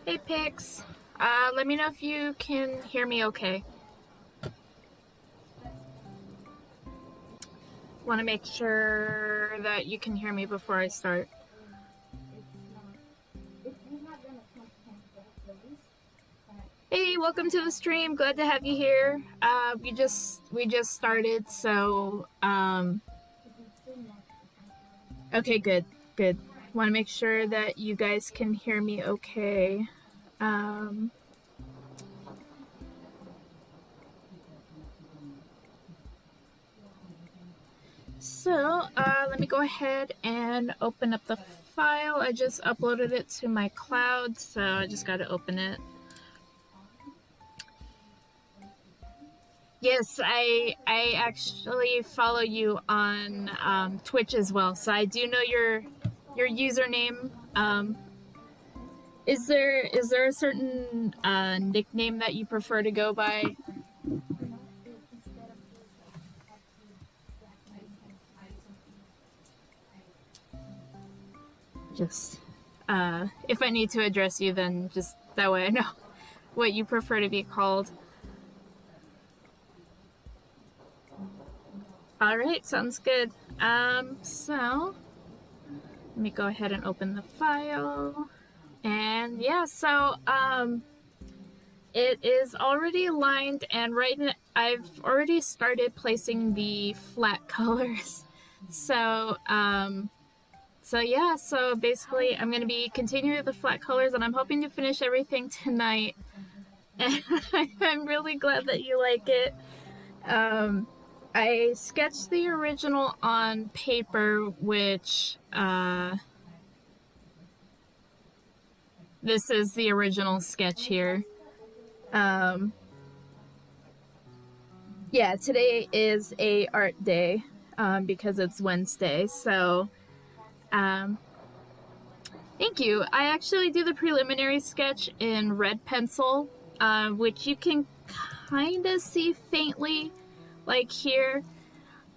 Hey Pix, let me know if you can hear me okay. Want to make sure that you can hear me before I start. Hey, welcome to the stream. Glad to have you here. We just started, so okay, good. Want to make sure that you guys can hear me okay. So let me go ahead and open up the file. I just uploaded it to my cloud, so I just got to open it. Yes, I actually follow you on Twitch as well, so I do know your username. Is there a certain nickname that you prefer to go by? Just if I need to address you, then just that way I know what you prefer to be called. All right, sounds good. So let me go ahead and open the file. And yeah, so it is already aligned, and I've already started placing the flat colors. So yeah, so basically I'm going to be continuing with the flat colors, and I'm hoping to finish everything tonight. And I'm really glad that you like it. I sketched the original on paper, which this is the original sketch here. Yeah, today is a art day because it's Wednesday, so thank you. I actually do the preliminary sketch in red pencil, which you can kind of see faintly, like here.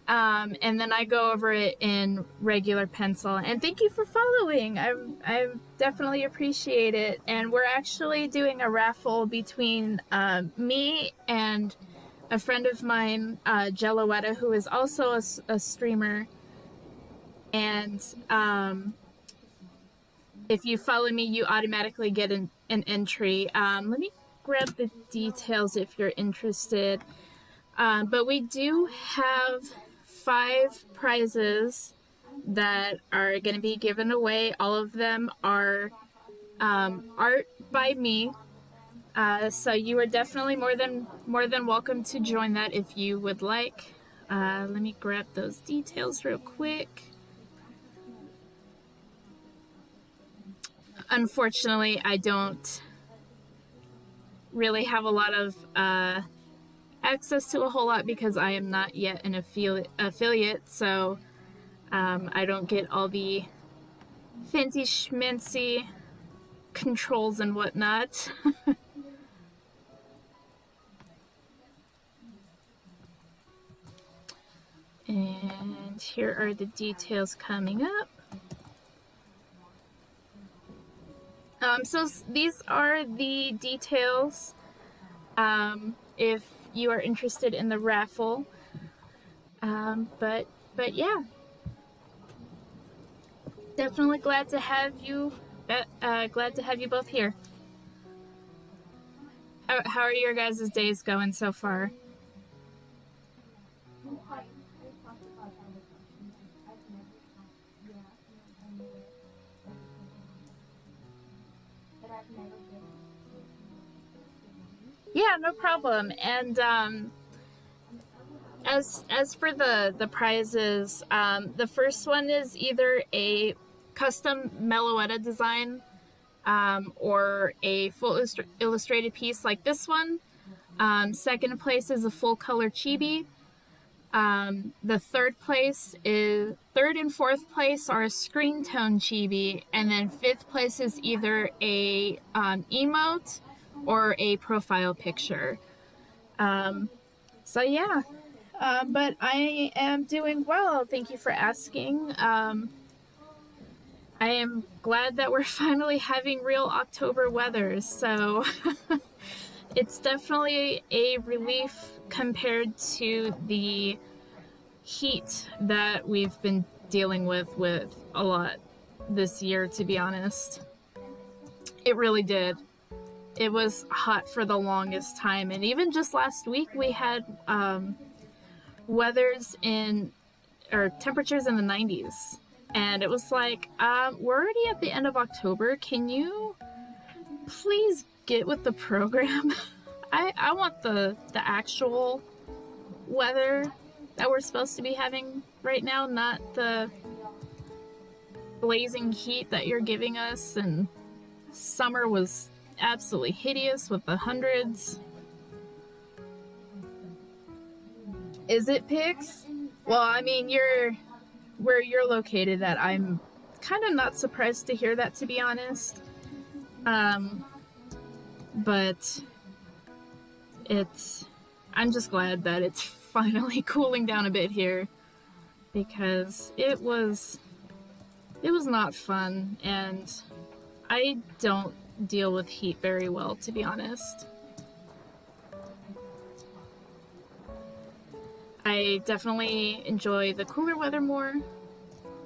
And then I go over it in regular pencil. And thank you for following. I definitely appreciate it. And we're actually doing a raffle between me and a friend of mine, Jelloetta, who is also a streamer. And if you follow me, you automatically get an entry. Let me grab the details if you're interested. But we do have 5 prizes that are going to be given away. All of them are art by me. So you are definitely more than welcome to join that if you would like. Let me grab those details real quick. Unfortunately, I don't really have a lot of access to a whole lot because I am not yet an affiliate, so I don't get all the fancy schmancy controls and whatnot. And here are the details coming up. So these are the details if you are interested in the raffle. But yeah, definitely glad to have you both here. How are your guys' days going so far? Yeah, no problem. And as for the prizes, the first one is either a custom Meloetta design or a full illustrated piece like this one. Second place is a full color chibi. The third and fourth place are a screen tone chibi, and then fifth place is either a emote or a profile picture. So yeah, but I am doing well. Thank you for asking. I am glad that we're finally having real October weather, so it's definitely a relief compared to the heat that we've been dealing with a lot this year, to be honest. It really did. It was hot for the longest time, and even just last week we had temperatures in the 90s, and it was like, we're already at the end of October. Can you please get with the program? I want the actual weather that we're supposed to be having right now, not the blazing heat that you're giving us. And summer was absolutely hideous with the hundreds. Is it, Pix? Well, I mean, where you're located at, I'm kind of not surprised to hear that, to be honest. But I'm just glad that it's finally cooling down a bit here, because it was not fun, and I don't deal with heat very well, to be honest. I definitely enjoy the cooler weather more,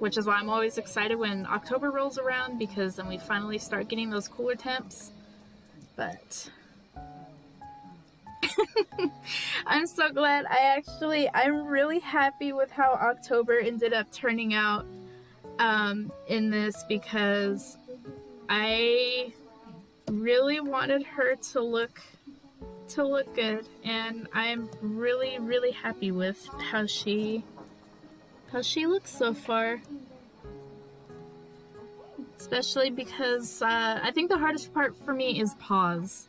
which is why I'm always excited when October rolls around, because then we finally start getting those cooler temps. But I'm so glad. I'm really happy with how October ended up turning out in this, because I really wanted her to look good, and I'm really, really happy with how she looks so far. Especially because I think the hardest part for me is paws.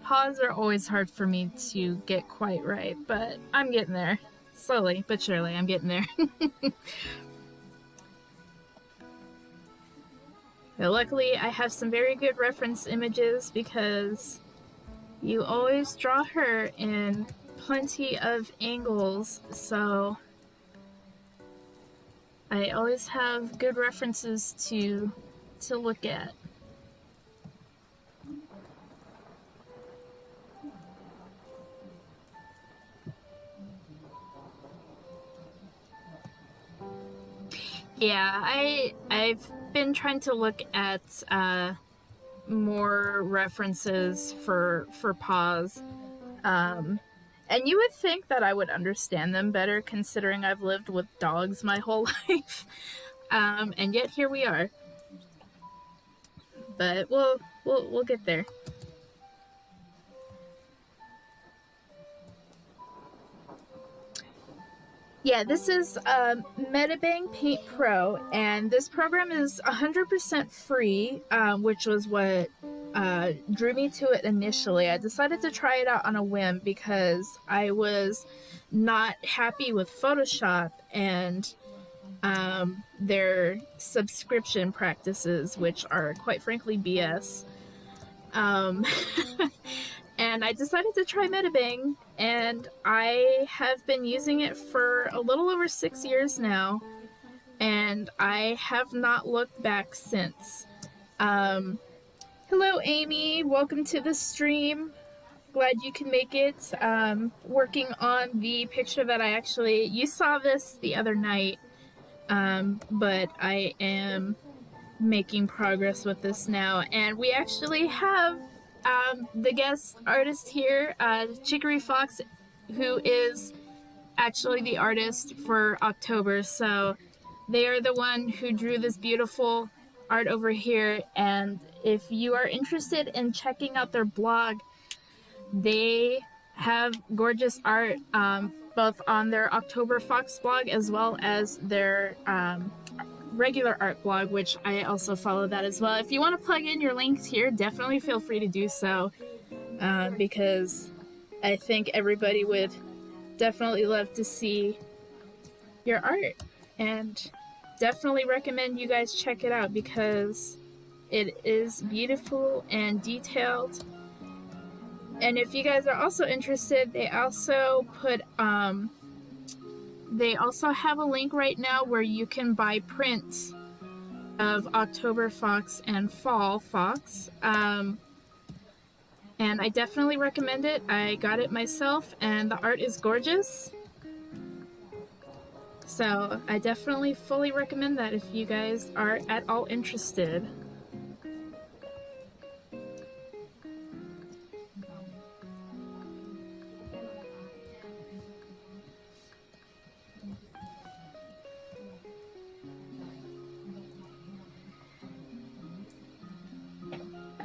Paws are always hard for me to get quite right, but I'm getting there. Slowly but surely, I'm getting there. But luckily, I have some very good reference images, because you always draw her in plenty of angles, so I always have good references to look at. Yeah, I've been trying to look at more references for paws. And you would think that I would understand them better, considering I've lived with dogs my whole life. And yet here we are. But we'll get there. Yeah, this is Metabang Paint Pro, and this program is 100% free, which was what drew me to it initially. I decided to try it out on a whim because I was not happy with Photoshop and their subscription practices, which are quite frankly BS. And I decided to try Metabang, and I have been using it for a little over 6 years now, and I have not looked back since. Hello, Amy. Welcome to the stream. Glad you can make it. Working on the picture that you saw this the other night, but I am making progress with this now, and we actually have the guest artist here, Chicory Fox, who is actually the artist for October. So they are the one who drew this beautiful art over here. And if you are interested in checking out their blog, they have gorgeous art, both on their October Fox blog as well as their regular art blog, which I also follow that as well. If you want to plug in your links here, definitely feel free to do so, because I think everybody would definitely love to see your art, and definitely recommend you guys check it out because it is beautiful and detailed. And if you guys are also interested, they also have a link right now where you can buy prints of October Fox and Fall Fox. And I definitely recommend it. I got it myself, and the art is gorgeous. So I definitely fully recommend that if you guys are at all interested.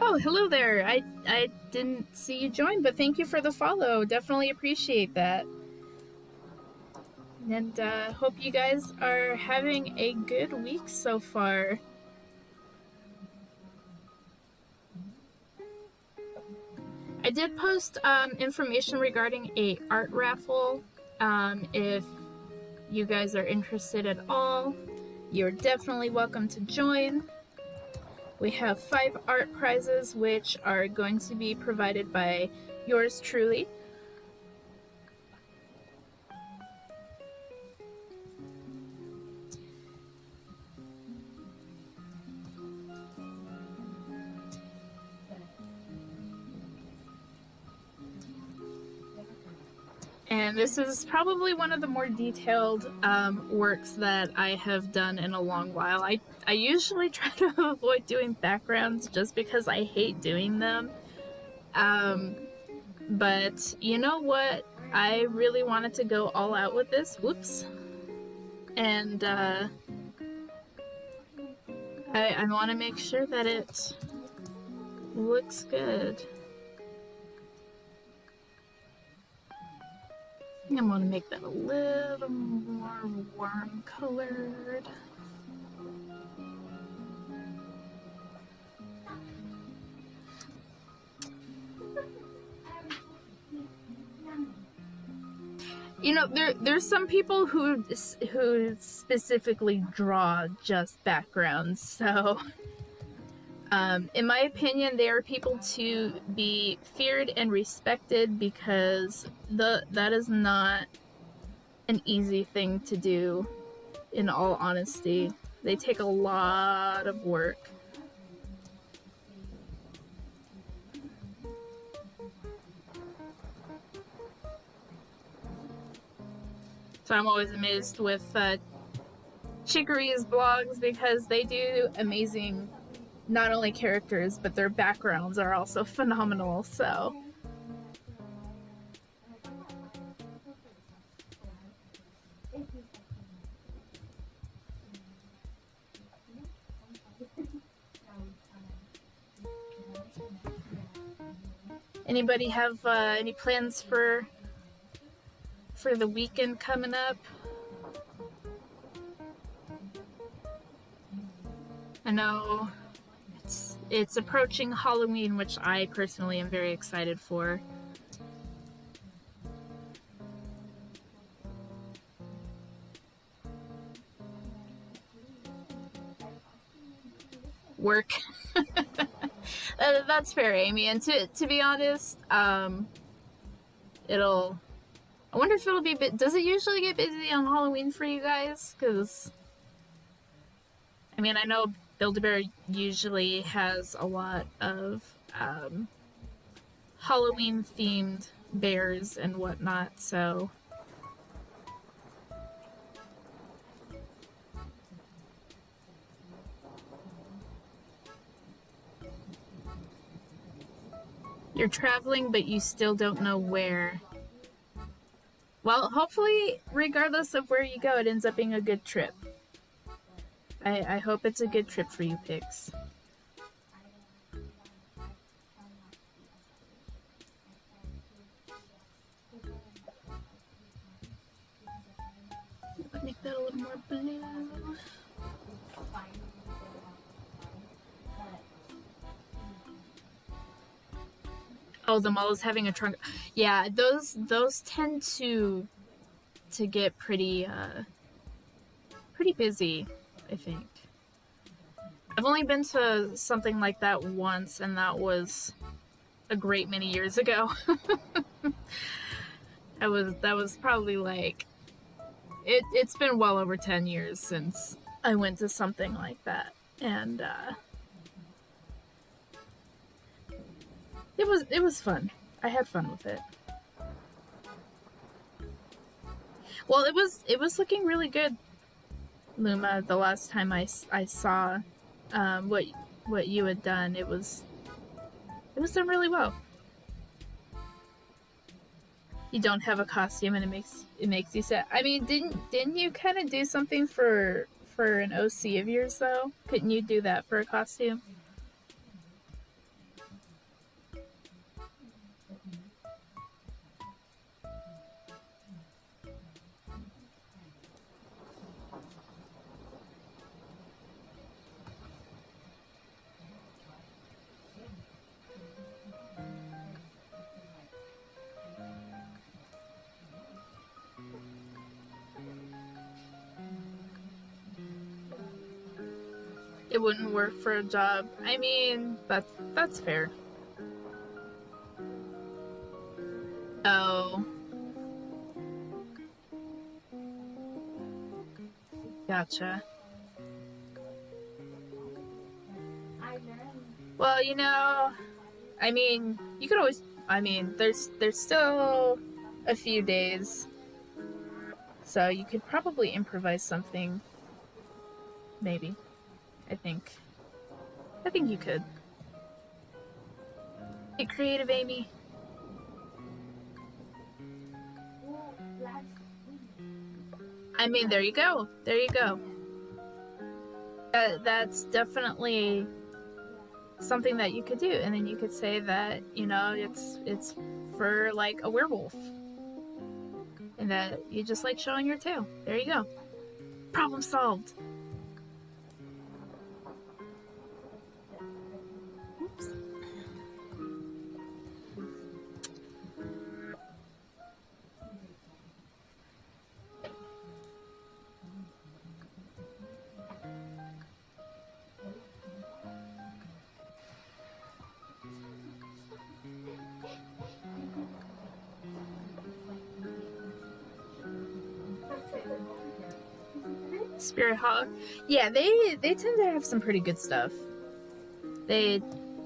Oh, hello there. I didn't see you join, but thank you for the follow. Definitely appreciate that. And hope you guys are having a good week so far. I did post information regarding a art raffle. If you guys are interested at all, you're definitely welcome to join. We have 5 art prizes, which are going to be provided by yours truly. And this is probably one of the more detailed works that I have done in a long while. I usually try to avoid doing backgrounds just because I hate doing them. But you know what? I really wanted to go all out with this. Whoops. And I want to make sure that it looks good. I think I'm going to make that a little more warm colored. You know, there's some people who specifically draw just backgrounds, so in my opinion, they are people to be feared and respected, because that is not an easy thing to do, in all honesty. They take a lot of work. So I'm always amazed with Chicory's blogs, because they do amazing, not only characters, but their backgrounds are also phenomenal, so. Anybody have any plans for the weekend coming up? I know it's approaching Halloween, which I personally am very excited for. Work. That's fair, Amy. And to be honest, I wonder if it'll be does it usually get busy on Halloween for you guys? Because I mean, I know Build-A-Bear usually has a lot of Halloween themed bears and whatnot, so. You're traveling, but you still don't know where. Well, hopefully, regardless of where you go, it ends up being a good trip. I hope it's a good trip for you, Pix. Make that a little more blue. Oh, the mall is having a trunk. Yeah, those tend to get pretty busy, I think. I've only been to something like that once, and that was a great many years ago. that was probably like it's been well over 10 years since I went to something like that. and it was fun. I had fun with it. Well, it was looking really good, Luma. The last time I saw what you had done, it was done really well. You don't have a costume, and it makes you sad. I mean, didn't you kind of do something for an OC of yours though? Couldn't you do that for a costume? It wouldn't work for a job. I mean, that's fair. Oh, gotcha. Well, I mean, you could always. I mean, there's still a few days, so you could probably improvise something. Maybe. I think. I think you could. Get creative, Amy. I mean, there you go. There you go. That's definitely something that you could do, and then you could say that it's for like a werewolf, and that you just like showing your tail. There you go. Problem solved. Oops. Spirit Hawk. Yeah, they tend to have some pretty good stuff.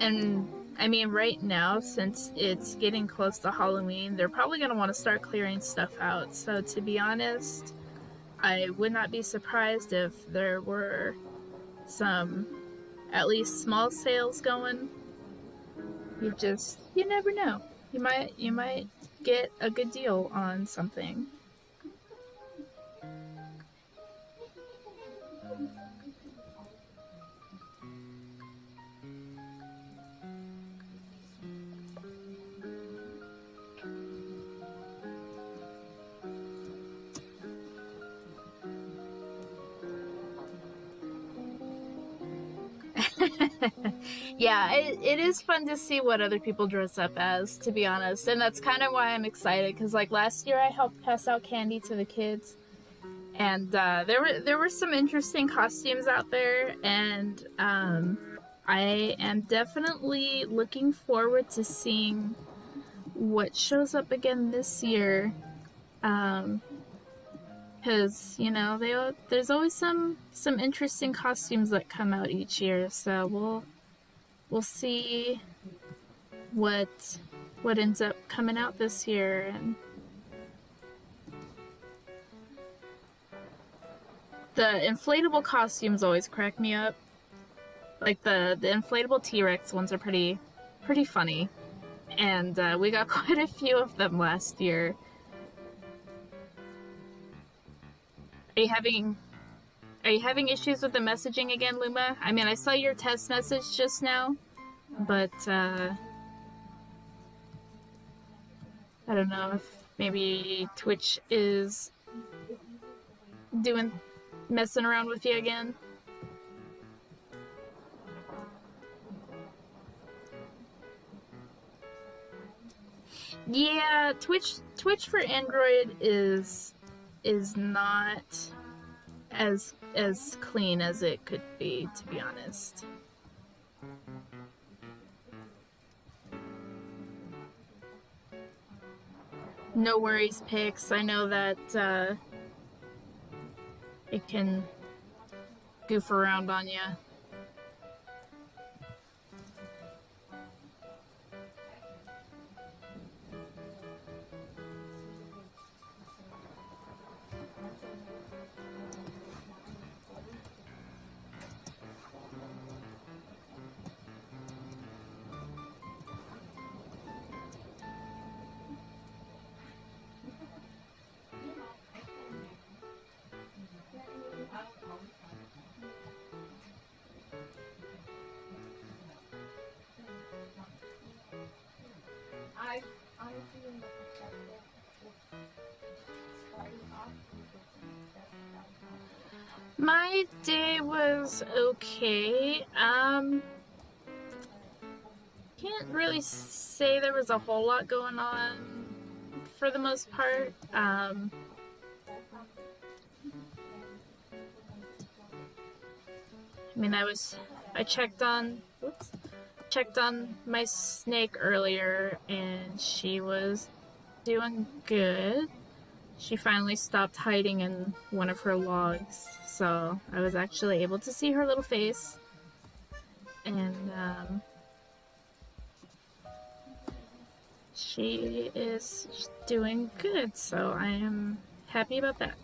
And I mean, right now, since it's getting close to Halloween, they're probably going to want to start clearing stuff out. So to be honest, I would not be surprised if there were some at least small sales going. You never know. You might get a good deal on something. Yeah, it is fun to see what other people dress up as, to be honest. And that's kind of why I'm excited, because like last year I helped pass out candy to the kids, and there were some interesting costumes out there, and I am definitely looking forward to seeing what shows up again this year. Because there's always some interesting costumes that come out each year, so we'll see what ends up coming out this year. And the inflatable costumes always crack me up. Like the inflatable T-Rex ones are pretty funny, and we got quite a few of them last year. Are you having issues with the messaging again, Luma? I mean, I saw your test message just now, but I don't know if maybe Twitch is messing around with you again. Yeah, Twitch for Android is not as clean as it could be, to be honest. No worries, Pix. I know that it can goof around on you. My day was okay. Can't really say there was a whole lot going on for the most part. I mean, I checked on my snake earlier, and she was doing good. She finally stopped hiding in one of her logs, so I was actually able to see her little face, and she is doing good, so I am happy about that.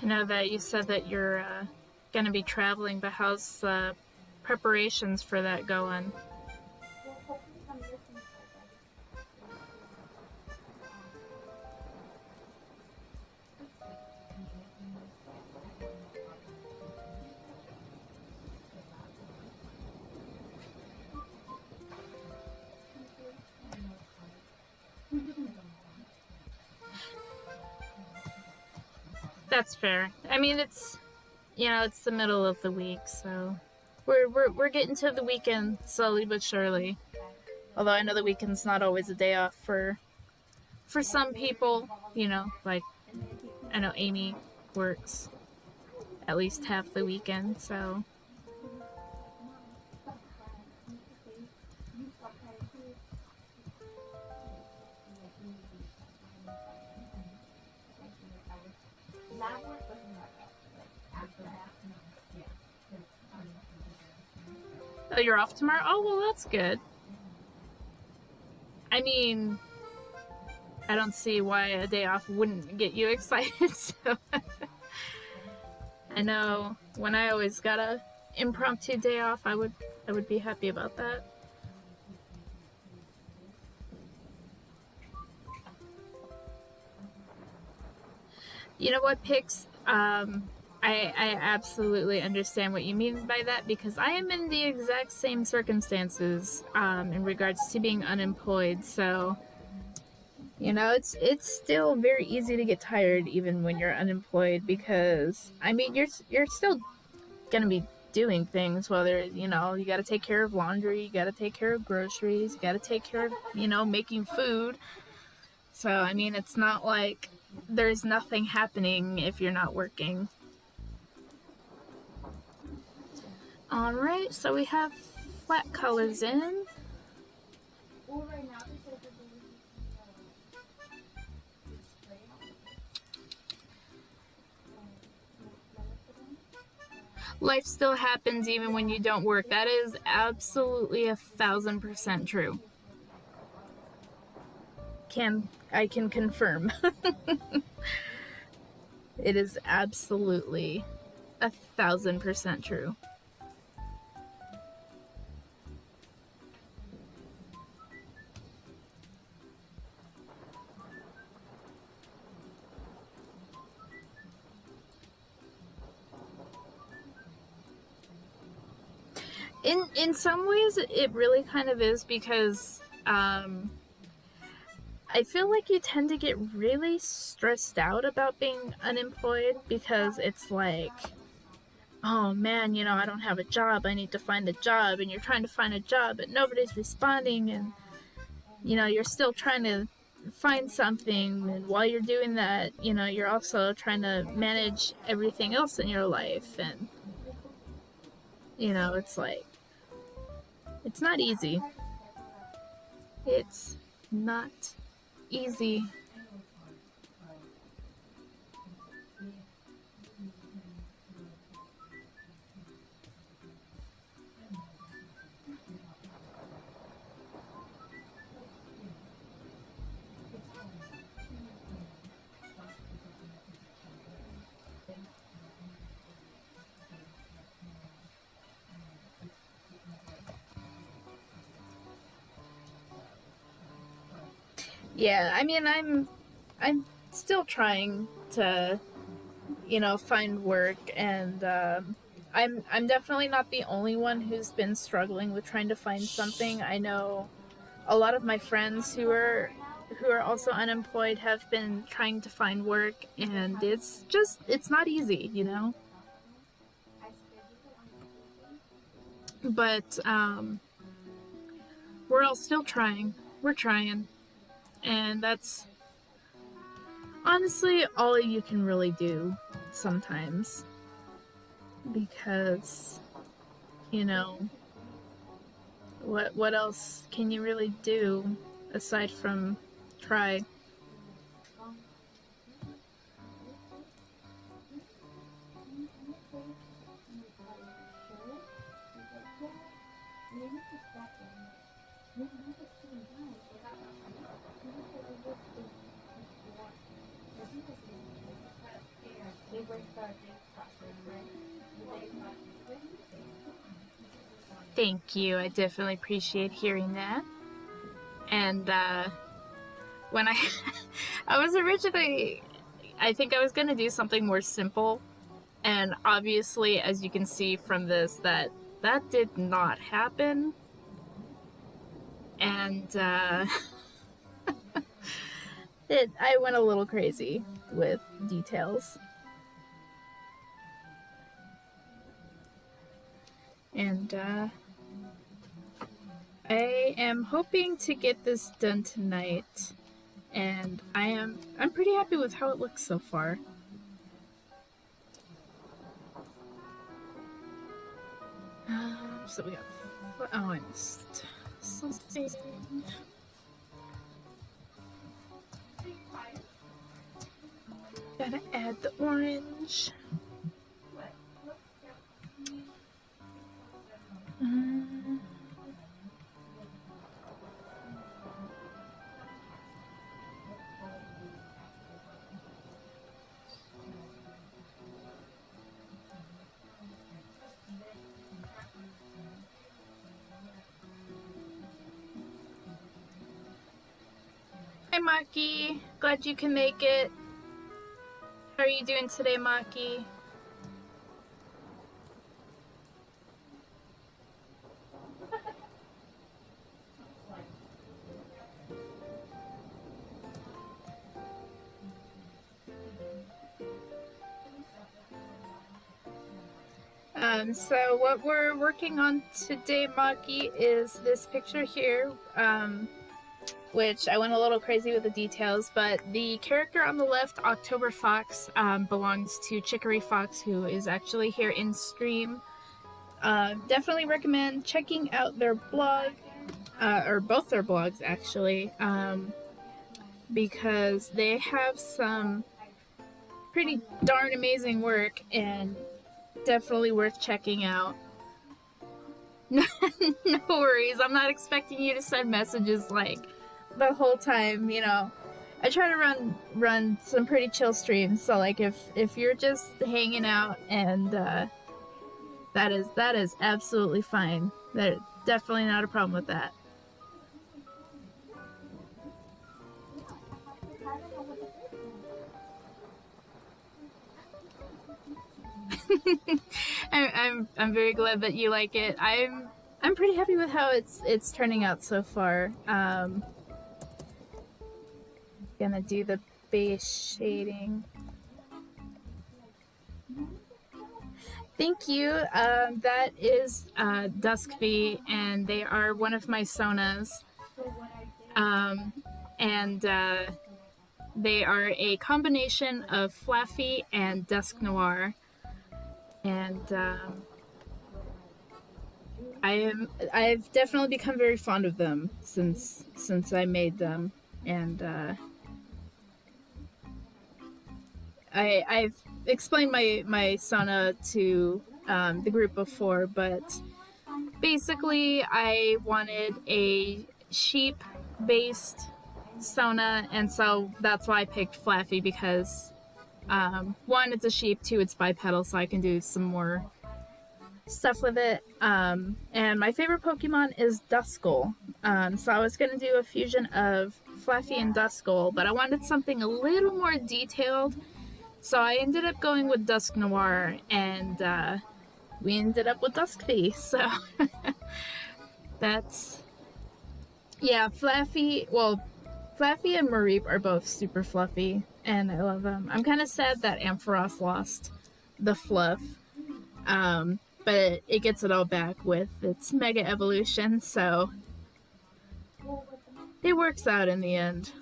I know that you said that you're going to be traveling, but how's preparations for that going? That's fair. I mean, it's the middle of the week, so we're getting to the weekend slowly but surely. Although I know the weekend's not always a day off for some people. Like I know Amy works at least half the weekend, so. Oh, you're off tomorrow? Oh, well, that's good. I mean, I don't see why a day off wouldn't get you excited. So I know when I always got a impromptu day off, I would be happy about that. You know what, Pix? I absolutely understand what you mean by that because I am in the exact same circumstances in regards to being unemployed. So, it's still very easy to get tired even when you're unemployed because I mean you're still gonna be doing things. Whether you got to take care of laundry, you got to take care of groceries, you got to take care of making food. So I mean it's not like there's nothing happening if you're not working. Alright, so we have flat colors in. Life still happens even when you don't work. That is absolutely 1,000% true. I can confirm. It is absolutely 1,000% true. In some ways, it really kind of is because I feel like you tend to get really stressed out about being unemployed because it's like oh man, you know, I don't have a job, I need to find a job, and you're trying to find a job, but nobody's responding, and you know, you're still trying to find something, and while you're doing that, you know, you're also trying to manage everything else in your life, and you know, it's like, it's not easy. It's not easy. Yeah, I mean, I'm still trying to, you know, find work, and I'm definitely not the only one who's been struggling with trying to find something. I know a lot of my friends who are also unemployed have been trying to find work, and it's not easy, you know. But we're all still trying. We're trying, and that's honestly all you can really do sometimes, because you know, what else can you really do aside from try? Thank you. I definitely appreciate hearing that. And when I I was originally, I think I was going to do something more simple, and obviously as you can see from this, that did not happen. And I went a little crazy with details. And I am hoping to get this done tonight, and I'm pretty happy with how it looks so far. So we have, oh, I missed something. Gotta add the orange. Um, Hi, Maki. Glad you can make it. How are you doing today, Maki? So what we're working on today, Maki, is this picture here, which I went a little crazy with the details, but the character on the left, October Fox, belongs to Chicory Fox, who is actually here in stream. Definitely recommend checking out their blog, or both their blogs actually, because they have some pretty darn amazing work, and definitely worth checking out. No worries. I'm not expecting you to send messages like the whole time, you know. I try to run some pretty chill streams, so like if you're just hanging out, and that is absolutely fine. There's definitely not a problem with that. I'm very glad that you like it. I'm pretty happy with how it's turning out so far. Gonna do the base shading. Thank you. That is Duskfy, and they are one of my Sonas. Um, and they are a combination of Flaffy and Dusk Noir. And I've definitely become very fond of them since I made them, and I've explained my Sona to the group before, but basically I wanted a sheep based Sona, and so that's why I picked Flaffy, because one, it's a sheep, two, it's bipedal, so I can do some more stuff with it. And my favorite Pokemon is Duskull. So I was gonna do a fusion of Flaffy and Duskull, but I wanted something a little more detailed. So I ended up going with Dusk Noir, and we ended up with Duskfy. So that's, yeah, Flaffy. Well, Flaffy and Mareep are both super fluffy, and I love them. I'm kind of sad that Ampharos lost the fluff. But it gets it all back with its Mega Evolution, so it works out in the end.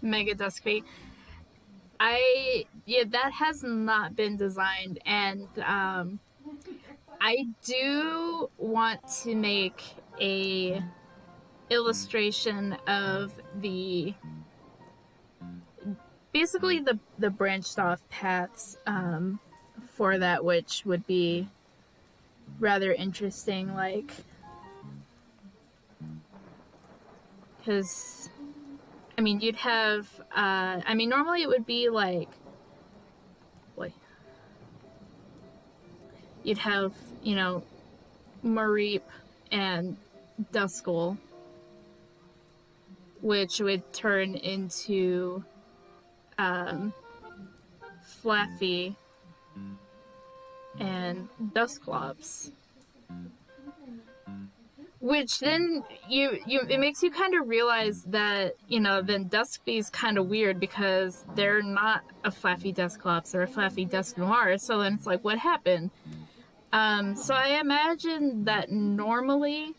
Mega Duskfy. That has not been designed, and I do want to make a illustration of basically the branched off paths for that, which would be rather interesting, like, because I mean, you'd have, normally it would be like, you'd have, Mareep and Duskull, which would turn into Flaffy and Dusclops. Which then it makes you kind of realize that, then Duskfy's kind of weird because they're not a Flaffy Dusclops or a Flaffy Dusk Noir. So then it's like, what happened? So I imagine that normally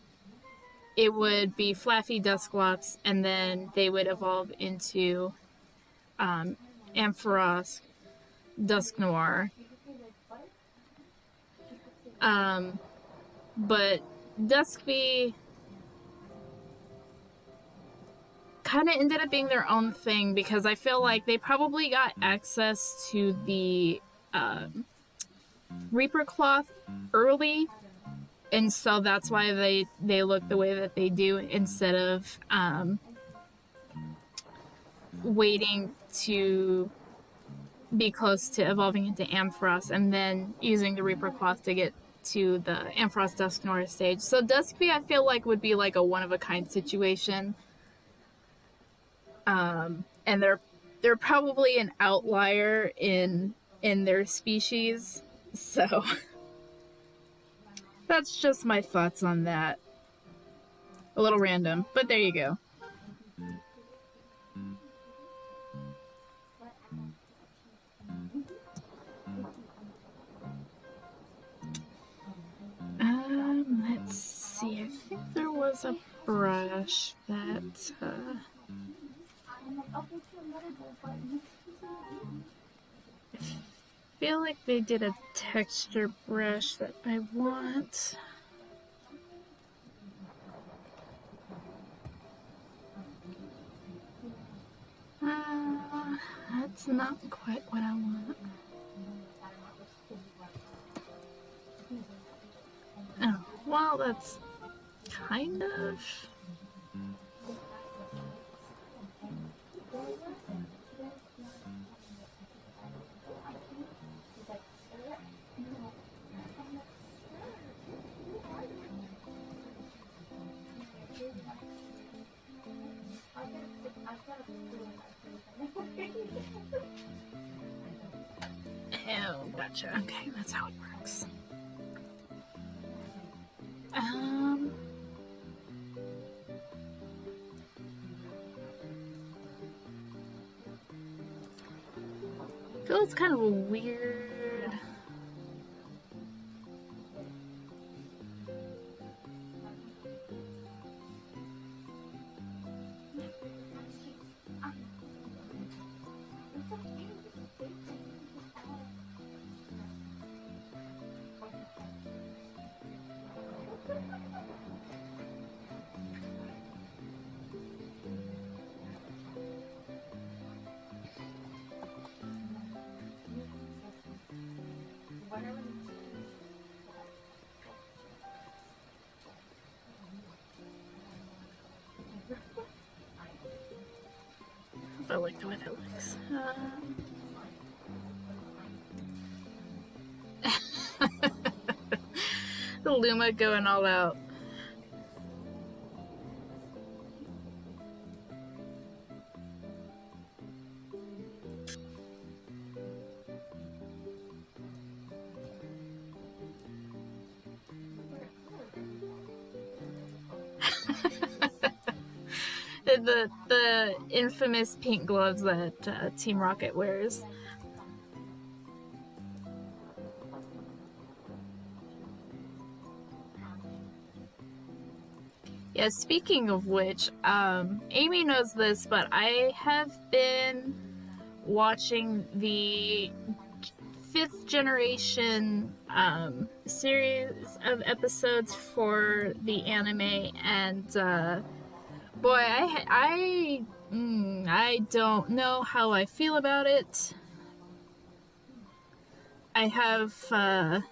it would be Flaffy Dusclops, and then they would evolve into Ampharos Dusk Noir. But Duskfy kind of ended up being their own thing because I feel like they probably got access to the Reaper Cloth early, and so that's why they look the way that they do, instead of waiting to be close to evolving into Ampharos and then using the Reaper Cloth to get to the Ampharos Dusk Noir stage. So Duskfy, I feel like, would be like a one-of-a-kind situation. And they're probably an outlier in their species. So that's just my thoughts on that. A little random, but there you go. Let's see. I think there was a brush that I feel like they did a texture brush that I want. That's not quite what I want. Oh, well, that's kind of... Oh, gotcha. Okay, that's how it works. I feel it's kind of a weird. I like the way that looks. The Luma going all out. The infamous pink gloves that Team Rocket wears. Yeah, speaking of which, Amy knows this, but I have been watching the 5th generation series of episodes for the anime, and boy, I don't know how I feel about it. I have kind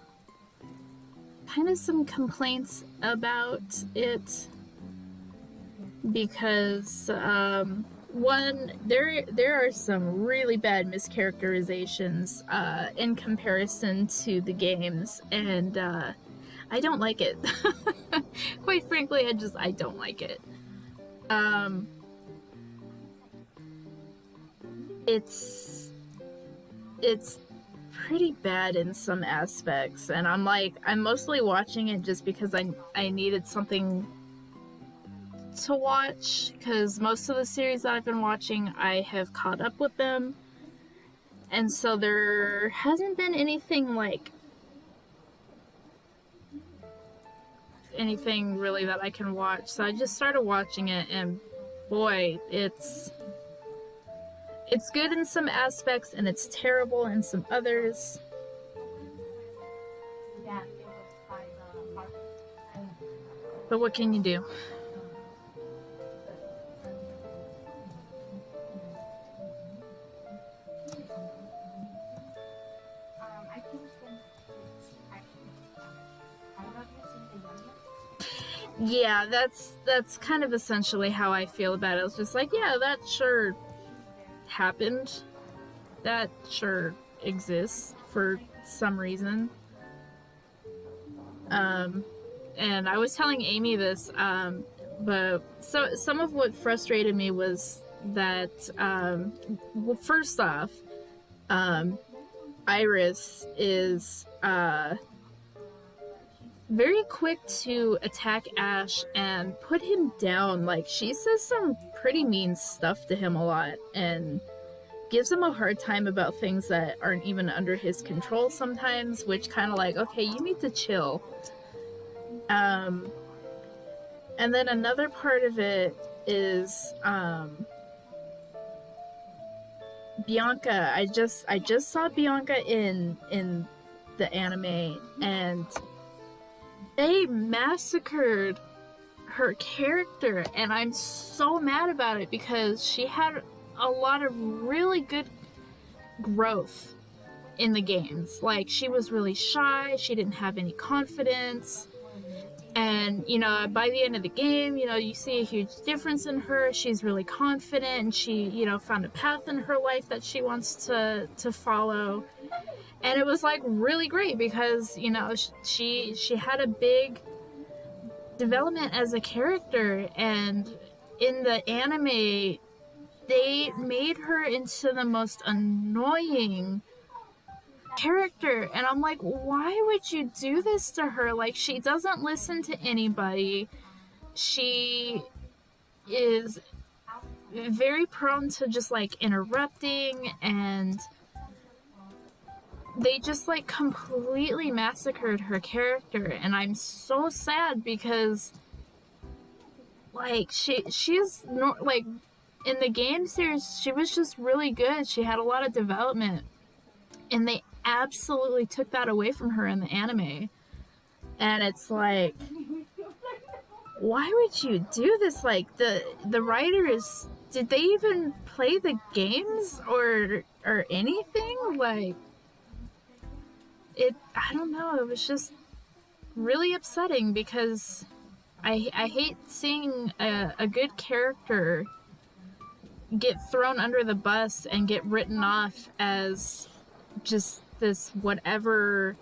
of some complaints about it because one, there are some really bad mischaracterizations in comparison to the games, and I don't like it. Quite frankly, I don't like it. It's pretty bad in some aspects, and I'm mostly watching it just because I needed something to watch, because most of the series that I've been watching, I have caught up with them, and so there hasn't been anything really that I can watch. So I just started watching it, and boy, it's good in some aspects and it's terrible in some others. But what can you do? Yeah, that's kind of essentially how I feel about it. It's just like, yeah, that sure happened. That sure exists for some reason. And I was telling Amy this, but so some of what frustrated me was that, well, first off, Iris is very quick to attack Ash and put him down. Like, she says some pretty mean stuff to him a lot and gives him a hard time about things that aren't even under his control sometimes, which kind of like, okay, you need to chill. And then another part of it is Bianca. I just saw Bianca in the anime, and they massacred her character, and I'm so mad about it because she had a lot of really good growth in the games. Like, she was really shy, she didn't have any confidence, and by the end of the game, you see a huge difference in her. She's really confident, and she found a path in her life that she wants to follow. And it was like really great because she had a big development as a character, and in the anime they made her into the most annoying character, and I'm like, why would you do this to her? Like, she doesn't listen to anybody. She is very prone to just like interrupting, and they just like completely massacred her character, and I'm so sad because like she's not like in the game series she was just really good. She had a lot of development, and they absolutely took that away from her in the anime. And it's like, why would you do this? Like, the writers, did they even play the games or anything? Like, I don't know, it was just really upsetting because I hate seeing a good character get thrown under the bus and get written off as just this whatever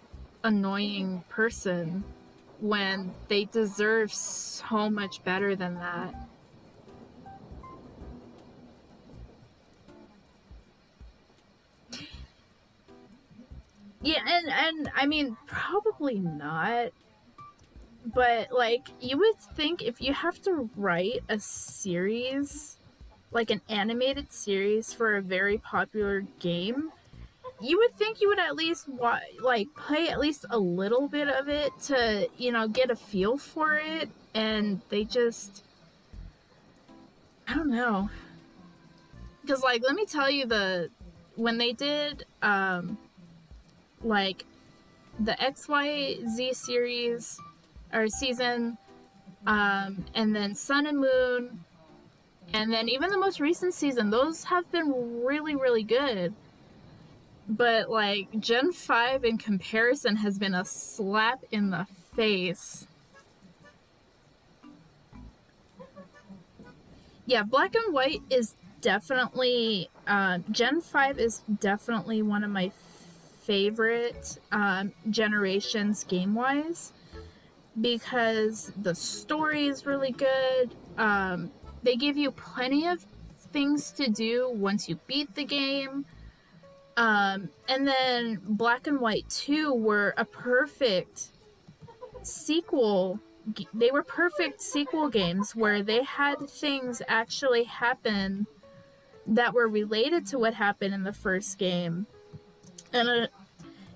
annoying person when they deserve so much better than that. Yeah, and I mean, probably not. But, like, you would think if you have to write a series, like an animated series for a very popular game, you would think you would at least like play at least a little bit of it to, you know, get a feel for it. And they just, I don't know, because like, let me tell you, when they did like the XYZ series or season, and then Sun and Moon, and then even the most recent season, those have been really, really good. But like Gen 5 in comparison has been a slap in the face. Yeah, Black and White is definitely, Gen 5 is definitely one of my favorite generations game-wise, because the story is really good. They give you plenty of things to do once you beat the game. And then Black and White 2 were a perfect sequel. They were perfect sequel games where they had things actually happen that were related to what happened in the first game. And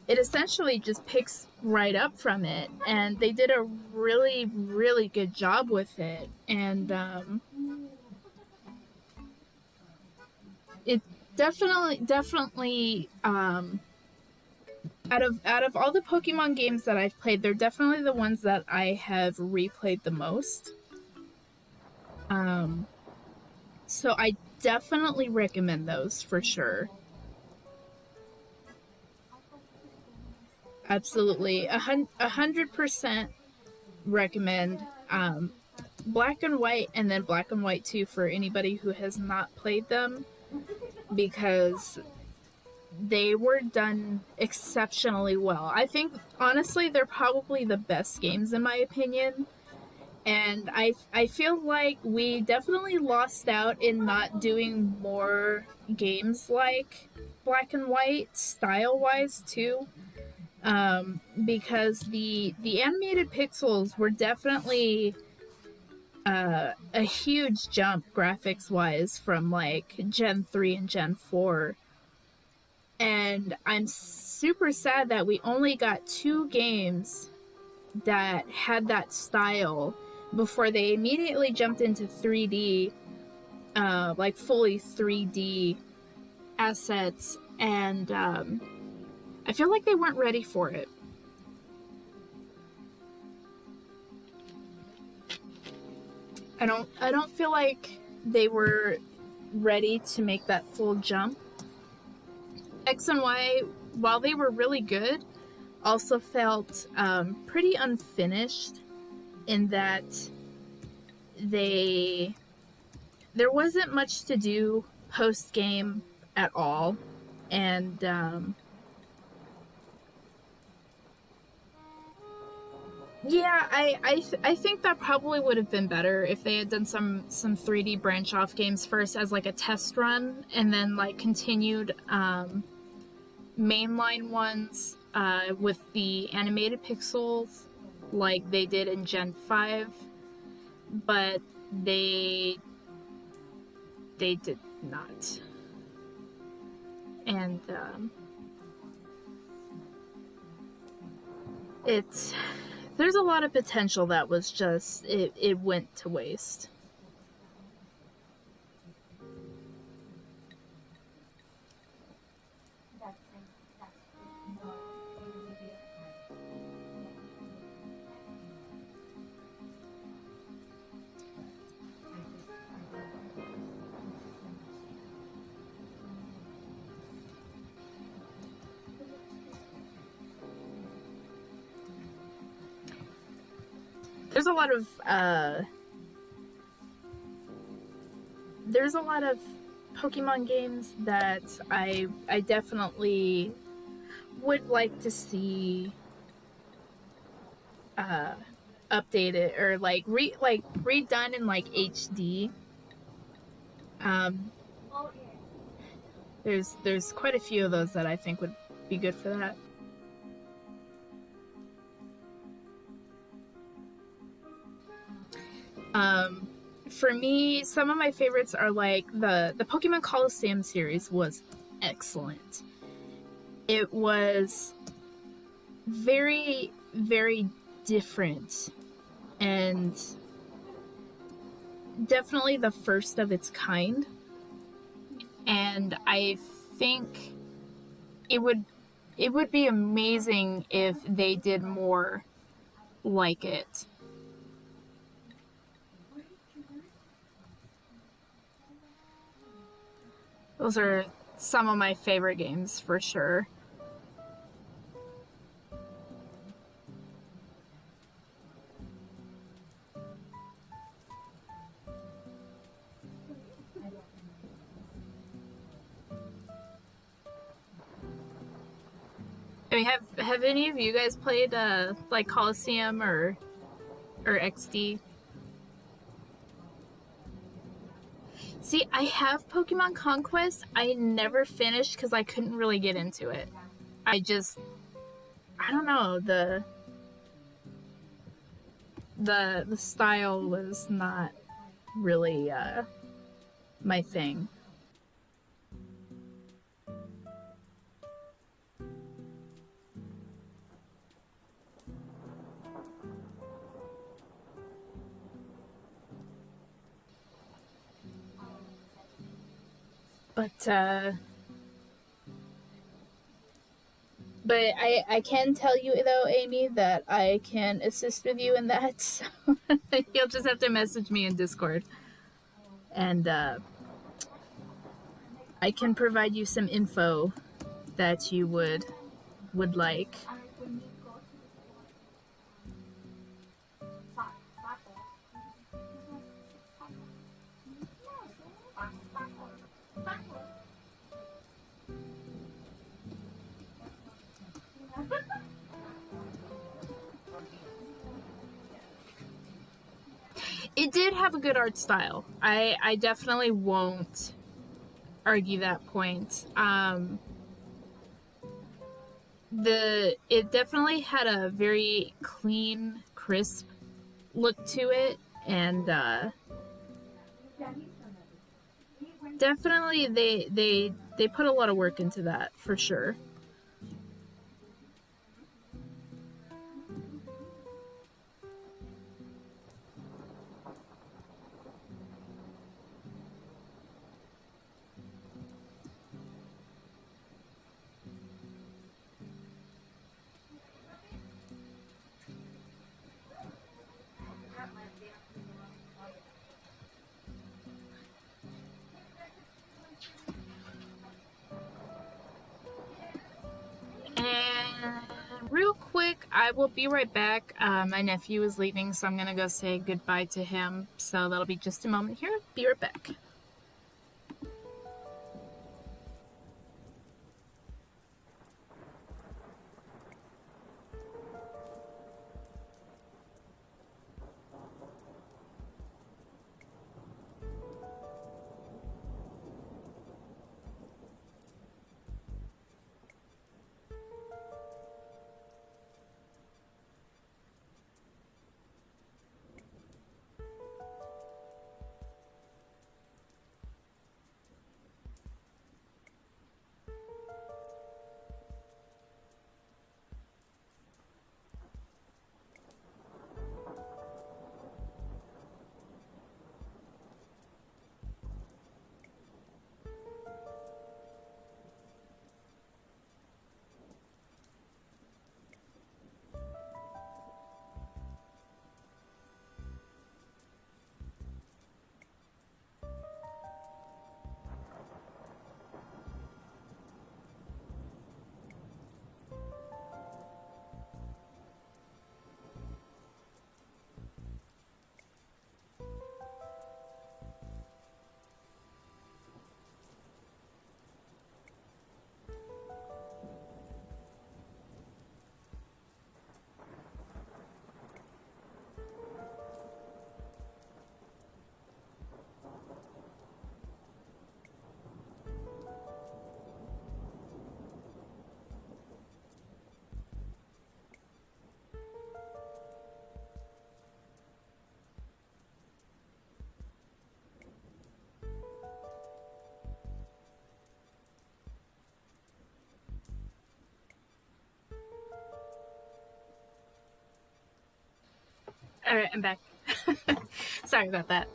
it essentially just picks right up from it. And they did a really, really good job with it. And it definitely out of all the Pokemon games that I've played, they're definitely the ones that I have replayed the most. So I definitely recommend those for sure. Absolutely, 100% recommend Black and White, and then Black and White 2 for anybody who has not played them, because they were done exceptionally well. I think, honestly, they're probably the best games in my opinion. And I feel like we definitely lost out in not doing more games like Black and White, style-wise, too. Because the animated pixels were definitely a huge jump graphics-wise from, like, Gen 3 and Gen 4. And I'm super sad that we only got 2 games that had that style before they immediately jumped into 3D, like fully 3D assets, and I feel like they weren't ready for it. I don't feel like they were ready to make that full jump. X and Y, while they were really good, also felt pretty unfinished in that there wasn't much to do post game at all, and Yeah, I think that probably would have been better if they had done some 3D branch off games first as like a test run, and then like continued mainline ones with the animated pixels like they did in Gen 5, but they they did not. And it's there's a lot of potential that was just it went to waste. There's a lot of there's a lot of Pokemon games that I definitely would like to see uh, updated or like redone in like HD. Um, there's quite a few of those that I think would be good for that. Um, for me, some of my favorites are like the Pokemon Coliseum series was excellent. It was very different and definitely the first of its kind. And I think it would it would be amazing if they did more like it. Those are some of my favorite games for sure. I mean, have any of you guys played like Coliseum or XD? See, I have Pokemon Conquest. I never finished because I couldn't really get into it. I don't know, the style was not really my thing. But I can tell you though, Amy, that I can assist with you in that. So you'll just have to message me in Discord, and I can provide you some info that you would like. It did have a good art style. I definitely won't argue that point. It definitely had a very clean, crisp look to it, and definitely they put a lot of work into that for sure. And real quick, I will be right back. My nephew is leaving, so I'm gonna go say goodbye to him. So that'll be just a moment here. Be right back. Alright, I'm back. Sorry about that.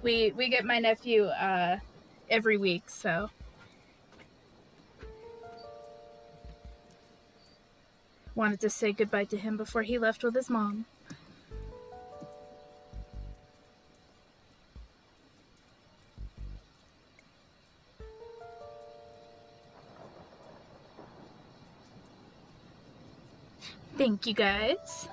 We get my nephew every week, so wanted to say goodbye to him before he left with his mom. Thank you guys.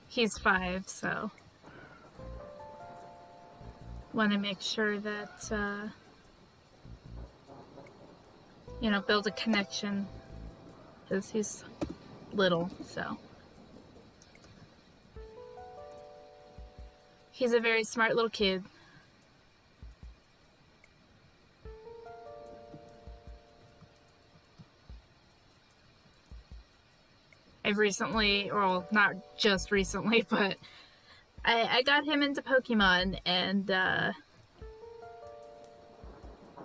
He's 5, so want to make sure that build a connection because he's little, so he's a very smart little kid. I've recently, well, not just recently, but I got him into Pokemon, and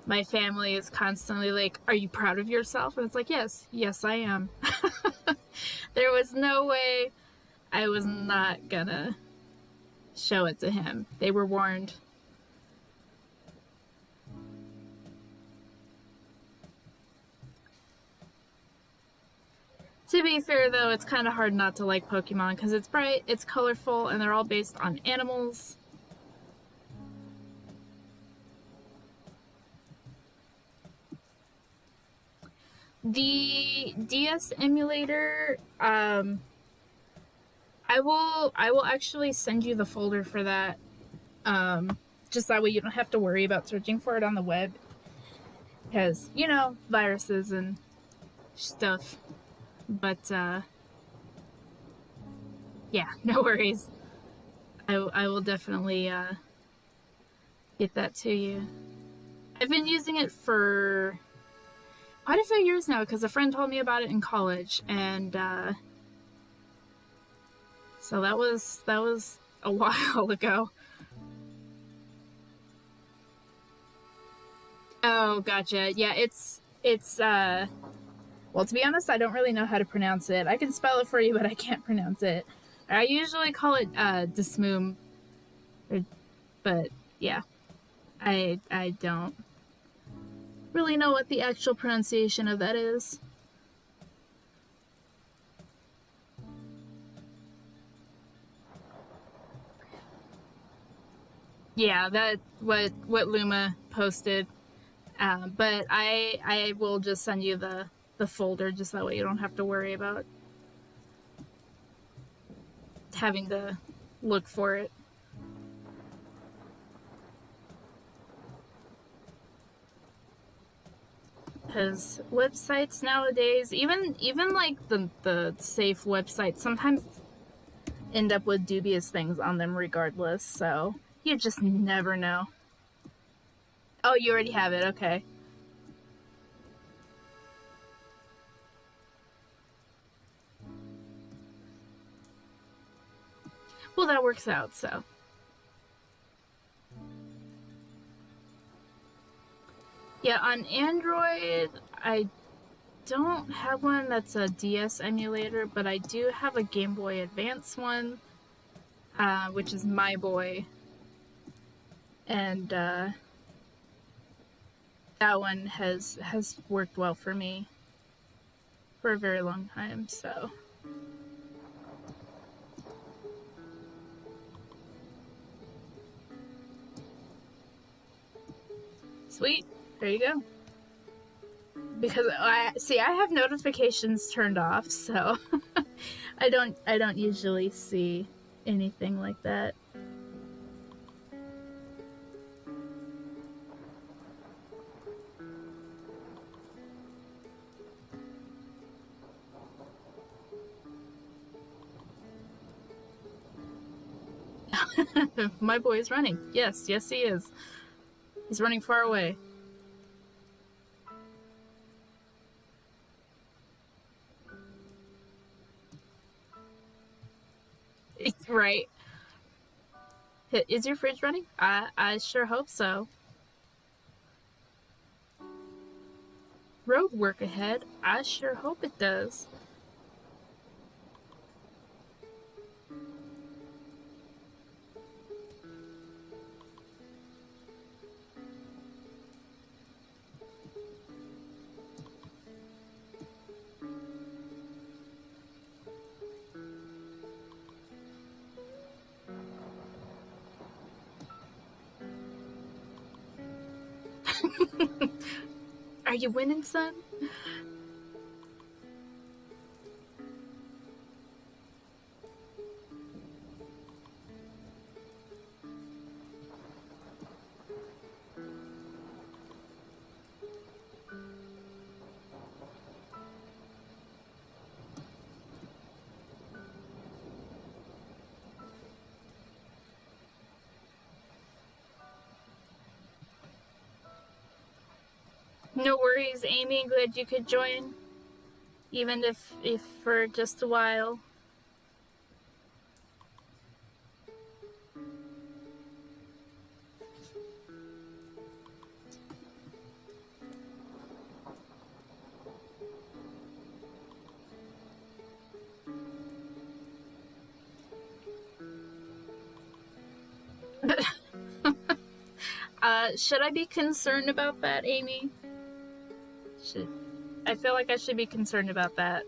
my family is constantly like, "Are you proud of yourself?" And it's like, yes, I am. There was no way I was not gonna show it to him. They were warned. To be fair, though, it's kind of hard not to like Pokemon because it's bright, it's colorful, and they're all based on animals. The DS emulator, I will actually send you the folder for that. Just that way you don't have to worry about searching for it on the web. Because, viruses and stuff. But, yeah, no worries. I will definitely, get that to you. I've been using it for quite a few years now because a friend told me about it in college, and, so that was a while ago. Oh, gotcha. Yeah, it's well, to be honest, I don't really know how to pronounce it. I can spell it for you, but I can't pronounce it. I usually call it Dismoom, but yeah, I don't really know what the actual pronunciation of that is. Yeah, that what Luma posted. But I will just send you the folder just that way you don't have to worry about having to look for it. Because websites nowadays, even like the safe websites, sometimes end up with dubious things on them regardless, so you just never know. Oh, you already have it, okay. Well, that works out, so. Yeah, on Android, I don't have one that's a DS emulator, but I do have a Game Boy Advance one, which is My Boy. And that one has worked well for me for a very long time, so. Sweet. There you go. Because I have notifications turned off, so I don't usually see anything like that. My boy is running. Yes, he is. He's running far away. Right. Is your fridge running? I sure hope so. road work ahead. I sure hope it does. Are you winning, son? No worries, Amy. Glad you could join, even if for just a while. Should I be concerned about that, Amy? I feel like I should be concerned about that.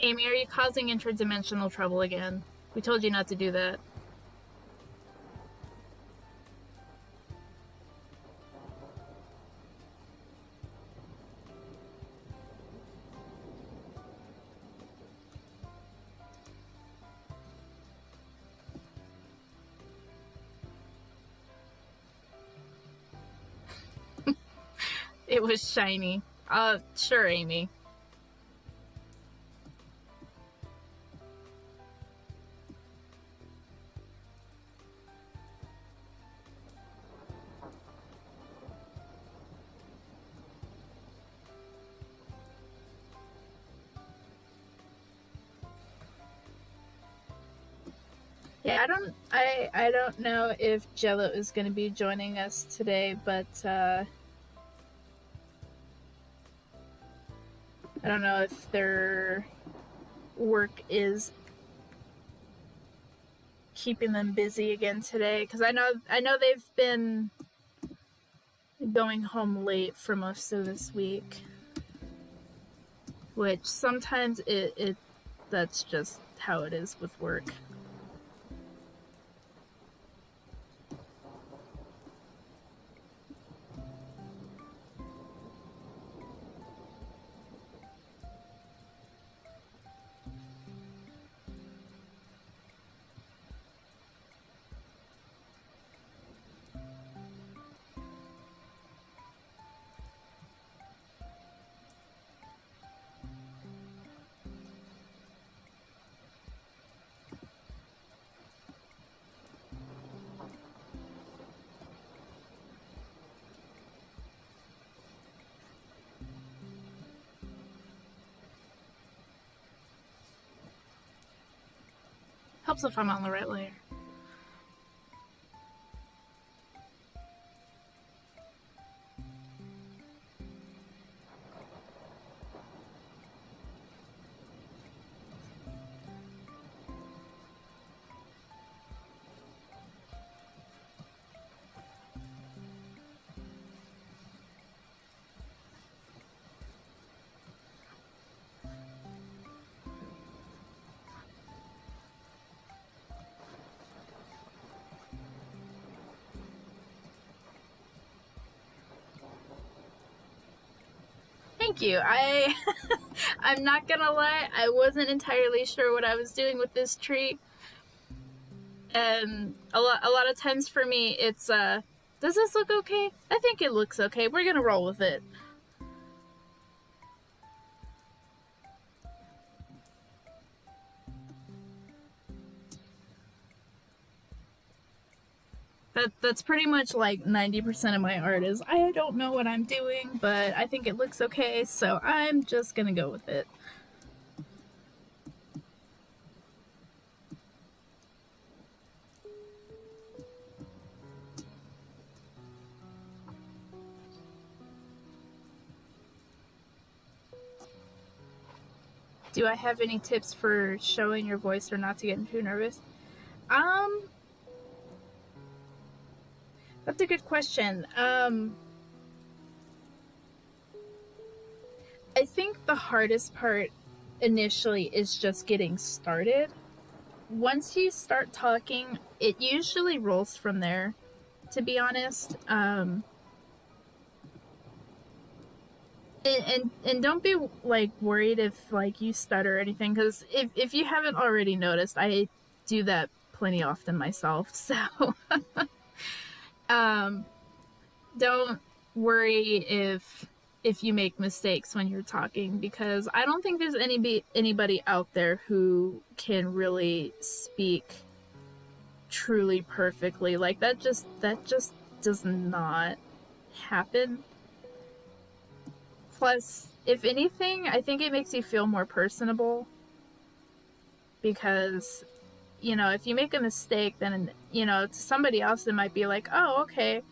Amy, are you causing interdimensional trouble again? We told you not to do that. It was shiny. Sure, Amy. Yeah, I don't know if Jello is going to be joining us today, but I don't know if their work is keeping them busy again today, because I know they've been going home late for most of this week, which sometimes it that's just how it is with work. Helps if I'm on the right layer. Thank you. I'm not gonna lie, I wasn't entirely sure what I was doing with this tree. And a lot of times for me, it's does this look okay? I think it looks okay. We're gonna roll with it. That's pretty much like 90% of my art is I don't know what I'm doing, but I think it looks okay, so I'm just gonna go with it. Do I have any tips for showing your voice or not to get too nervous? That's a good question. I think the hardest part initially is just getting started. Once you start talking, it usually rolls from there, to be honest. And don't be like worried if like you stutter or anything, because if you haven't already noticed, I do that plenty often myself. So don't worry if you make mistakes when you're talking, because I don't think there's anybody out there who can really speak truly perfectly. Like that just does not happen. Plus, if anything, I think it makes you feel more personable, because if you make a mistake, then to somebody else it might be like, oh, okay,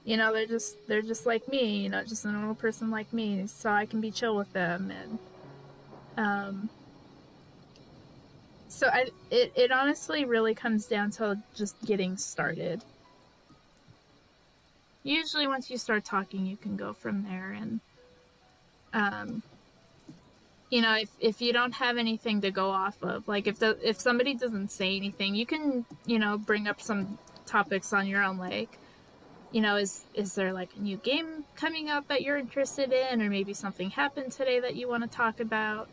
they're just like me, just a normal person like me, so I can be chill with them. And so it honestly really comes down to just getting started. Usually once you start talking, you can go from there. And if you don't have anything to go off of, like if somebody doesn't say anything, you can bring up some topics on your own, like is there like a new game coming up that you're interested in, or maybe something happened today that you want to talk about.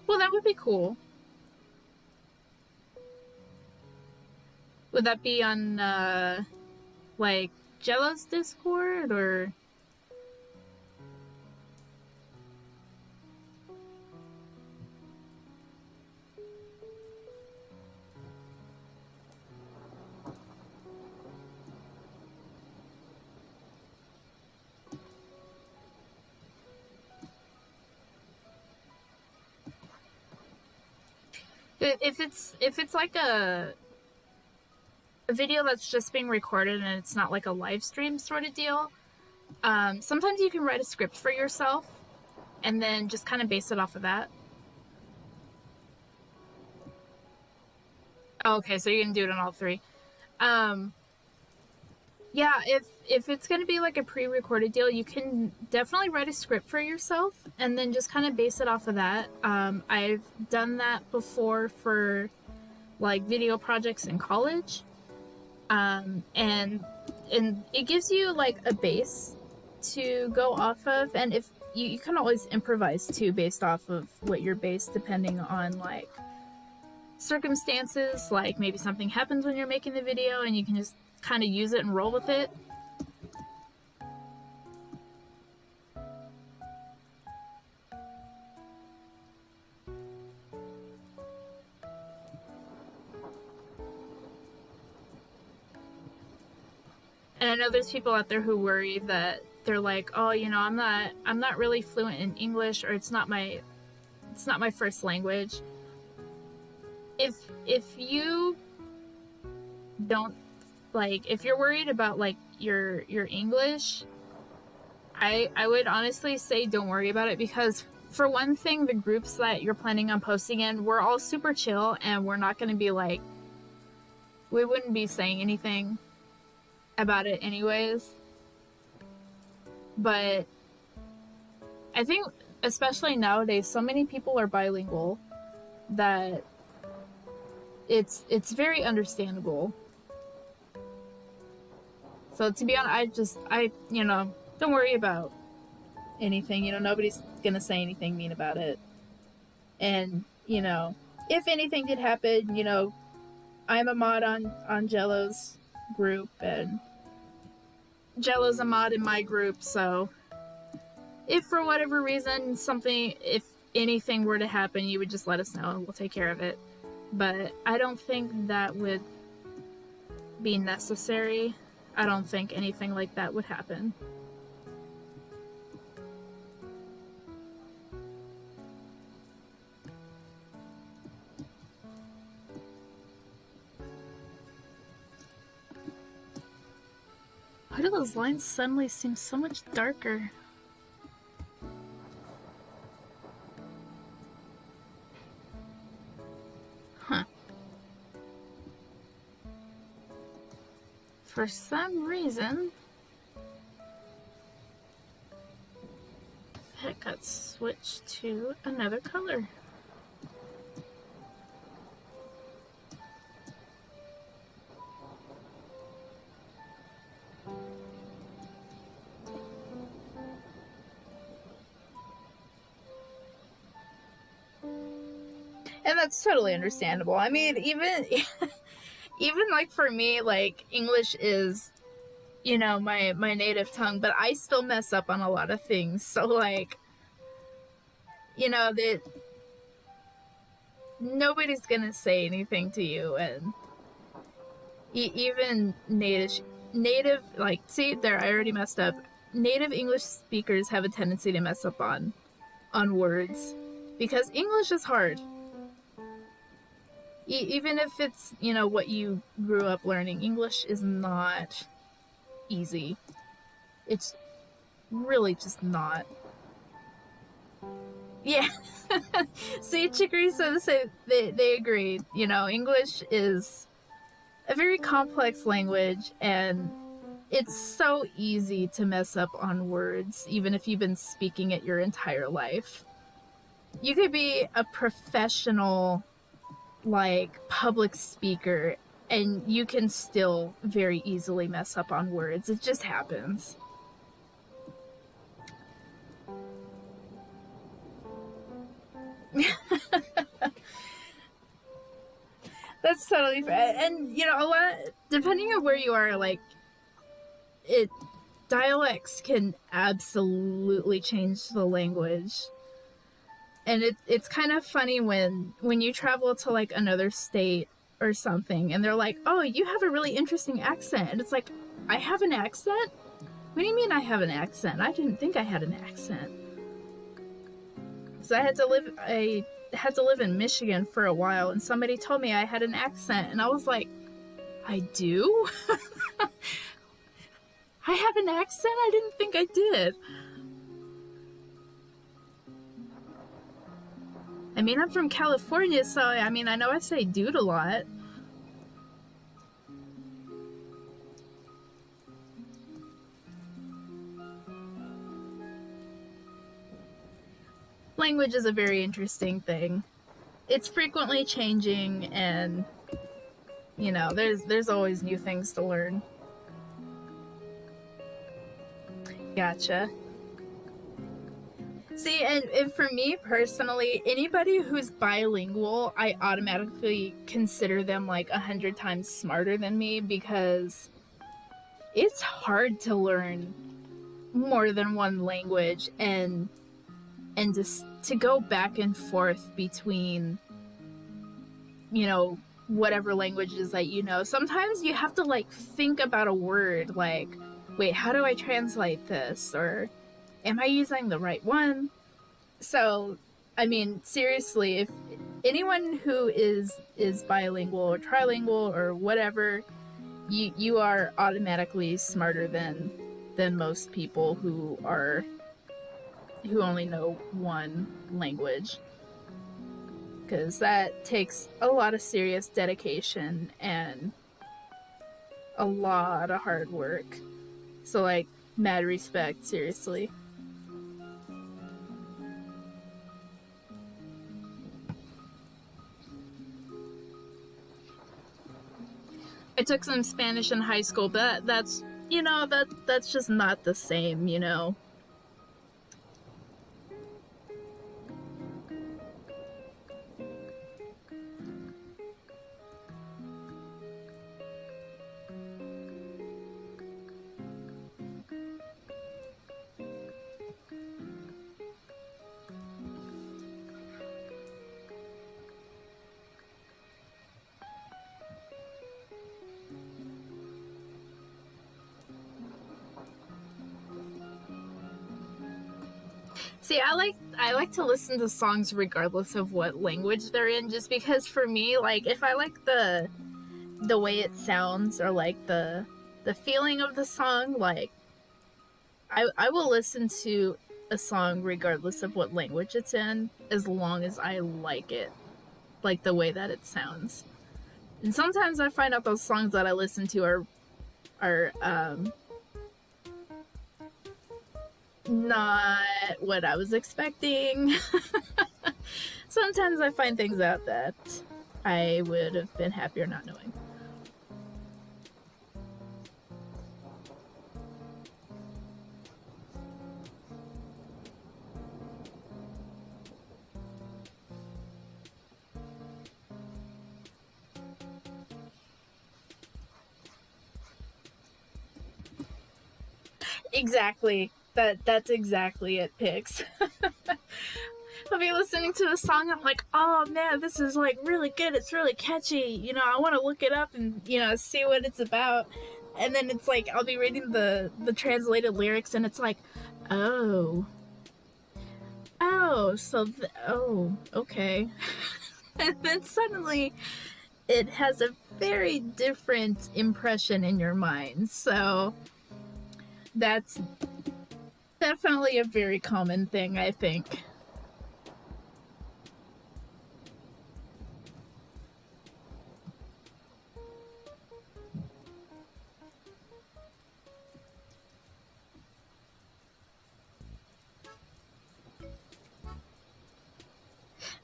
Well, that would be cool. Would that be on like Jello's Discord, or if it's like a video that's just being recorded and it's not like a live stream sort of deal, sometimes you can write a script for yourself and then just kind of base it off of that. Oh, okay, so you're gonna do it on all three. Yeah, if it's gonna be like a pre-recorded deal, you can definitely write a script for yourself and then just kind of base it off of that. I've done that before for like video projects in college, and it gives you like a base to go off of. And if you can always improvise too based off of what your base, depending on like circumstances, like maybe something happens when you're making the video and you can just kind of use it and roll with it. And I know there's people out there who worry that they're like, oh, I'm not really fluent in English, or it's not my first language. If you don't like, if you're worried about like your English, I would honestly say don't worry about it, because for one thing, the groups that you're planning on posting in, we're all super chill, and we're not going to be like, we wouldn't be saying anything about it anyways. But I think especially nowadays, so many people are bilingual that it's very understandable. So to be honest, I don't worry about anything. Nobody's gonna say anything mean about it. And, you know, if anything did happen, you know, I'm a mod on Jello's group, and Jello's a mod in my group, so if for whatever reason if anything were to happen, you would just let us know and we'll take care of it. But I don't think that would be necessary. I don't think anything like that would happen. Why do those lines suddenly seem so much darker? Huh. For some reason, it got switched to another color. And that's totally understandable. I mean, even like for me, like English is, you know, my native tongue, but I still mess up on a lot of things. So like, you know, that nobody's gonna say anything to you, and even native, like, see there, I already messed up. Native English speakers have a tendency to mess up on words because English is hard. Even if it's, you know, what you grew up learning, English is not easy. It's really just not. Yeah. See, Chicory said the same. They agreed. You know, English is a very complex language, and it's so easy to mess up on words, even if you've been speaking it your entire life. You could be a professional, like, public speaker, and you can still very easily mess up on words. It just happens. That's totally fair. And, you know, a lot, depending on where you are, like, dialects can absolutely change the language. And it's kind of funny when you travel to like another state or something, and they're like, "Oh, you have a really interesting accent." And it's like, "I have an accent? What do you mean I have an accent? I didn't think I had an accent." So I had to live in Michigan for a while, and somebody told me I had an accent, and I was like, "I do? I have an accent? I didn't think I did." I mean, I'm from California, so I mean, I know I say dude a lot. Language is a very interesting thing. It's frequently changing, and, you know, there's always new things to learn. Gotcha. See, and for me personally, anybody who's bilingual, I automatically consider them like 100 times smarter than me, because it's hard to learn more than one language, and just to go back and forth between, you know, whatever languages that you know. Sometimes you have to like think about a word, like, wait, how do I translate this? Or am I using the right one? So, I mean, seriously, if anyone who is bilingual or trilingual or whatever, you are automatically smarter than most people who only know one language, because that takes a lot of serious dedication and a lot of hard work. So, like, mad respect, seriously. I took some Spanish in high school, but that's, you know, that's just not the same, you know. See, I like to listen to songs regardless of what language they're in, just because for me, like if I like the way it sounds or like the feeling of the song, like I will listen to a song regardless of what language it's in, as long as I like it, like the way that it sounds. And sometimes I find out those songs that I listen to are not what I was expecting. Sometimes I find things out that I would have been happier not knowing. Exactly. That's exactly it, Pix. I'll be listening to a song, I'm like, oh man, this is like really good, it's really catchy, you know, I want to look it up and, you know, see what it's about. And then it's like, I'll be reading the translated lyrics and it's like, oh. Oh, oh, okay. And then suddenly it has a very different impression in your mind. So that's definitely a very common thing, I think.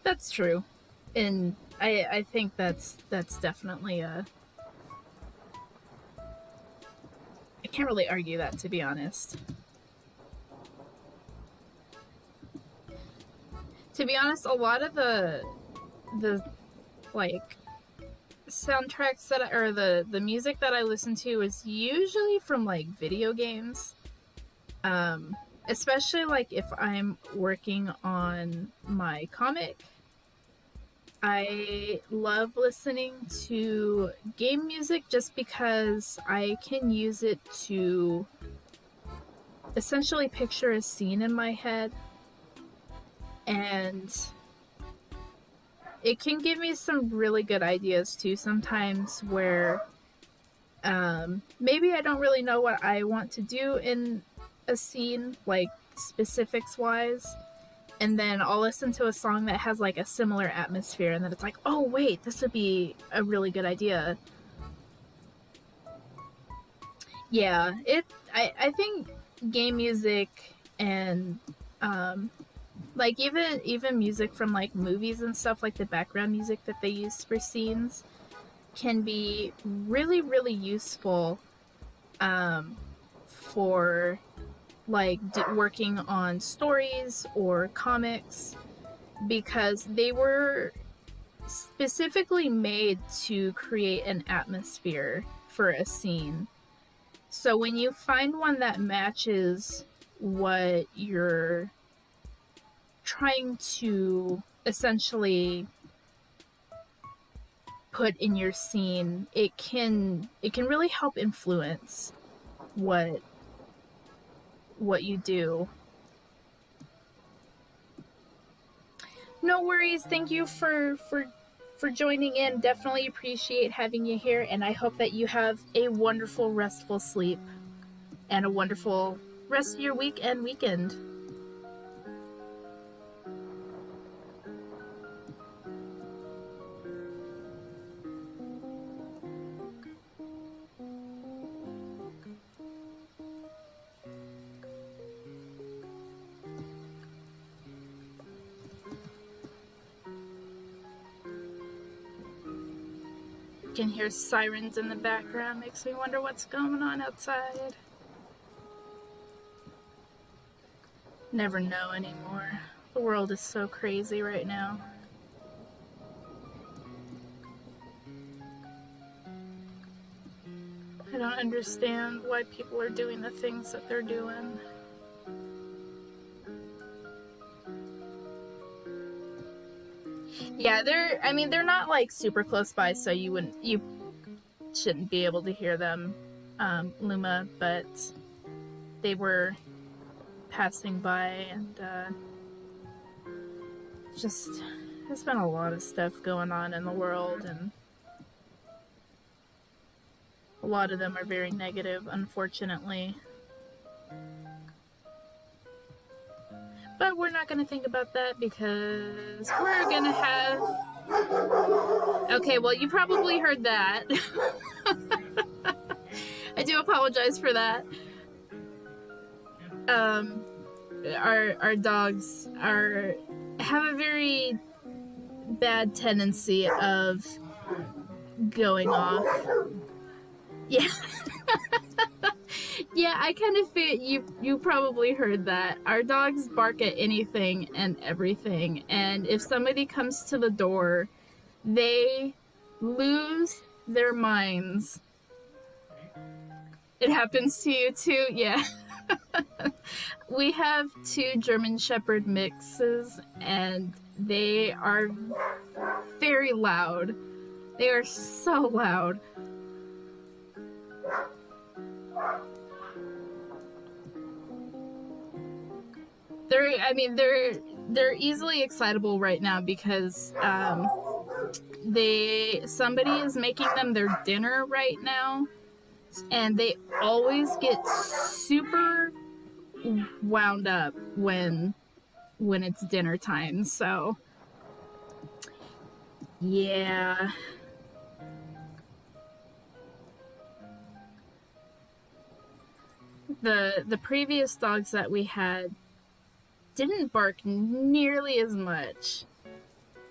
That's true. And I think that's definitely a I can't really argue that, to be honest. To be honest, a lot of the like soundtracks that or the music that I listen to is usually from like video games. Especially like if I'm working on my comic, I love listening to game music just because I can use it to essentially picture a scene in my head, and it can give me some really good ideas too sometimes where maybe I don't really know what I want to do in a scene, like specifics wise, and then I'll listen to a song that has like a similar atmosphere, and then it's like, oh wait, this would be a really good idea. Yeah, I think game music and like even music from like movies and stuff, like the background music that they use for scenes, can be really really useful for like working on stories or comics, because they were specifically made to create an atmosphere for a scene. So when you find one that matches what you're trying to essentially put in your scene, it can really help influence what you do. No worries. Thank you for joining in. Definitely appreciate having you here, and I hope that you have a wonderful restful sleep and a wonderful rest of your week and weekend. You can hear sirens in the background. Makes me wonder what's going on outside. Never know anymore. The world is so crazy right now. I don't understand why people are doing the things that they're doing. Yeah, they're not like super close by, so you shouldn't be able to hear them, Luma, but they were passing by, and just there's been a lot of stuff going on in the world, and a lot of them are very negative, unfortunately. But we're not going to think about that because we're going to have... Okay, well, you probably heard that. I do apologize for that. Our dogs have a very bad tendency of going off. Yeah. Yeah, I kind of feel you probably heard that. Our dogs bark at anything and everything, and if somebody comes to the door, they lose their minds. It happens to you too? Yeah. We have 2 German Shepherd mixes, and they are very loud. They are so loud. They're easily excitable right now because somebody is making them their dinner right now, and they always get super wound up when it's dinner time. So yeah. The previous dogs that we had didn't bark nearly as much.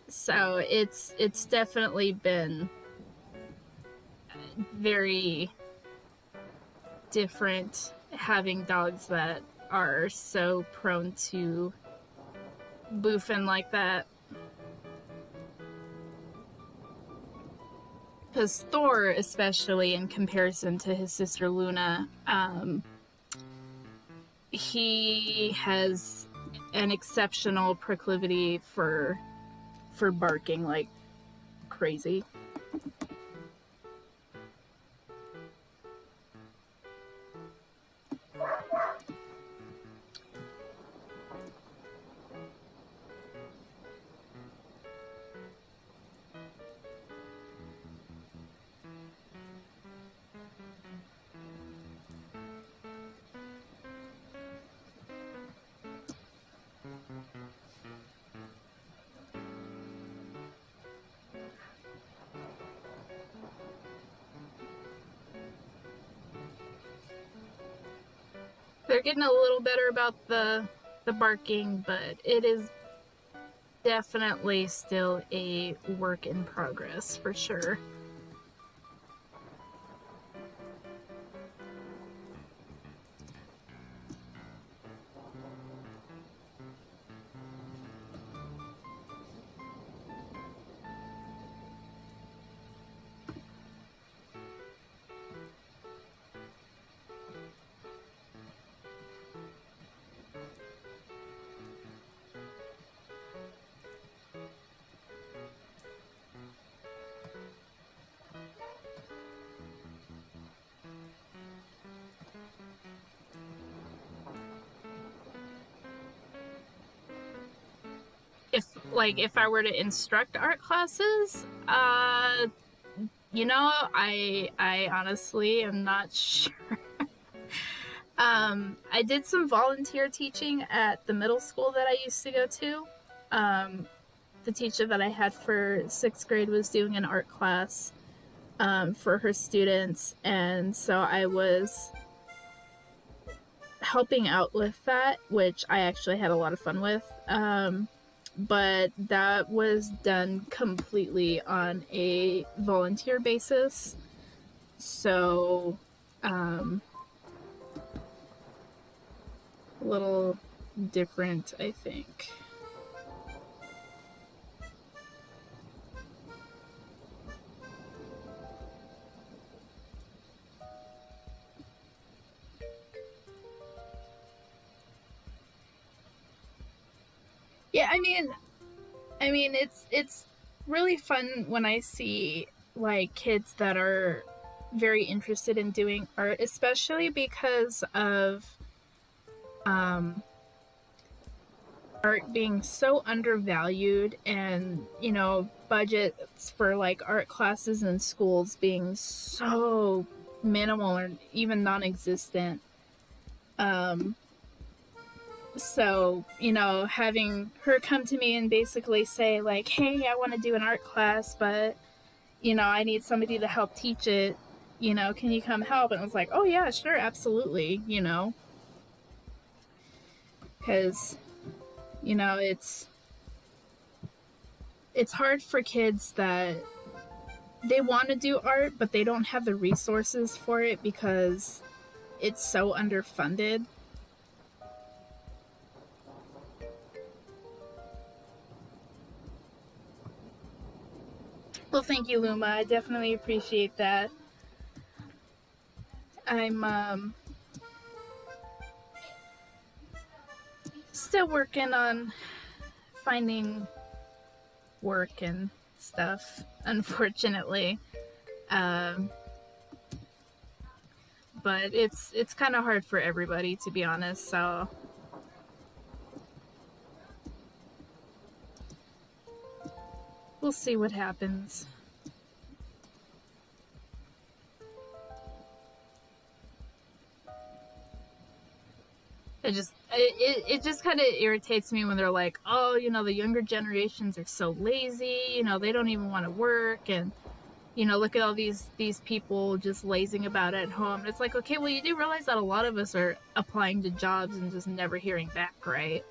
So it's definitely been very different having dogs that are so prone to boofing like that. Because Thor, especially in comparison to his sister Luna, he has an exceptional proclivity for barking like crazy. They're getting a little better about the barking, but it is definitely still a work in progress for sure. If I were to instruct art classes, I honestly am not sure. I did some volunteer teaching at the middle school that I used to go to. The teacher that I had for 6th grade was doing an art class for her students, and so I was helping out with that, which I actually had a lot of fun with. But that was done completely on a volunteer basis. So, a little different, I think. Yeah, I mean, it's really fun when I see like kids that are very interested in doing art, especially because of art being so undervalued, and budgets for like art classes in schools being so minimal or even non-existent. So having her come to me and basically say like, hey, I want to do an art class, but I need somebody to help teach it, can you come help? And I was like, oh yeah, sure, absolutely. Because it's hard for kids that they want to do art but they don't have the resources for it because it's so underfunded. Well, thank you, Luma. I definitely appreciate that. I'm still working on finding work and stuff, unfortunately. But it's kind of hard for everybody, to be honest, so we'll see what happens. It just kind of irritates me when they're like, oh, the younger generations are so lazy, they don't even want to work, and look at all these people just lazing about at home. And it's like, okay, well, you do realize that a lot of us are applying to jobs and just never hearing back, right?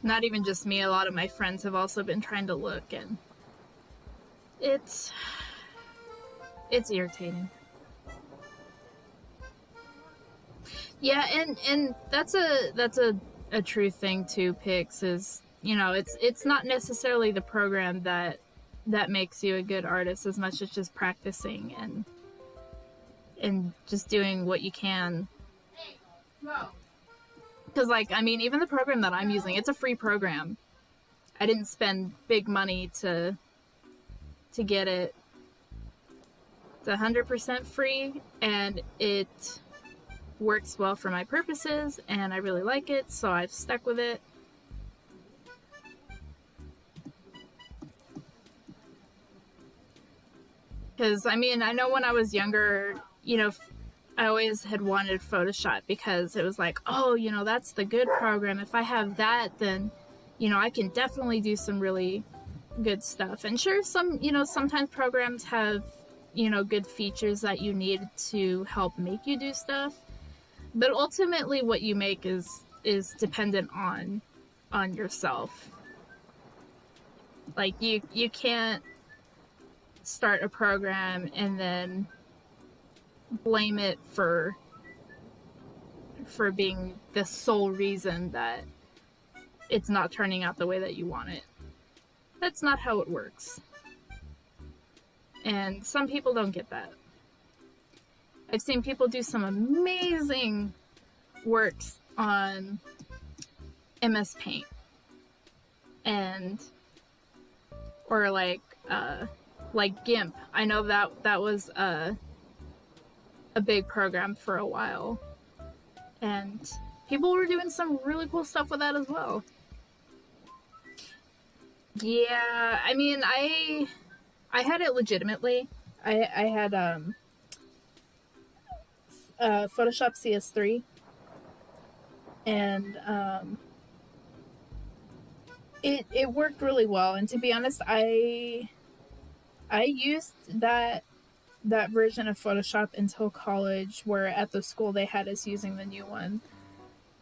Not even just me, a lot of my friends have also been trying to look, and it's irritating. Yeah, and that's a true thing too, Pix, is it's not necessarily the program that makes you a good artist as much as just practicing and just doing what you can. Because even the program that I'm using, it's a free program. I didn't spend big money to get it. It's 100% free, and it works well for my purposes, and I really like it, so I've stuck with it. Because I know when I was younger, I always had wanted Photoshop because it was like, oh, that's the good program. If I have that, then I can definitely do some really good stuff. And sure, sometimes programs have good features that you need to help make you do stuff, but ultimately what you make is dependent on yourself. Like you can't start a program and then blame it for being the sole reason that it's not turning out the way that you want it. That's not how it works. And some people don't get that. I've seen people do some amazing works on MS Paint or like GIMP. I know that was a big program for a while, and people were doing some really cool stuff with that as well. Yeah, I had it legitimately. I had Photoshop CS3, and it worked really well. And to be honest, I used that version of Photoshop until college, where at the school they had us using the new one.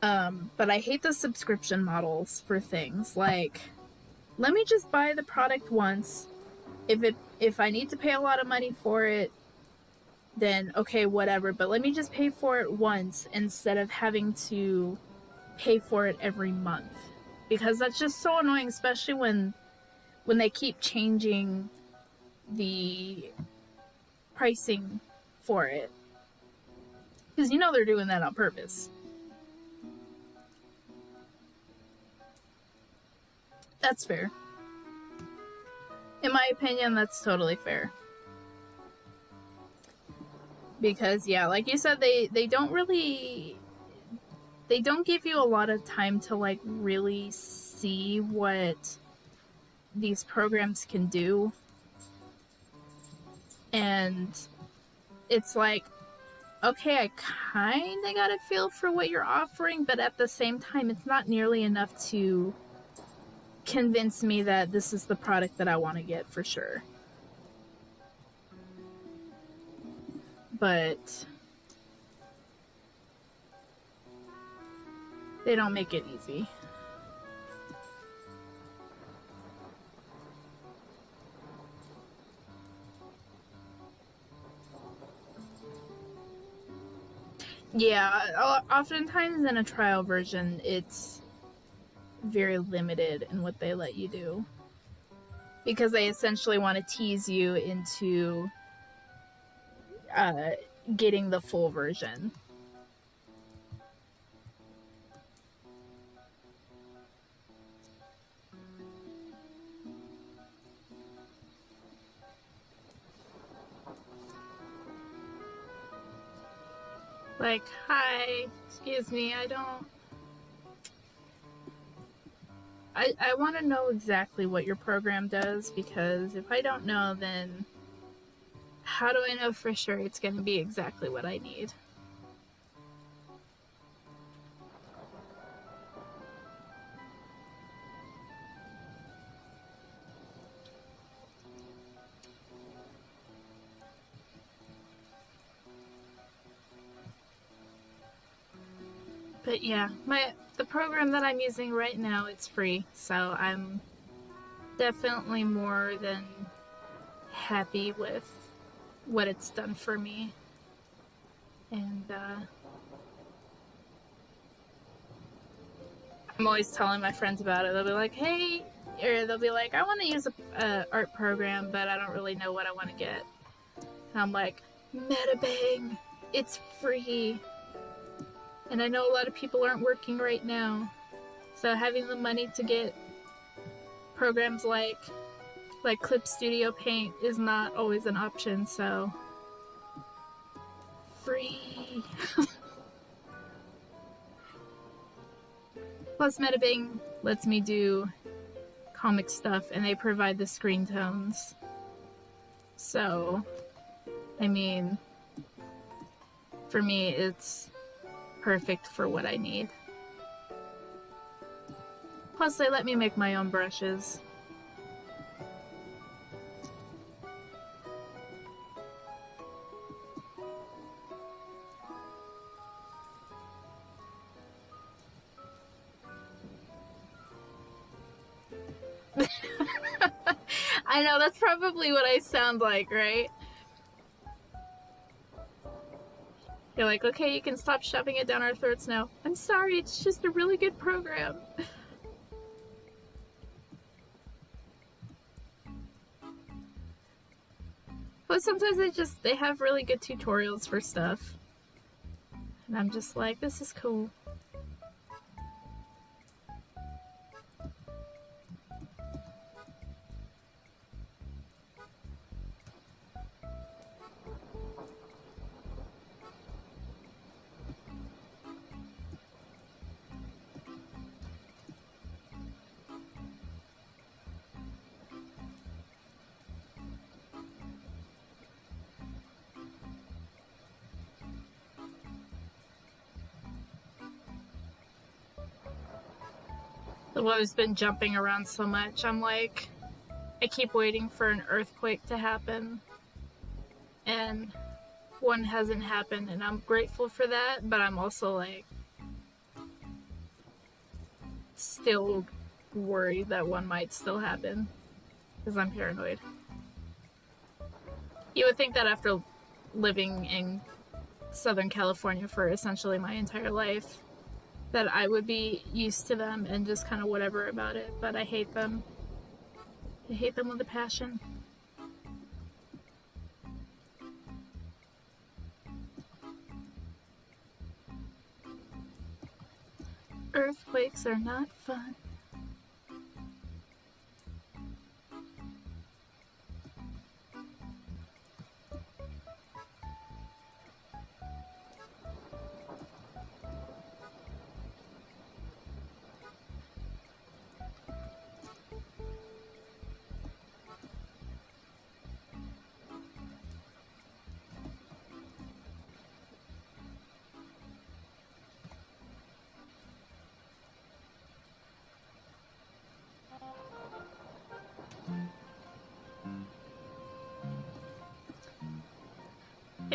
But I hate the subscription models for things. Like, let me just buy the product once. If I need to pay a lot of money for it, then okay, whatever. But let me just pay for it once instead of having to pay for it every month. Because that's just so annoying, especially when they keep changing the pricing for it. Because they're doing that on purpose. That's fair. In my opinion, that's totally fair. Because yeah, like you said, they don't really, they don't give you a lot of time to like really see what these programs can do. And it's like, okay, I kind of got a feel for what you're offering, but at the same time, it's not nearly enough to convince me that this is the product that I want to get for sure. But they don't make it easy. Yeah, oftentimes in a trial version, it's very limited in what they let you do. Because they essentially want to tease you into getting the full version. Like, hi, excuse me, I want to know exactly what your program does, because if I don't know, then how do I know for sure it's going to be exactly what I need? But yeah, the program that I'm using right now, it's free, so I'm definitely more than happy with what it's done for me. And I'm always telling my friends about it. They'll be like, hey, or they'll be like, I want to use a art program, but I don't really know what I want to get. And I'm like, Metabang, it's free. And I know a lot of people aren't working right now, so having the money to get programs like Clip Studio Paint is not always an option, so free. Plus Metabang lets me do comic stuff, and they provide the screen tones. So, I mean, for me, it's perfect for what I need. Plus, they let me make my own brushes. I know, that's probably what I sound like, right? You're like, okay, you can stop shoving it down our throats now. I'm sorry, it's just a really good program. But sometimes they have really good tutorials for stuff. And I'm just like, this is cool. The weather's been jumping around so much. I'm like, I keep waiting for an earthquake to happen. And one hasn't happened, and I'm grateful for that, but I'm also like, still worried that one might still happen. Because I'm paranoid. You would think that after living in Southern California for essentially my entire life, that I would be used to them and just kind of whatever about it, but I hate them. I hate them with a passion. Earthquakes are not fun.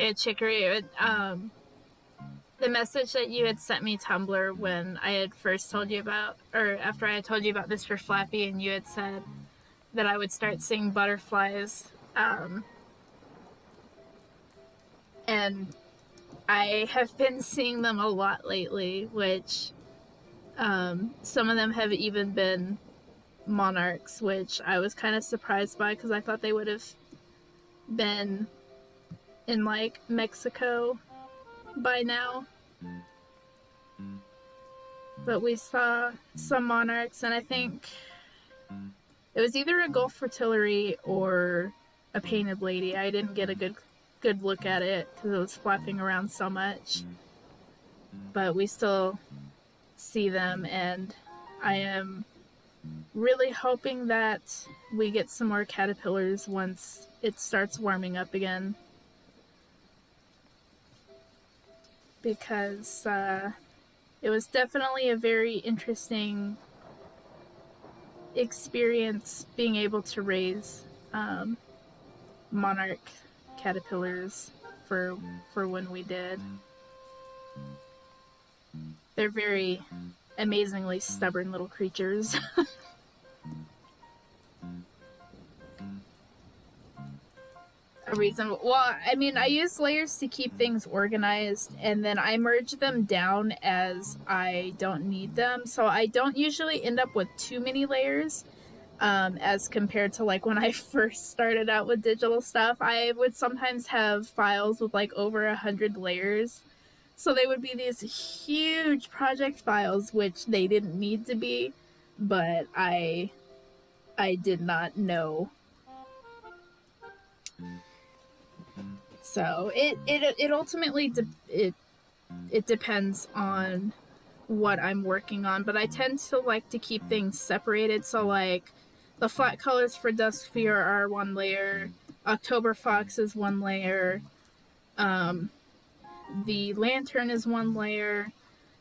Hey, Chicory, the message that you had sent me Tumblr when I had first told you about, or after I had told you about this for Flappy, and you had said that I would start seeing butterflies, and I have been seeing them a lot lately, which some of them have even been monarchs, which I was kind of surprised by because I thought they would have been in like Mexico by now. But we saw some monarchs, and I think it was either a Gulf Fritillary or a painted lady. I didn't get a good look at it because it was flapping around so much. But we still see them, and I am really hoping that we get some more caterpillars once it starts warming up again. Because it was definitely a very interesting experience being able to raise monarch caterpillars for when we did. They're very amazingly stubborn little creatures. A reason, well, I mean, I use layers to keep things organized, and then I merge them down as I don't need them, so I don't usually end up with too many layers, as compared to like when I first started out with digital stuff. I would sometimes have files with like over 100 layers, so they would be these huge project files, which they didn't need to be, but I did not know. So it ultimately it depends on what I'm working on, but I tend to like to keep things separated. So like the flat colors for Dusksphere are one layer, October Fox is one layer, the lantern is one layer,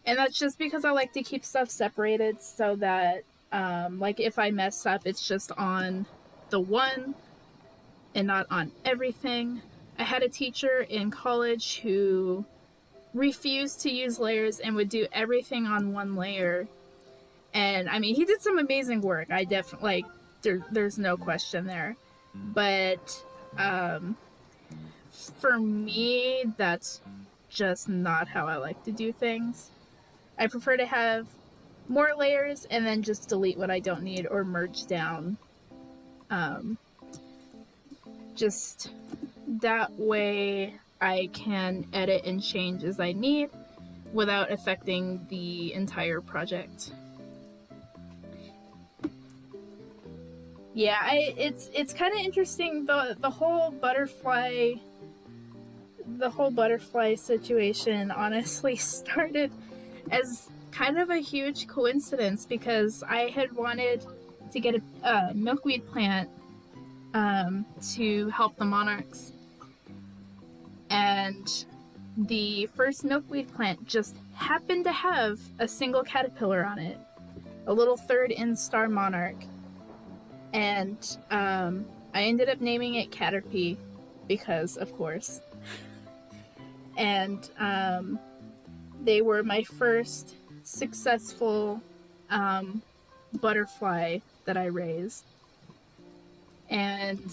and that's just because I like to keep stuff separated so that like if I mess up, it's just on the one and not on everything. I had a teacher in college who refused to use layers and would do everything on one layer. And I mean, he did some amazing work. I definitely, like, there's no question there. But for me, that's just not how I like to do things. I prefer to have more layers and then just delete what I don't need or merge down. Just that way I can edit and change as I need without affecting the entire project. Yeah, it's kind of interesting. The whole butterfly situation honestly started as kind of a huge coincidence because I had wanted to get a milkweed plant to help the monarchs, and the first milkweed plant just happened to have a single caterpillar on it, a little third instar monarch, and I ended up naming it Caterpie because of course. And they were my first successful butterfly that I raised. And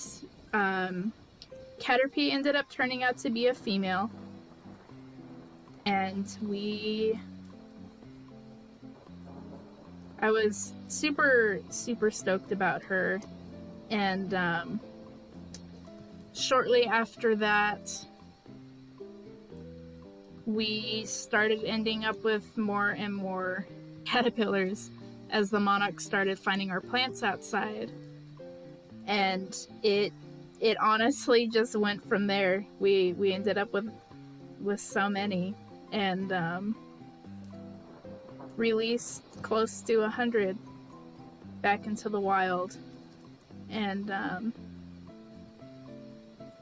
Caterpie ended up turning out to be a female. And I was super, super stoked about her. And shortly after that, we started ending up with more and more caterpillars as the monarchs started finding our plants outside. And it honestly just went from there. We ended up with so many, and released close to 100 back into the wild. And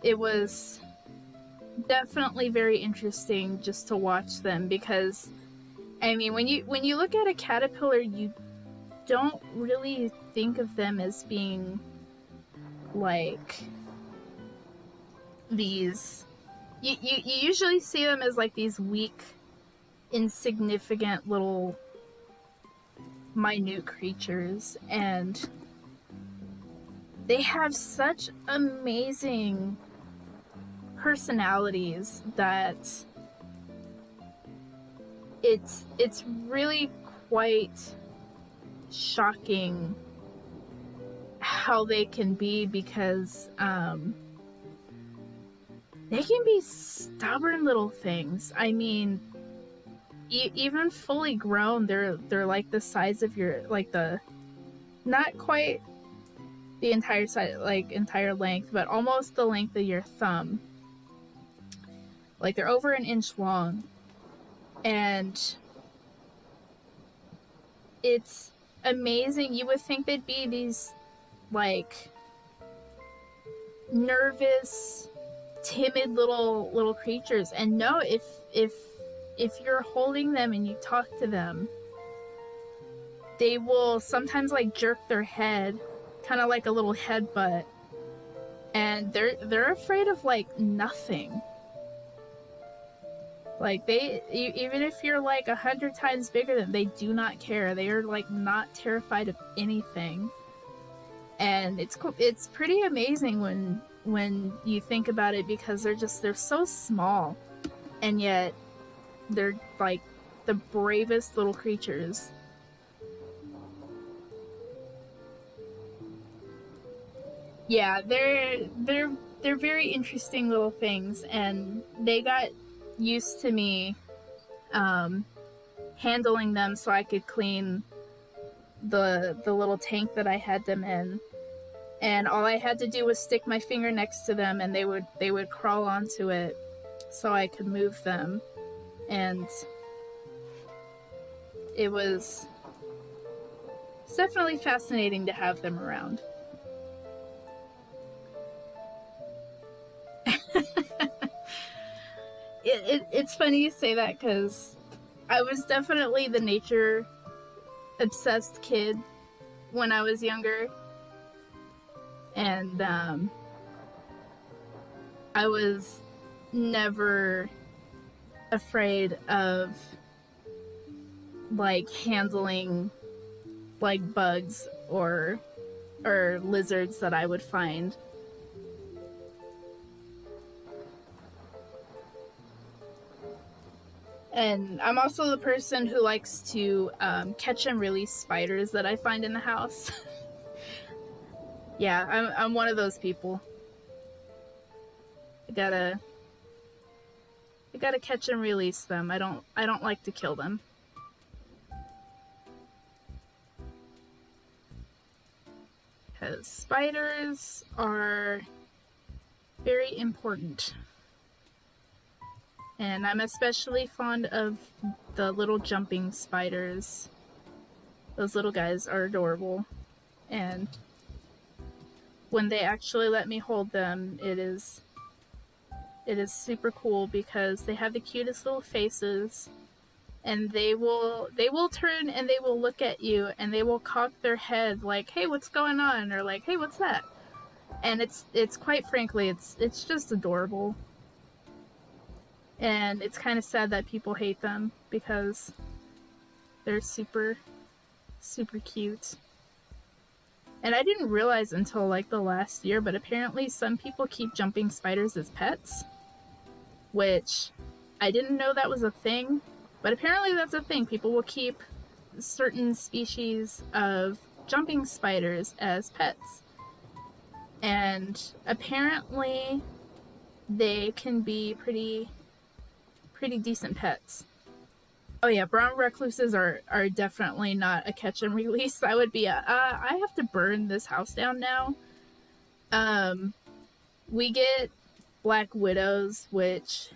it was definitely very interesting just to watch them, because I mean, when you look at a caterpillar, you don't really think of them as being like these, you usually see them as like these weak, insignificant little minute creatures, and they have such amazing personalities that it's really quite shocking how they can be, because they can be stubborn little things. I mean, even fully grown, they're like the size of your, like, the, not quite the entire size, like entire length, but almost the length of your thumb. Like, they're over an inch long, and it's amazing. You would think they'd be these, like, nervous, timid little creatures, and no, if you're holding them and you talk to them, they will sometimes like jerk their head, kind of like a little headbutt, and they're afraid of like nothing. Like, even if you're like 100 times bigger than them, they do not care. They are like not terrified of anything, and it's pretty amazing when you think about it, because they're so small, and yet they're like the bravest little creatures. Yeah, they're very interesting little things, and they got used to me handling them so I could clean the little tank that I had them in. And all I had to do was stick my finger next to them, and they would crawl onto it so I could move them. And it's definitely fascinating to have them around. It's funny you say that, because I was definitely the nature obsessed kid when I was younger, and I was never afraid of like handling like bugs or lizards that I would find. And I'm also the person who likes to catch and release spiders that I find in the house. Yeah, I'm one of those people. I gotta catch and release them. I don't like to kill them. Because spiders are very important. And I'm especially fond of the little jumping spiders. Those little guys are adorable. And when they actually let me hold them, it is super cool, because they have the cutest little faces, and they will turn and they will look at you, and they will cock their head like, "Hey, what's going on?" or like, "Hey, what's that?" And it's quite frankly, it's just adorable. And it's kind of sad that people hate them, because they're super, super cute. And I didn't realize until like the last year, but apparently some people keep jumping spiders as pets, which I didn't know that was a thing, but apparently that's a thing. People will keep certain species of jumping spiders as pets. And apparently they can be pretty decent pets. Oh yeah, brown recluses are definitely not a catch and release. That would be I have to burn this house down now. We get black widows, which,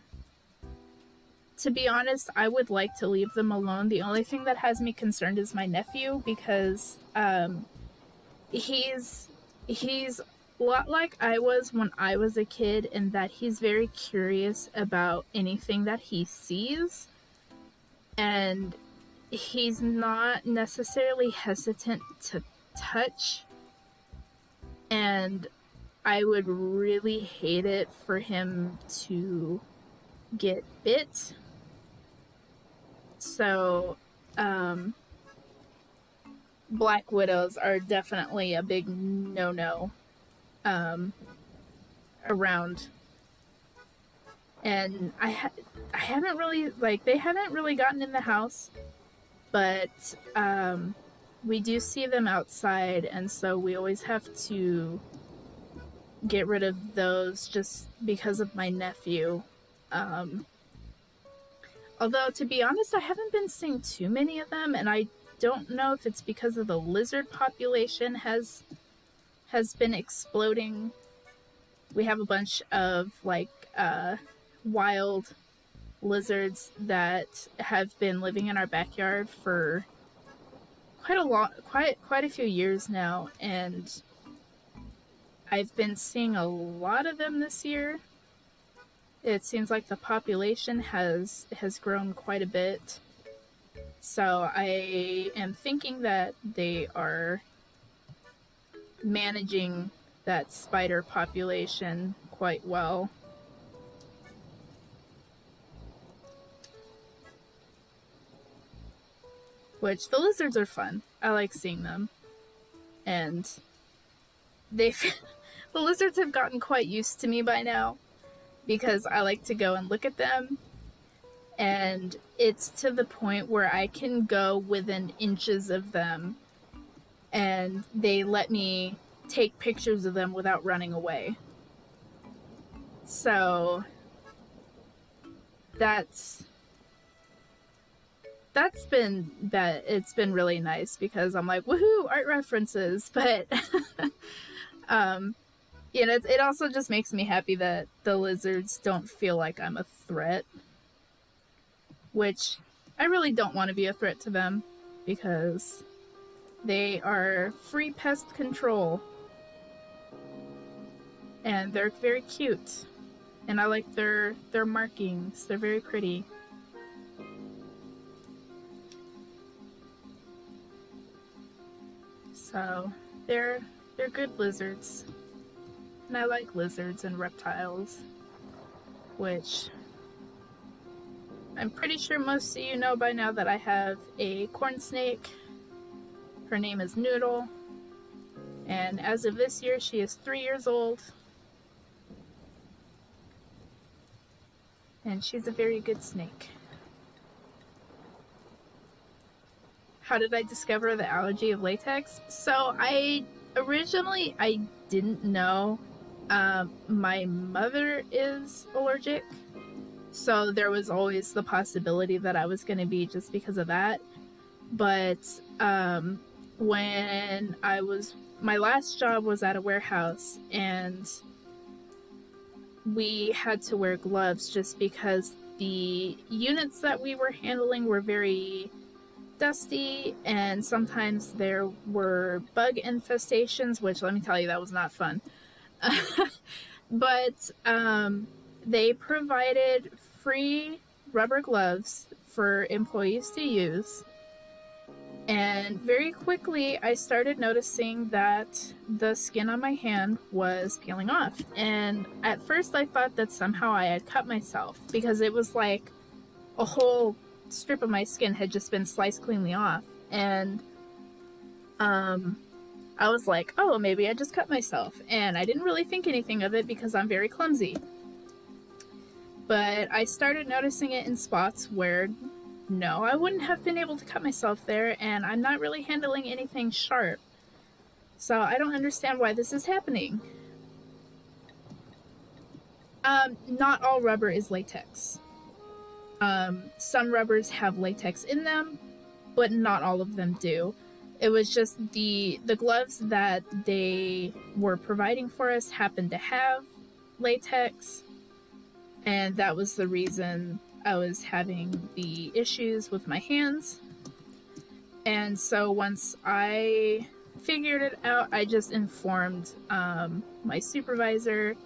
to be honest, I would like to leave them alone. The only thing that has me concerned is my nephew, because he's a lot like I was when I was a kid, in that he's very curious about anything that he sees, and he's not necessarily hesitant to touch, and I would really hate it for him to get bit. So, black widows are definitely a big no-no around. And I haven't really, like, they haven't really gotten in the house, but we do see them outside, and so we always have to get rid of those just because of my nephew. Although, to be honest, I haven't been seeing too many of them, and I don't know if it's because of the lizard population has been exploding. We have a bunch of like wild lizards that have been living in our backyard for quite a few years now, and I've been seeing a lot of them this year. It seems like the population has grown quite a bit. So I am thinking that they are managing that spider population quite well. Which, the lizards are fun. I like seeing them. And the lizards have gotten quite used to me by now, because I like to go and look at them, and it's to the point where I can go within inches of them and they let me take pictures of them without running away. So it's been really nice, because I'm like, woohoo, art references. But it also just makes me happy that the lizards don't feel like I'm a threat, which I really don't want to be a threat to them, because they are free pest control, and they're very cute, and I like their markings. They're very pretty. So they're good lizards, and I like lizards and reptiles, which I'm pretty sure most of you know by now that I have a corn snake. Her name is Noodle, and as of this year, she is 3 years old, and she's a very good snake. How did I discover the allergy of latex? So I didn't know. My mother is allergic, so there was always the possibility that I was going to be, just because of that. But when my last job was at a warehouse, and we had to wear gloves just because the units that we were handling were very dusty, and sometimes there were bug infestations, which, let me tell you, that was not fun. But they provided free rubber gloves for employees to use, and very quickly I started noticing that the skin on my hand was peeling off. And at first I thought that somehow I had cut myself, because it was like a whole strip of my skin had just been sliced cleanly off. And I was like, oh, maybe I just cut myself. And I didn't really think anything of it, because I'm very clumsy. But I started noticing it in spots where, no, I wouldn't have been able to cut myself there, and I'm not really handling anything sharp. So I don't understand why this is happening. Not all rubber is latex. Some rubbers have latex in them, but not all of them do. It was just the gloves that they were providing for us happened to have latex, and that was the reason I was having the issues with my hands. And so once I figured it out, I just informed my supervisor,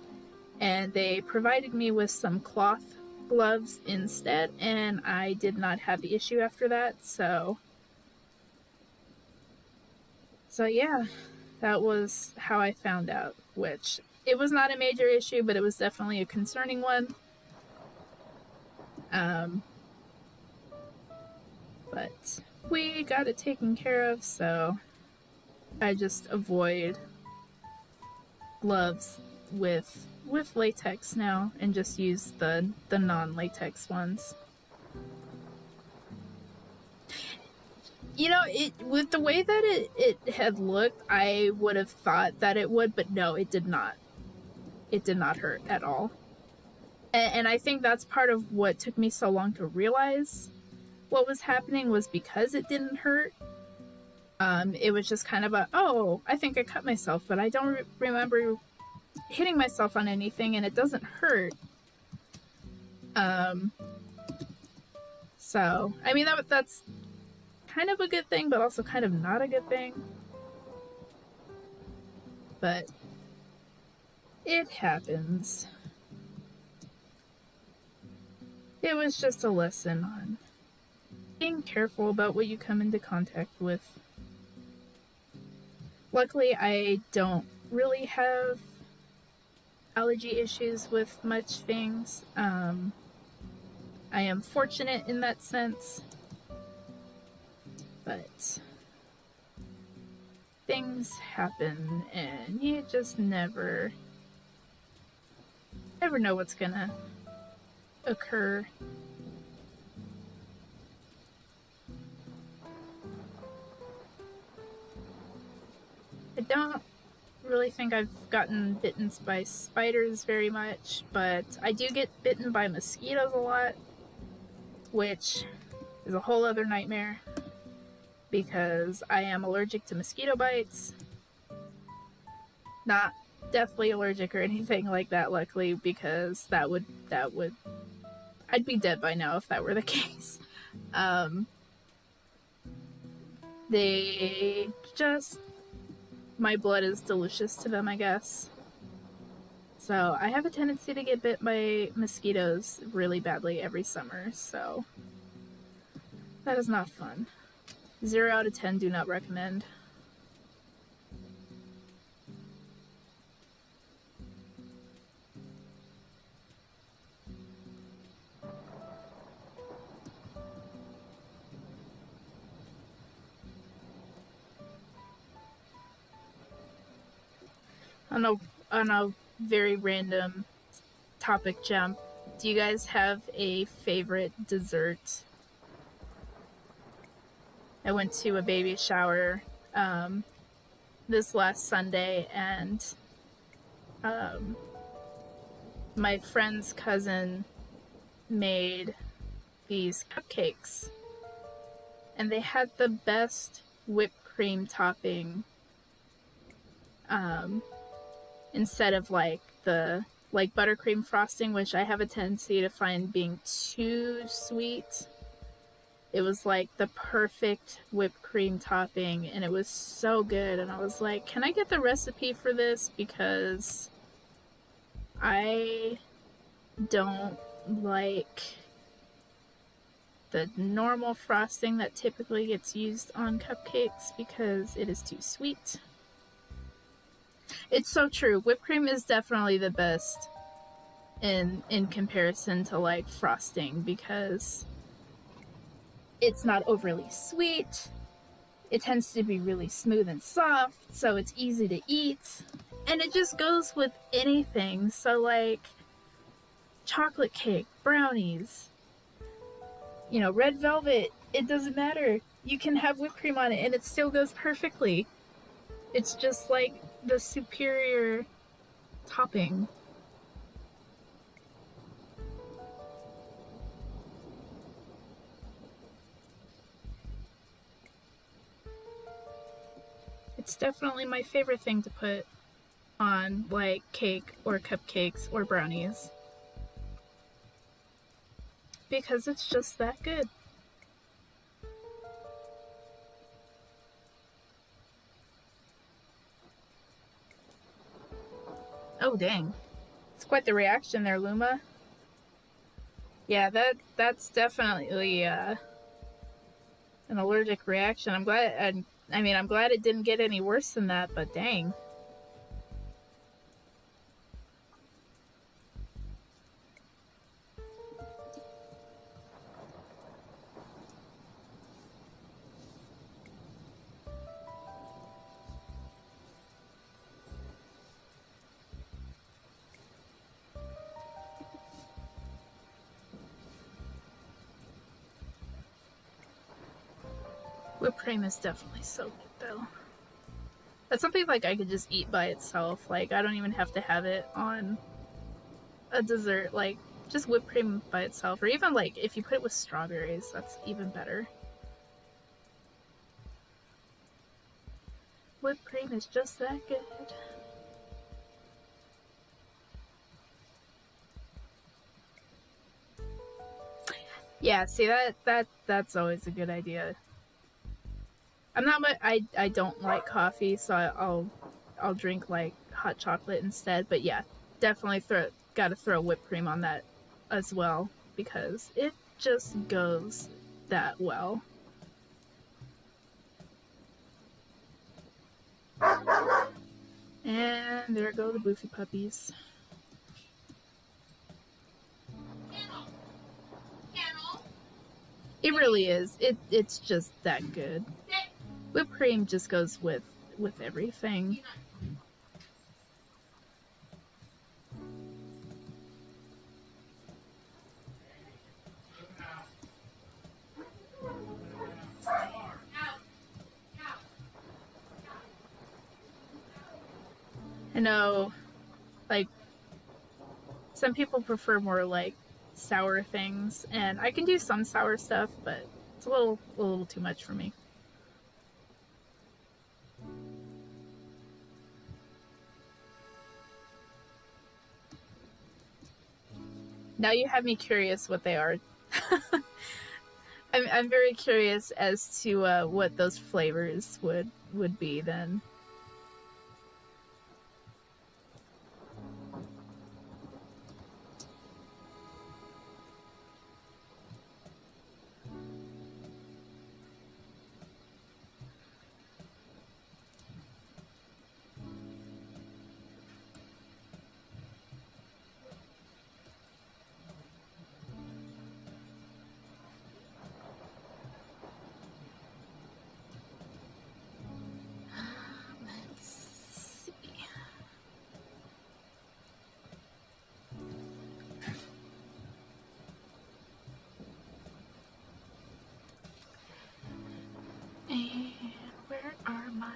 and they provided me with some cloth gloves instead, and I did not have the issue after that. So yeah, that was how I found out, which, it was not a major issue, but it was definitely a concerning one. Um, but we got it taken care of, so I just avoid gloves with latex now and just use the non-latex ones. You know, it with the way that it had looked, I would have thought that it would, but no, it did not. It did not hurt at all. And I think that's part of what took me so long to realize what was happening, was because it didn't hurt. It was just kind of a, oh, I think I cut myself, but I don't remember hitting myself on anything, and it doesn't hurt. So, I mean, that's kind of a good thing, but also kind of not a good thing. But it happens. It was just a lesson on being careful about what you come into contact with. Luckily, I don't really have allergy issues with much things. I am fortunate in that sense. But things happen, and you just never know what's gonna occur. I don't really think I've gotten bitten by spiders very much, but I do get bitten by mosquitoes a lot, which is a whole other nightmare because I am allergic to mosquito bites. Not deathly allergic or anything like that, luckily, because that would I'd be dead by now if that were the case. They just, my blood is delicious to them, I guess. So I have a tendency to get bit by mosquitoes really badly every summer, so that is not fun. 0 out of 10, do not recommend. On a very random topic jump, do you guys have a favorite dessert? I went to a baby shower this last Sunday, and my friend's cousin made these cupcakes, and they had the best whipped cream topping instead of like the buttercream frosting, which I have a tendency to find being too sweet. It was like the perfect whipped cream topping, and it was so good. And I was like, can I get the recipe for this? Because I don't like the normal frosting that typically gets used on cupcakes because it is too sweet. It's so true. Whipped cream is definitely the best in comparison to like frosting, because it's not overly sweet. It tends to be really smooth and soft, so it's easy to eat. And it just goes with anything. So like chocolate cake, brownies, you know, red velvet, it doesn't matter. You can have whipped cream on it and it still goes perfectly. It's just like the superior topping. It's definitely my favorite thing to put on like cake or cupcakes or brownies, because it's just that good. Oh dang. It's quite the reaction there, Luma. Yeah, that's definitely an allergic reaction. I'm glad I'm glad it didn't get any worse than that, but dang. Whipped cream is definitely so good though. That's something like I could just eat by itself. Like I don't even have to have it on a dessert. Like just whipped cream by itself, or even like if you put it with strawberries, that's even better. Whipped cream is just that good. Yeah, see that's always a good idea. I'm not much. I don't like coffee, so I'll drink like hot chocolate instead. But yeah, definitely gotta throw whipped cream on that as well because it just goes that well. And there go the Boofy puppies. It really is. It's just that good. Whipped cream just goes with everything. I know, like some people prefer more like sour things, and I can do some sour stuff, but it's a little too much for me. Now you have me curious what they are. I'm very curious as to what those flavors would be then. Let's see. And where are my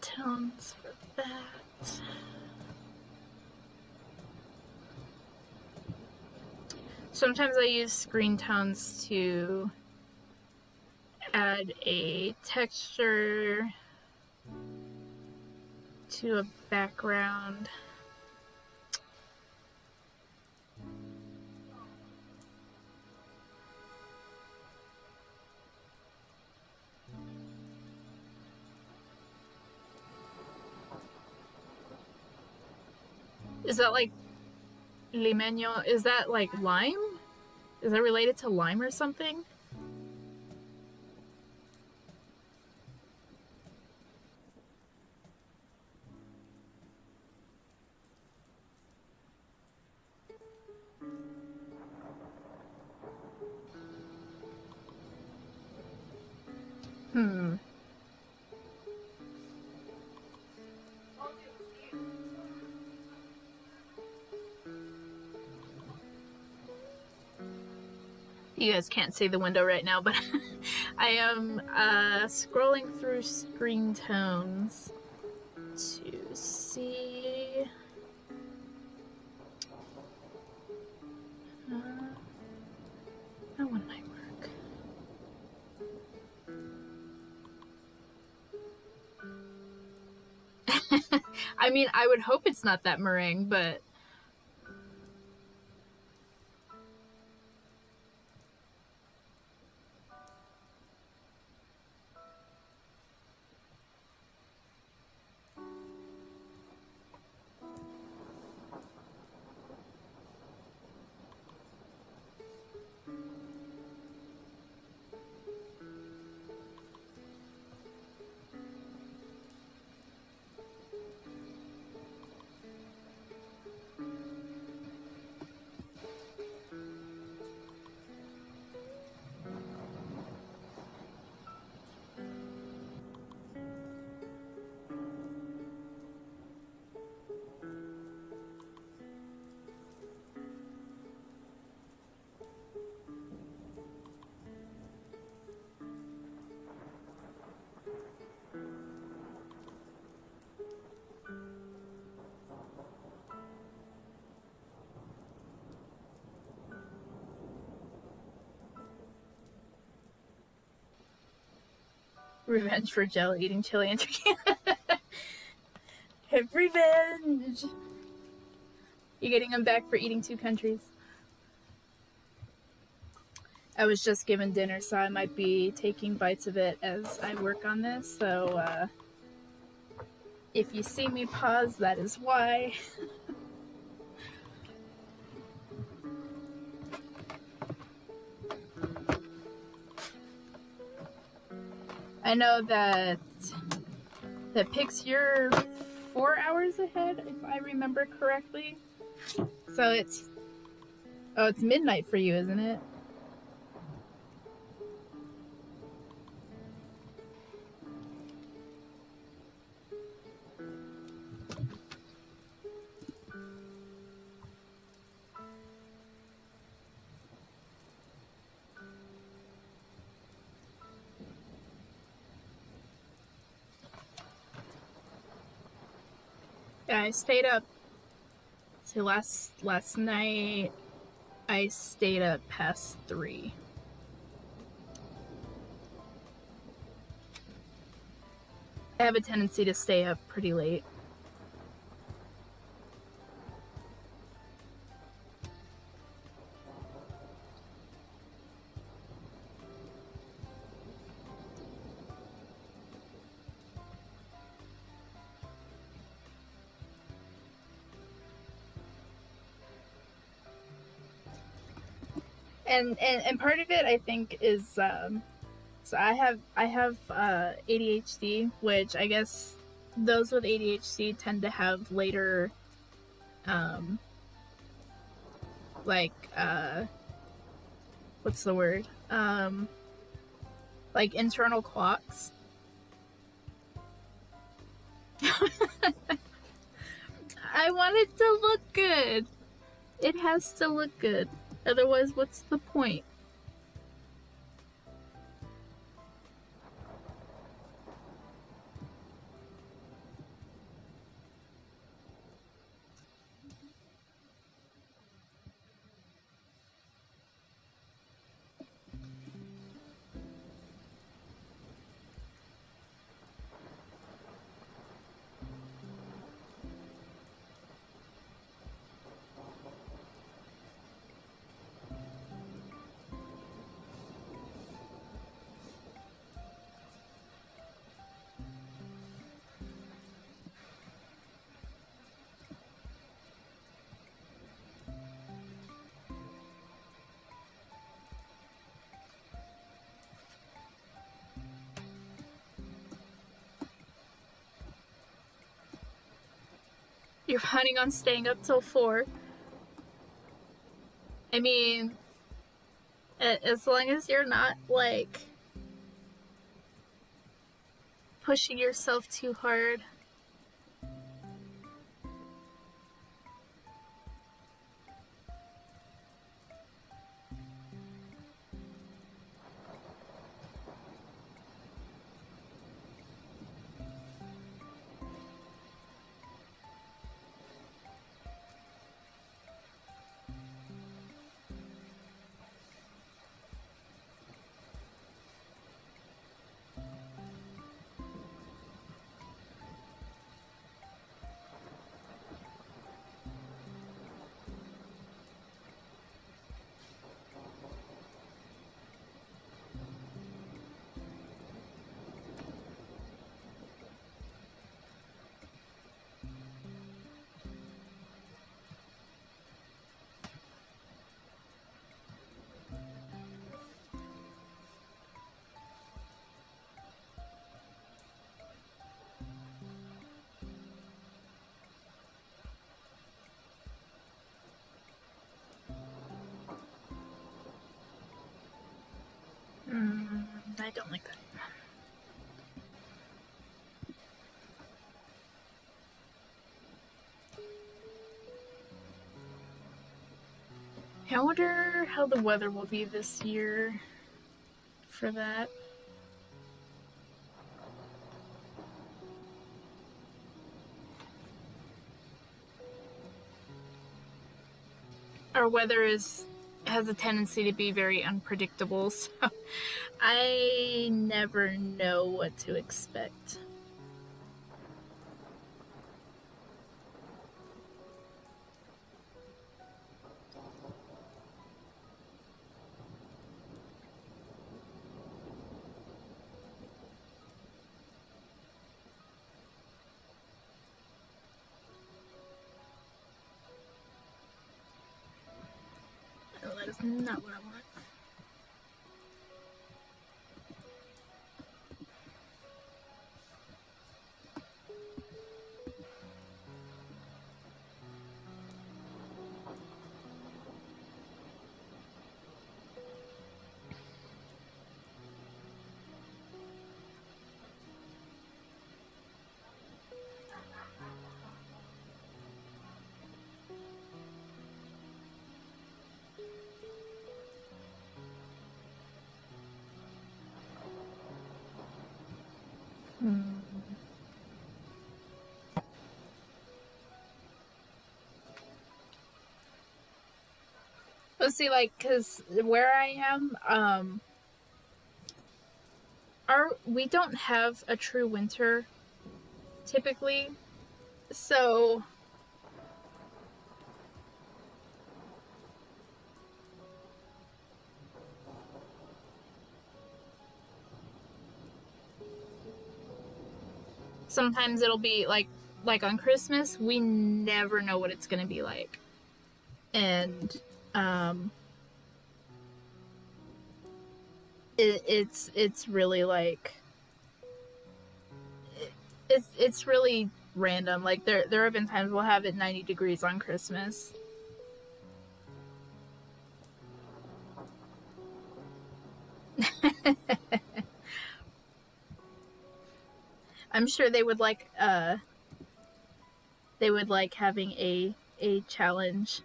tones for that? Sometimes I use screen tones to add a texture to a background. Is that like limeño? Is that like lime? Is that related to lime or something? Hmm. You guys can't see the window right now, but I am scrolling through screen tones to see. That one might work. I mean, I would hope it's not that meringue, but Revenge for Jill eating chili and turkey. Revenge! You're getting him back for eating 2 countries. I was just given dinner, so I might be taking bites of it as I work on this, so if you see me pause, that is why. I know that Pix, you're 4 hours ahead, if I remember correctly. So it's midnight for you, isn't it? Yeah, I stayed up. So last night, I stayed up past 3. I have a tendency to stay up pretty late. And part of it, I think, is so I have ADHD, which I guess those with ADHD tend to have later like what's the word, like internal clocks. I want it to look good. It has to look good. Otherwise, what's the point? You're planning on staying up till 4. I mean, as long as you're not, like, pushing yourself too hard. I don't like that. I wonder how the weather will be this year for that. Our weather is has a tendency to be very unpredictable, so I never know what to expect. Oh, that is not what I want. But see, like, because where I am, we don't have a true winter typically, so sometimes it'll be like on Christmas, we never know what it's gonna be like, and it's really like it's really random. Like there have been times we'll have it 90 degrees on Christmas. I'm sure they would like having a challenge.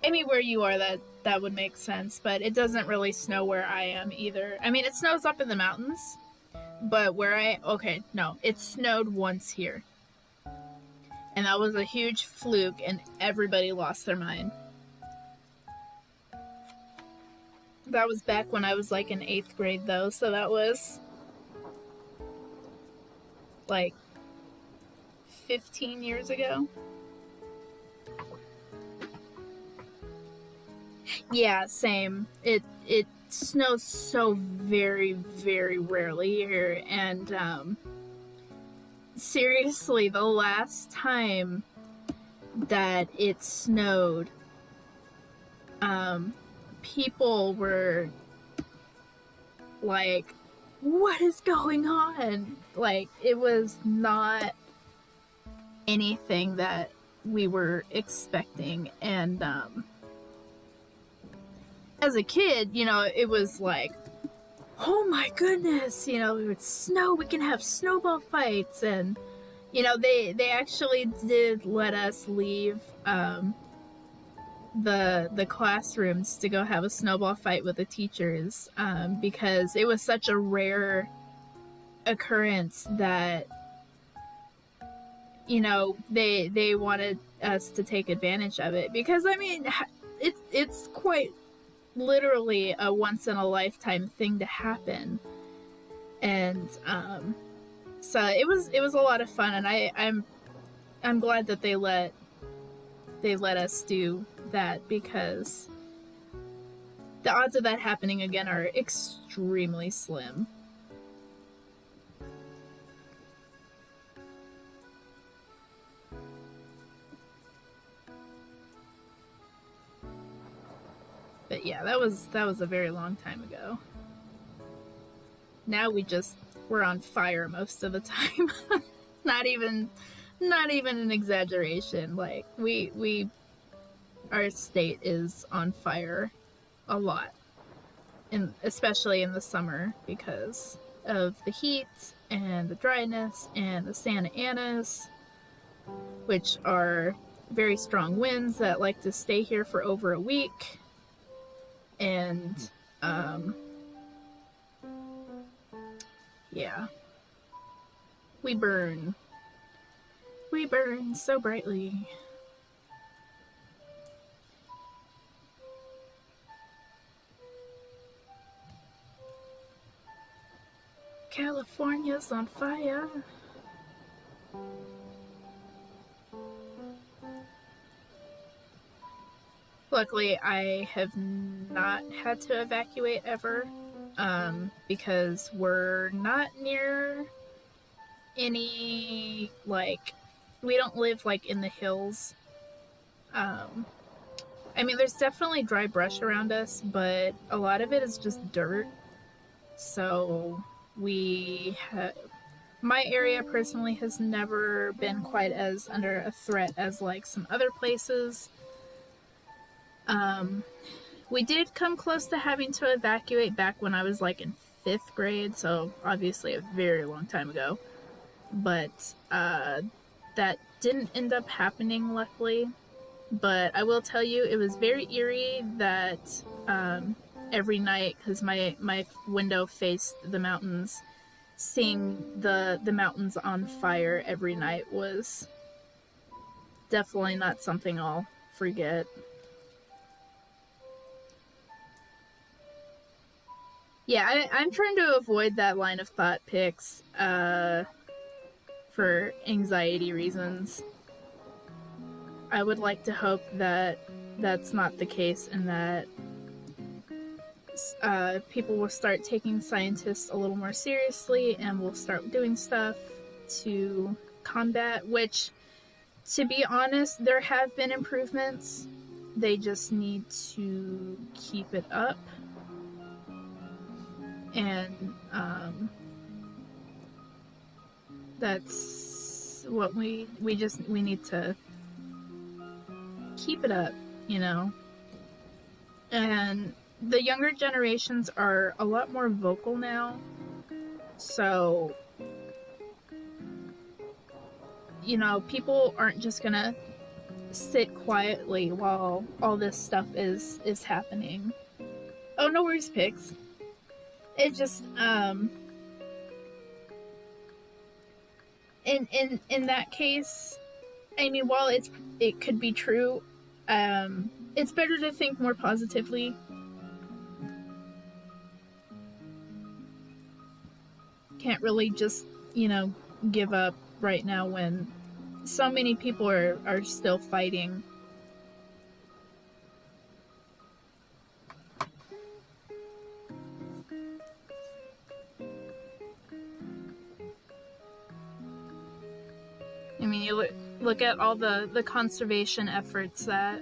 I mean, where you are, that would make sense, but it doesn't really snow where I am either. I mean, it snows up in the mountains, but it snowed once here, and that was a huge fluke, and everybody lost their mind. That was back when I was like in 8th grade, though, so that was like 15 years ago. Yeah, same. It snows so very, very rarely here, and seriously, the last time that it snowed, people were like, what is going on? Like, it was not anything that we were expecting, and as a kid, it was like, oh my goodness, it would snow, we can have snowball fights, and they actually did let us leave the classrooms to go have a snowball fight with the teachers, because it was such a rare occurrence that they wanted us to take advantage of it, because I mean it's quite literally a once in a lifetime thing to happen, and so it was a lot of fun, and I'm glad that they let us do that, because the odds of that happening again are extremely slim. But yeah, that was a very long time ago. Now we're on fire most of the time. not even an exaggeration. Like we our state is on fire a lot, especially in the summer because of the heat and the dryness and the Santa Anas, which are very strong winds that like to stay here for over a week. And yeah, we burn so brightly. California's on fire. Luckily, I have not had to evacuate ever, because we're not near any, like, we don't live, like, in the hills. I mean, there's definitely dry brush around us, but a lot of it is just dirt. So my area personally has never been quite as under a threat as like some other places. We did come close to having to evacuate back when I was like in 5th grade, so obviously a very long time ago. But that didn't end up happening, luckily. But I will tell you, it was very eerie that every night, because my window faced the mountains, seeing the mountains on fire every night was definitely not something I'll forget. Yeah, I'm trying to avoid that line of thought pics for anxiety reasons. I would like to hope that that's not the case and that people will start taking scientists a little more seriously and will start doing stuff to combat, which, to be honest, there have been improvements. They just need to keep it up. And that's what we need to keep it up, you know. And the younger generations are a lot more vocal now, so, you know, people aren't just gonna sit quietly while all this stuff is happening. Oh, no worries, pigs. It just in that case, I mean, while it could be true, it's better to think more positively. Can't really just, you know, give up right now when so many people are still fighting. I mean, you look at all the conservation efforts that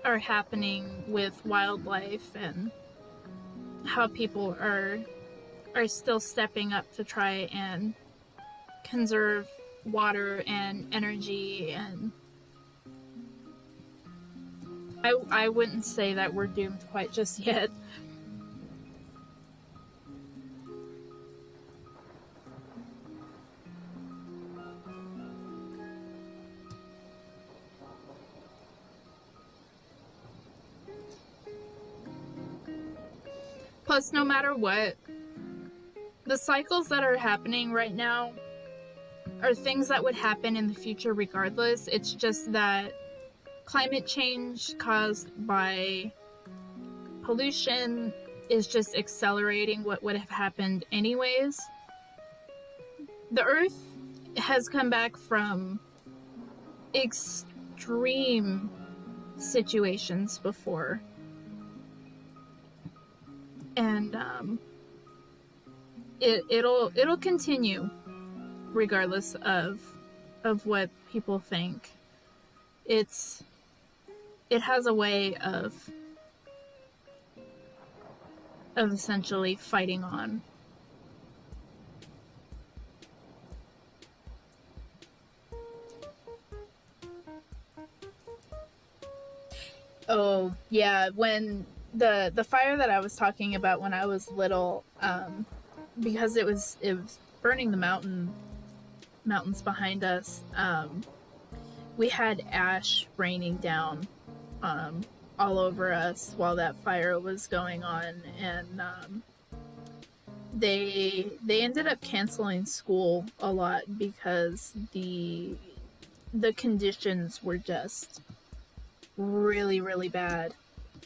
are happening with wildlife and how people are still stepping up to try and conserve water and energy, and I wouldn't say that we're doomed quite just yet. Plus, no matter what, the cycles that are happening right now are things that would happen in the future regardless. It's just that climate change caused by pollution is just accelerating what would have happened anyways. The Earth has come back from extreme situations before. And it'll continue regardless of what people think. It has a way of essentially fighting on. Oh, yeah, when the fire that I was talking about when I was little, because it was burning the mountains behind us. We had ash raining down um, all over us while that fire was going on, and they ended up canceling school a lot because the conditions were just really really bad,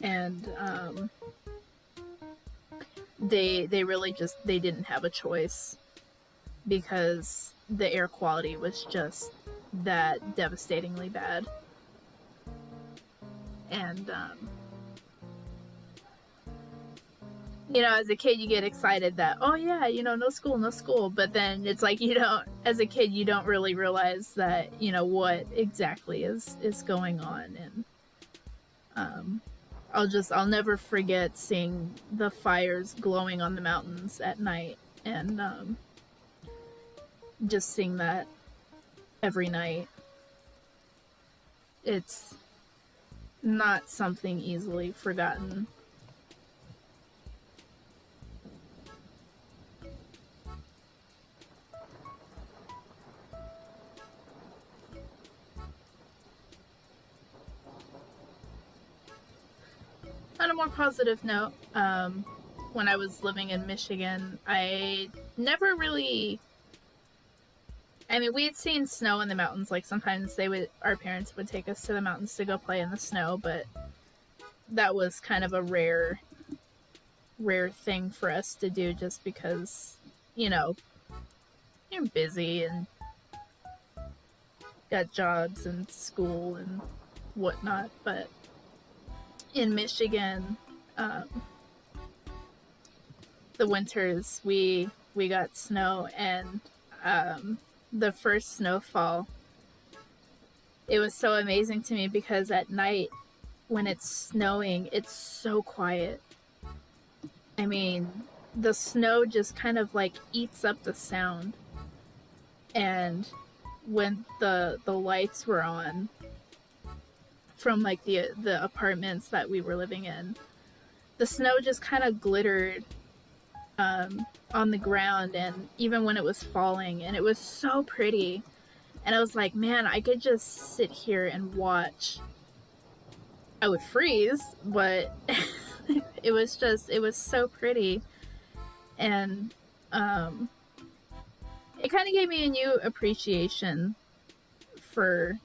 and they really just they didn't have a choice because the air quality was just that devastatingly bad. And as a kid, you get excited that, oh yeah, no school, no school. But then it's like as a kid, you don't really realize that what exactly is going on. And um, I'll never forget seeing the fires glowing on the mountains at night, and just seeing that every night. It's not something easily forgotten. On a more positive note, when I was living in Michigan, I never really. I mean, we had seen snow in the mountains. Like sometimes our parents would take us to the mountains to go play in the snow, but that was kind of a rare thing for us to do, just because, you know, you're busy and got jobs and school and whatnot. But in Michigan, um, the winters we got snow, and the first snowfall, it was so amazing to me because at night when it's snowing, it's so quiet. I mean, the snow just kind of like eats up the sound. And when the lights were on from like the apartments that we were living in, the snow just kind of glittered on the ground, and even when it was falling, and it was so pretty. And I was like, man, I could just sit here and watch. I would freeze, but it was so pretty. And it kind of gave me a new appreciation for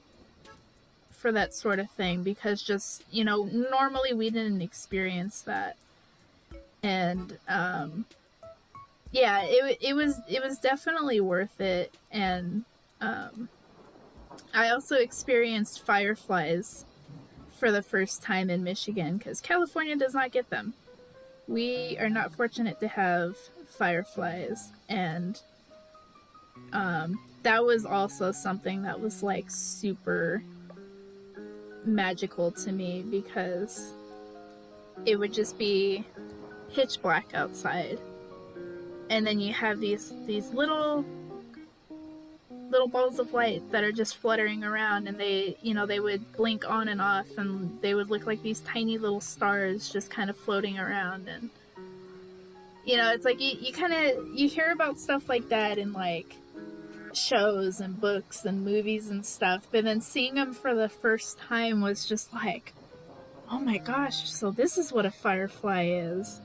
that sort of thing, because just normally we didn't experience that. And yeah, it was definitely worth it. And I also experienced fireflies for the first time in Michigan, because California does not get them. We are not fortunate to have fireflies. And that was also something that was like super magical to me, because it would just be pitch black outside, and then you have these little balls of light that are just fluttering around, and they would blink on and off, and they would look like these tiny little stars just kind of floating around. And it's like you hear about stuff like that in like shows and books and movies and stuff, but then seeing them for the first time was just like, oh my gosh, so this is what a firefly is.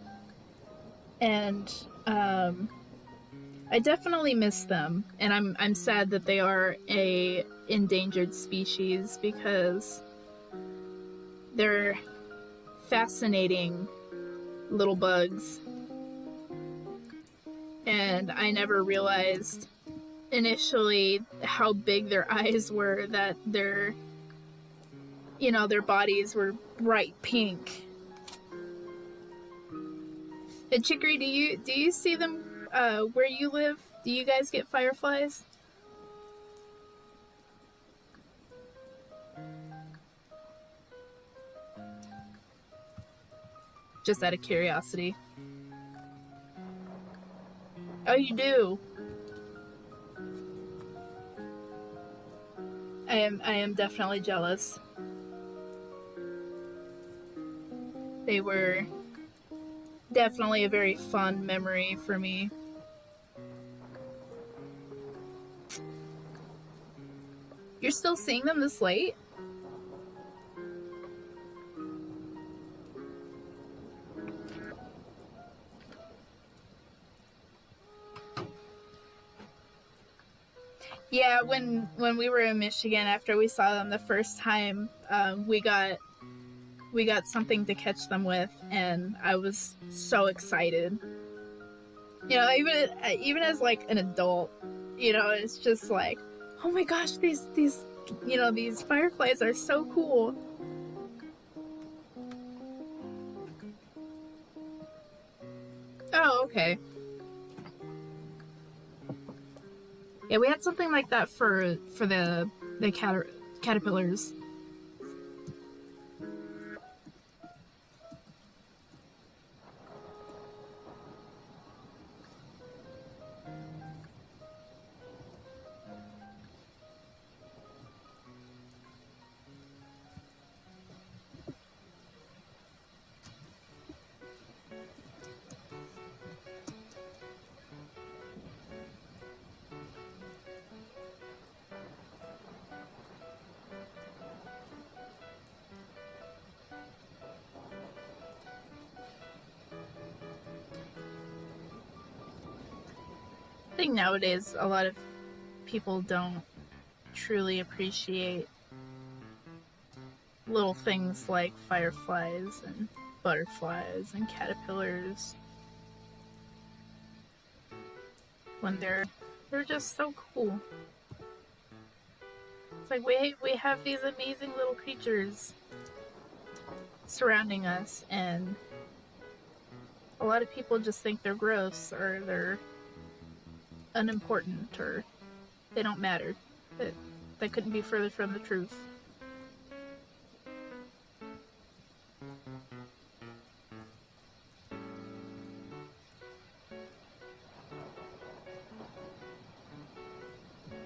And I definitely miss them, and I'm sad that they are a endangered species, because they're fascinating little bugs. And I never realized initially how big their eyes were, that their bodies were bright pink. And Chicory, do you see them where you live? Do you guys get fireflies? Just out of curiosity. Oh, you do? I am definitely jealous. They were definitely a very fun memory for me. You're still seeing them this late? Yeah, when we were in Michigan after we saw them the first time, we got something to catch them with, and I was so excited. You know, even as like an adult, you know, it's just like, oh my gosh, these these fireflies are so cool. Oh, okay. Yeah, we had something like that for the caterpillars. I think nowadays a lot of people don't truly appreciate little things like fireflies and butterflies and caterpillars when they're just so cool. It's like we have these amazing little creatures surrounding us, and a lot of people just think they're gross or they're unimportant or they don't matter. That couldn't be further from the truth.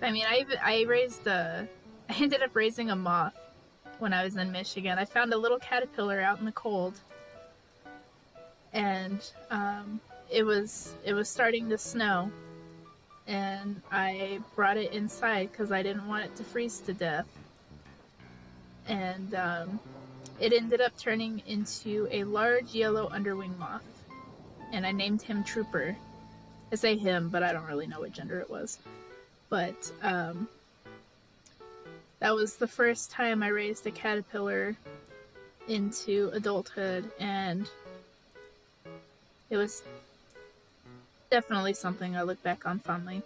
I mean, I ended up raising a moth when I was in Michigan. I found a little caterpillar out in the cold, and it was starting to snow, and I brought it inside because I didn't want it to freeze to death. And it ended up turning into a large yellow underwing moth, and I named him Trooper. I say him, but I don't really know what gender it was. But that was the first time I raised a caterpillar into adulthood, and it was definitely something I look back on fondly.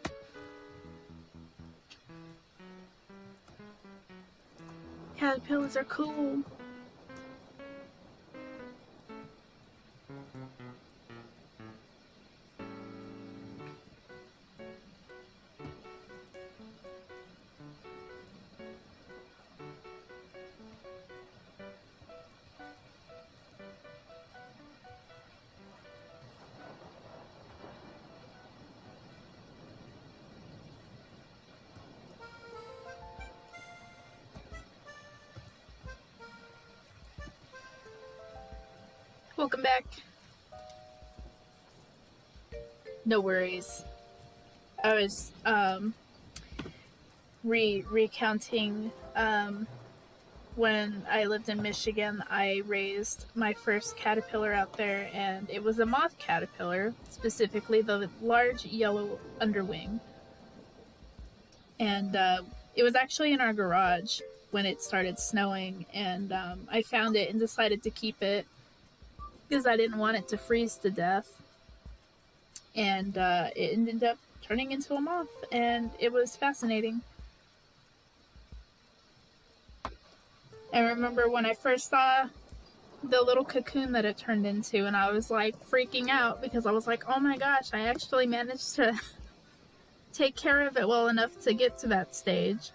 Caterpillars are cool. Welcome back. No worries. I was recounting when I lived in Michigan. I raised my first caterpillar out there, and it was a moth caterpillar, specifically the large yellow underwing. And it was actually in our garage when it started snowing, and I found it and decided to keep it because I didn't want it to freeze to death. And it ended up turning into a moth, and it was fascinating. I remember when I first saw the little cocoon that it turned into, and I was like freaking out because I was like, oh my gosh, I actually managed to take care of it well enough to get to that stage.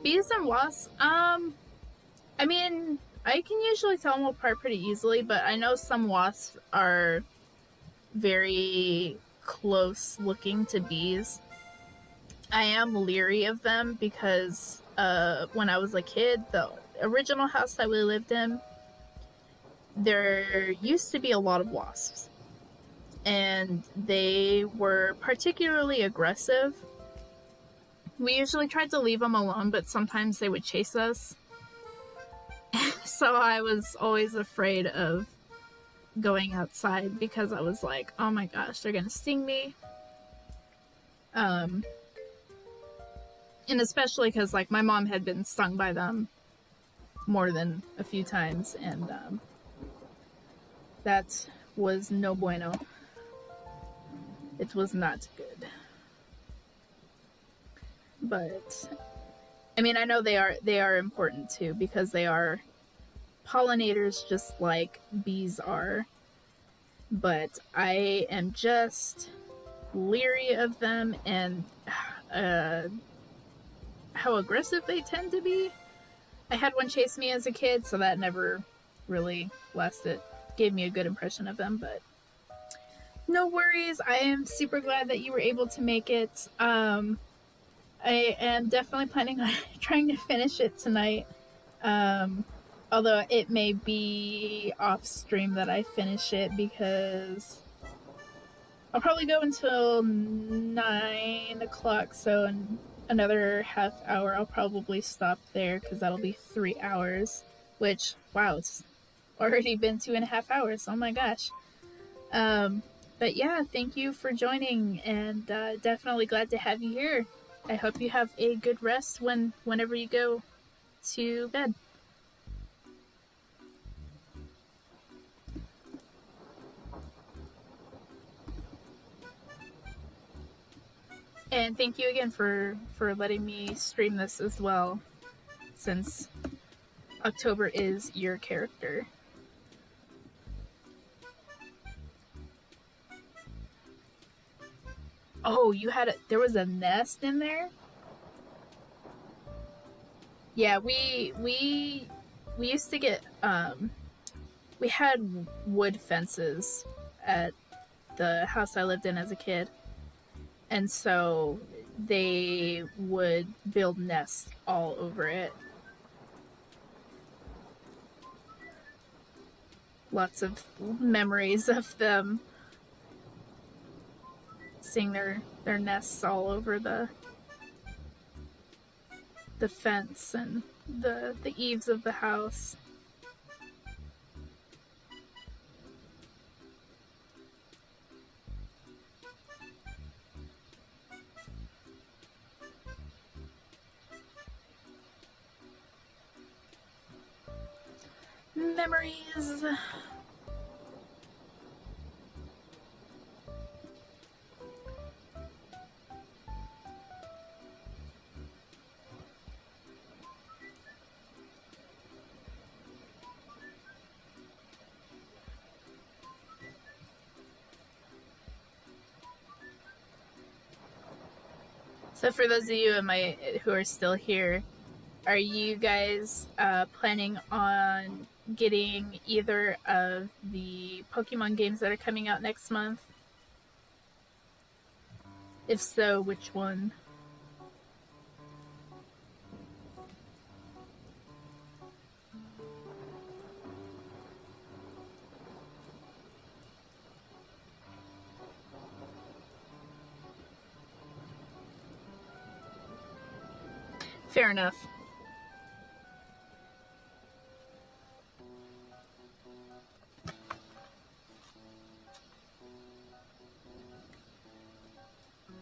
Bees and wasps, I mean, I can usually tell them apart pretty easily, but I know some wasps are very close looking to bees. I am leery of them because when I was a kid, the original house that we lived in, there used to be a lot of wasps. And they were particularly aggressive. We usually tried to leave them alone, but sometimes they would chase us. So I was always afraid of going outside because I was like, oh my gosh, they're gonna sting me. And especially because like my mom had been stung by them more than a few times, and that was no bueno. It was not good. But I mean, I know they are important too because they are pollinators just like bees are. But I am just leery of them and how aggressive they tend to be. I had one chase me as a kid, so that never really gave me a good impression of them, but no worries. I am super glad that you were able to make it. I am definitely planning on trying to finish it tonight. Although it may be off stream that I finish it because I'll probably go until 9 o'clock, so in another half hour I'll probably stop there because that'll be 3 hours, which, wow, it's already been 2.5 hours. Oh my gosh. But yeah, thank you for joining, and definitely glad to have you here. I hope you have a good rest whenever you go to bed. And thank you again for letting me stream this as well, since October is your character. Oh, there was a nest in there? Yeah, we used to get we had wood fences at the house I lived in as a kid. And so they would build nests all over it. Lots of memories of them seeing their nests all over the fence and the eaves of the house. Memories. So for those of you who are still here, are you guys planning on getting either of the Pokemon games that are coming out next month? If so, which one? Fair enough.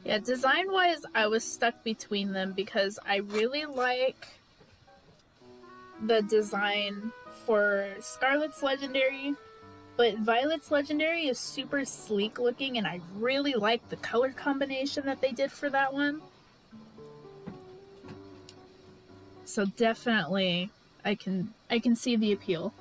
Yeah, design-wise, I was stuck between them because I really like the design for Scarlet's Legendary, but Violet's Legendary is super sleek looking, and I really like the color combination that they did for that one. So definitely, I can see the appeal.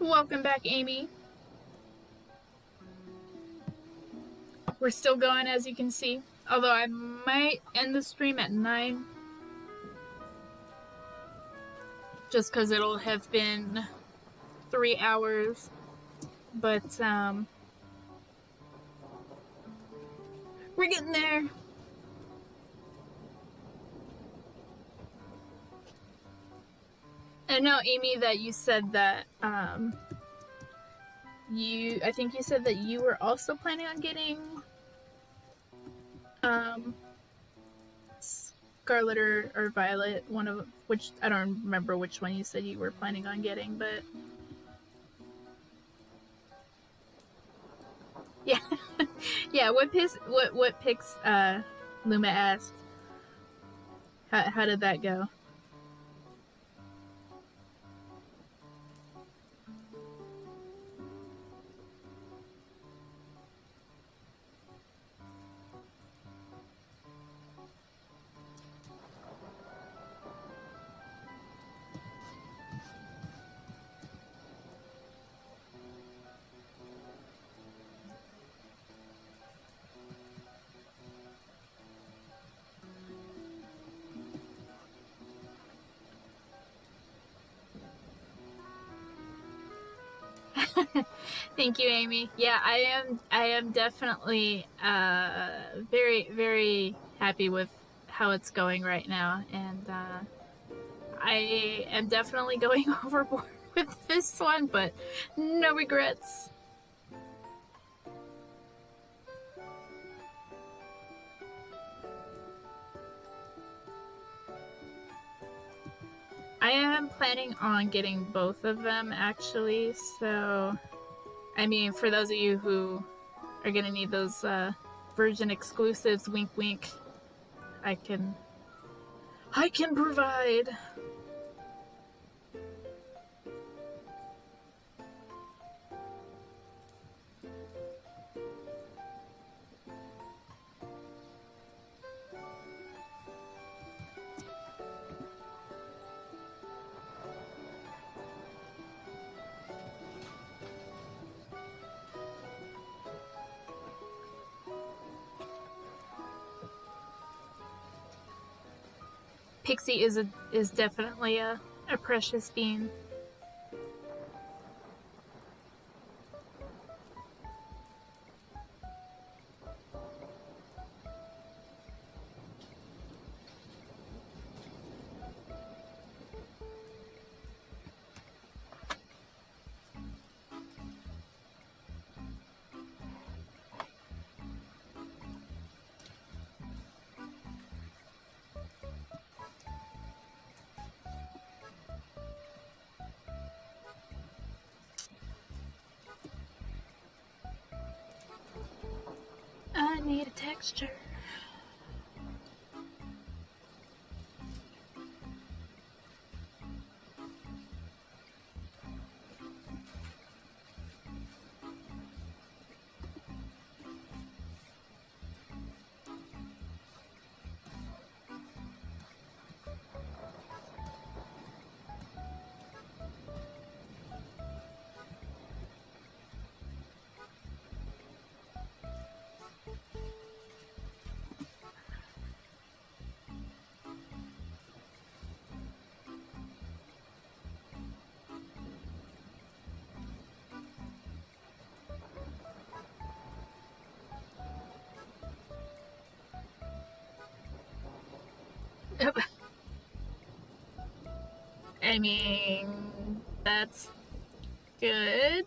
Welcome back, Amy. We're still going, as you can see. Although I might end the stream at 9. Just because it'll have been 3 hours. But, we're getting there. I know, Amy, that you said that, I think you said that you were also planning on getting, Scarlet or Violet, one of which, I don't remember which one you said you were planning on getting, but yeah. Yeah, what picks Luma asked? How did that go? Thank you, Amy. Yeah, I am definitely very, very happy with how it's going right now, and I am definitely going overboard with this one, but no regrets. I am planning on getting both of them, actually, so I mean, for those of you who are gonna need those version exclusives, wink wink, I can provide. Pixie is definitely a precious bean. I need a texture. I mean, that's good.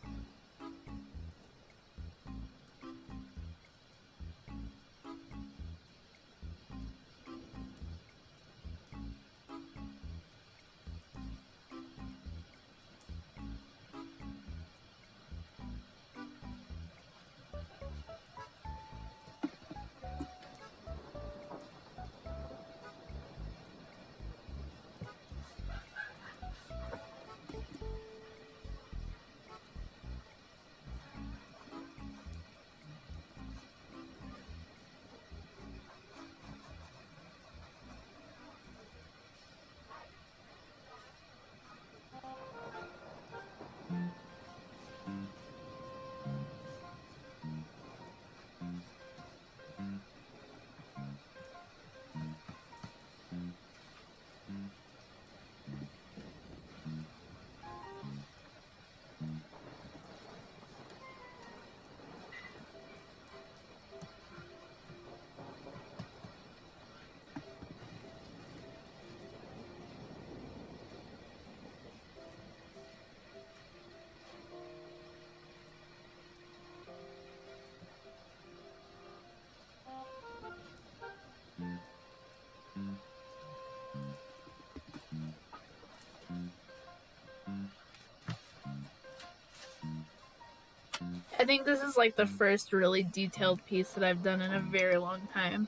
I think this is like the first really detailed piece that I've done in a very long time.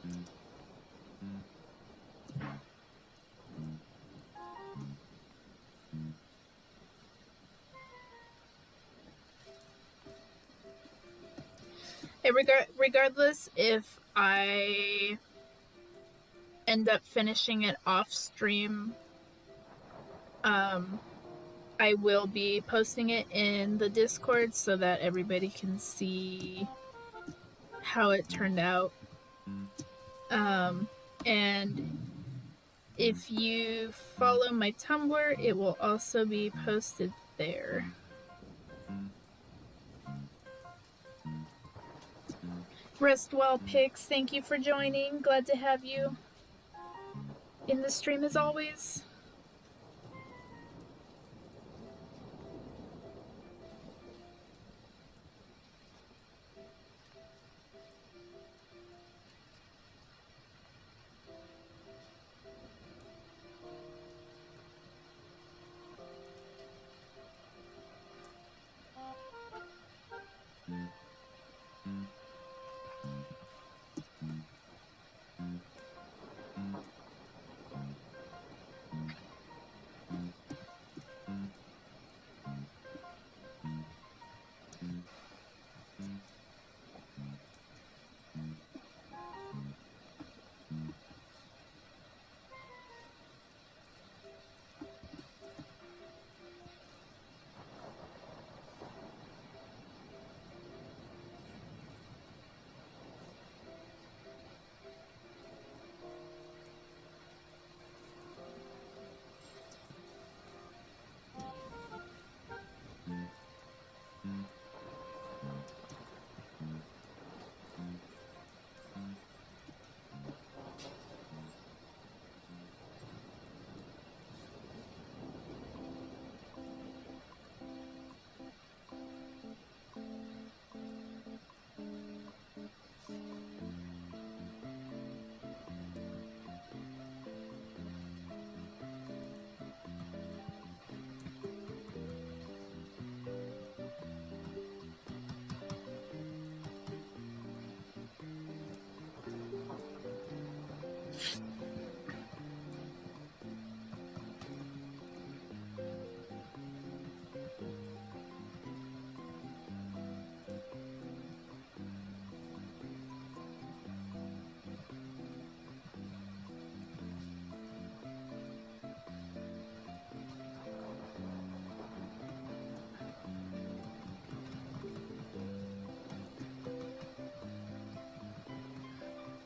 And regardless if I end up finishing it off stream, I will be posting it in the Discord so that everybody can see how it turned out. And if you follow my Tumblr, it will also be posted there. Rest well, Pix. Thank you for joining. Glad to have you in the stream as always.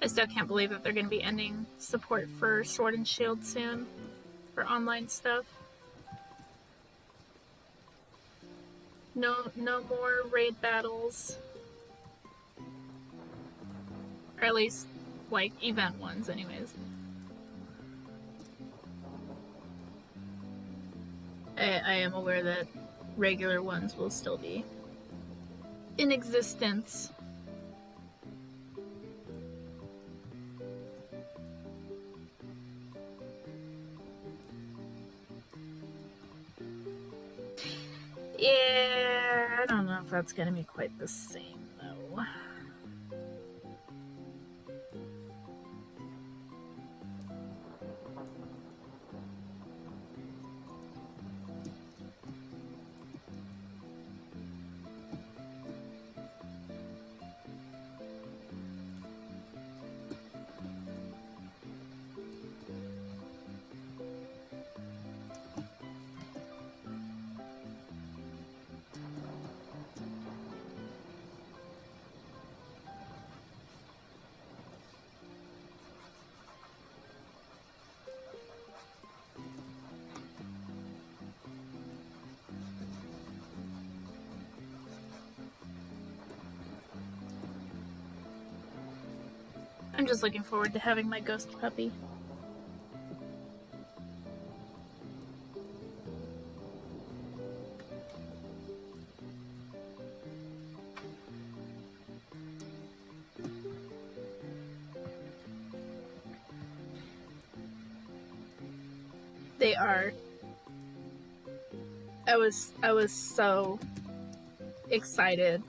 I still can't believe that they're going to be ending support for Sword and Shield soon for online stuff. No more raid battles. Or at least, like, event ones anyways. I am aware that regular ones will still be in existence. Yeah, I don't know if that's gonna be quite the same though. I'm just looking forward to having my ghost puppy. They are. I was so excited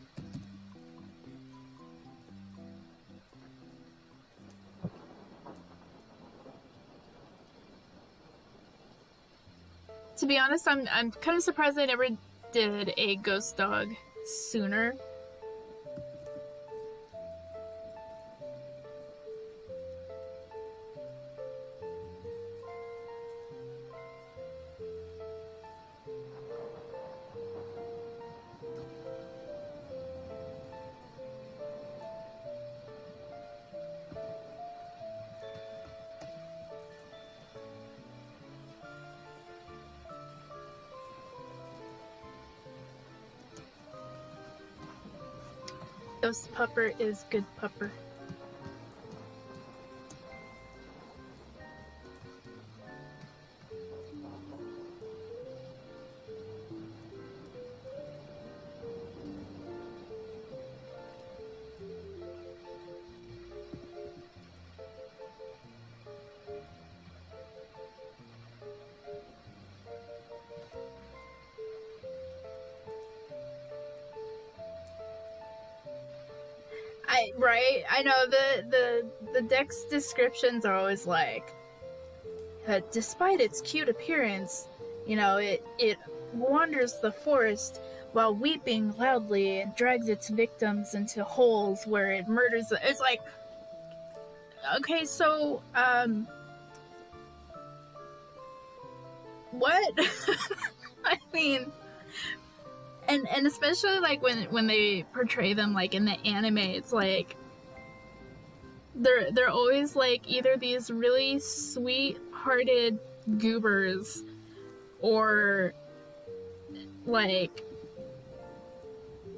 To be honest, I'm kind of surprised they never did a ghost dog sooner. Ghost pupper is good pupper. I know the deck's descriptions are always like, despite its cute appearance, you know, it wanders the forest while weeping loudly and drags its victims into holes where it murders them. It's like, okay, so what? I mean, and especially like when they portray them like in the anime, it's like they're always like either these really sweet-hearted goobers, or like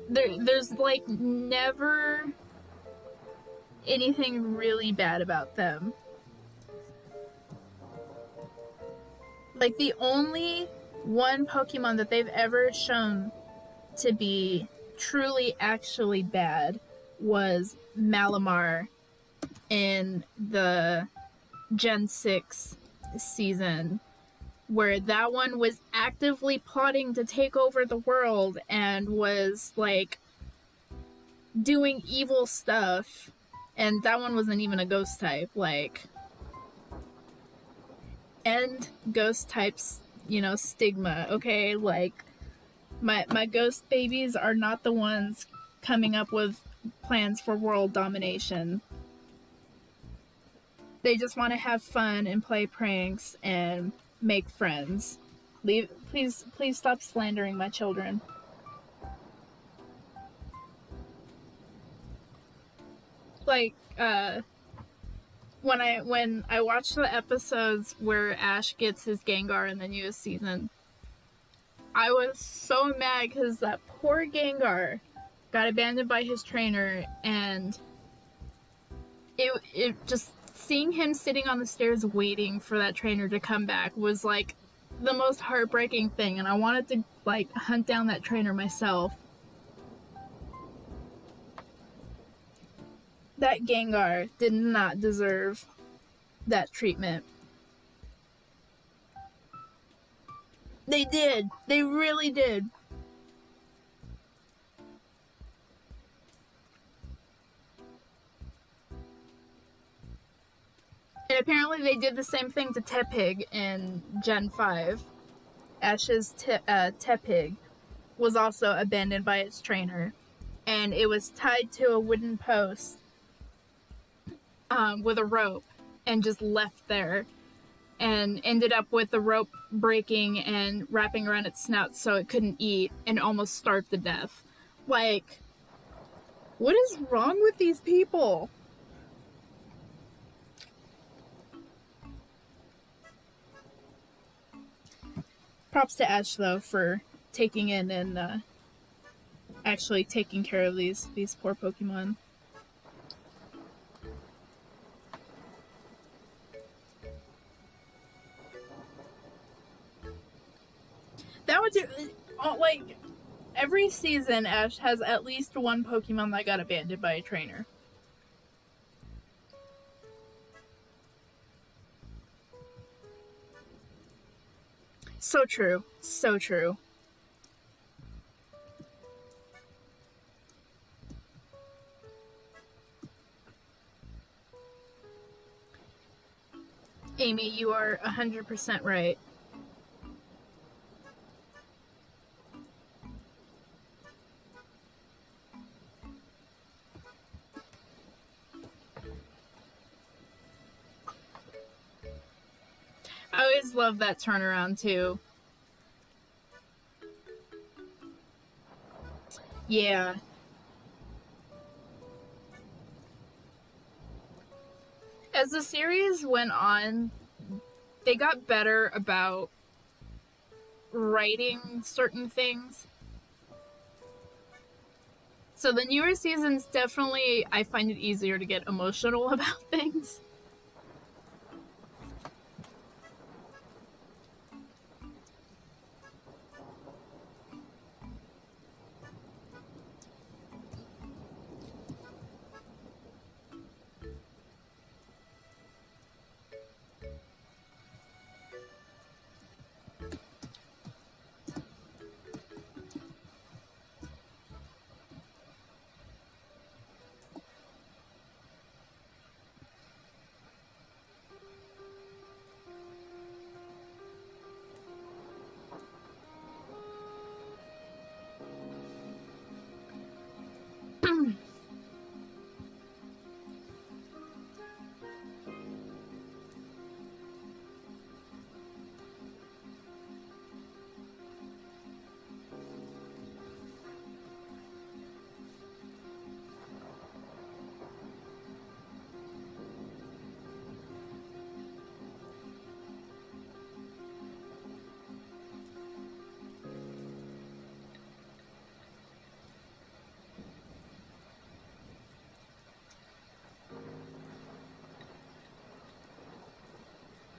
there's like never anything really bad about them. Like the only one Pokemon that they've ever shown to be truly actually bad was Malamar in the Gen 6 season, where that one was actively plotting to take over the world and was like doing evil stuff, and that one wasn't even a ghost type. Like, and ghost types, you know, stigma, okay? Like my ghost babies are not the ones coming up with plans for world domination. They just want to have fun and play pranks and make friends. Please stop slandering my children. Like, when I watched the episodes where Ash gets his Gengar in the newest season, I was so mad because that poor Gengar got abandoned by his trainer, and it just, seeing him sitting on the stairs waiting for that trainer to come back was like the most heartbreaking thing, and I wanted to like hunt down that trainer myself. That Gengar did not deserve that treatment. They did. They really did. And apparently they did the same thing to Tepig in Gen 5. Ash's Tepig was also abandoned by its trainer, and it was tied to a wooden post with a rope and just left there, and ended up with the rope breaking and wrapping around its snout so it couldn't eat, and almost starved to death. Like, what is wrong with these people? Props to Ash, though, for taking in and actually taking care of these poor Pokemon. That would do, like, every season Ash has at least one Pokemon that got abandoned by a trainer. So true. So true. Amy, you are 100% right. always love that turnaround too. Yeah. As the series went on, they got better about writing certain things. So the newer seasons definitely, I find it easier to get emotional about things.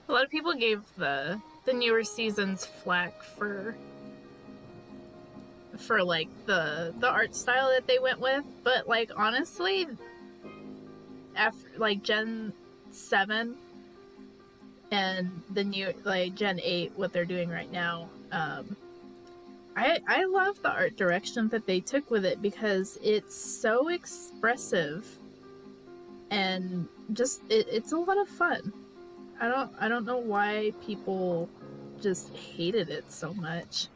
A lot of people gave the newer seasons flack for like the art style that they went with, but like honestly, after like Gen 7 and the new like Gen 8, what they're doing right now, I love the art direction that they took with it because it's so expressive and just it's a lot of fun. I don't know why people just hated it so much.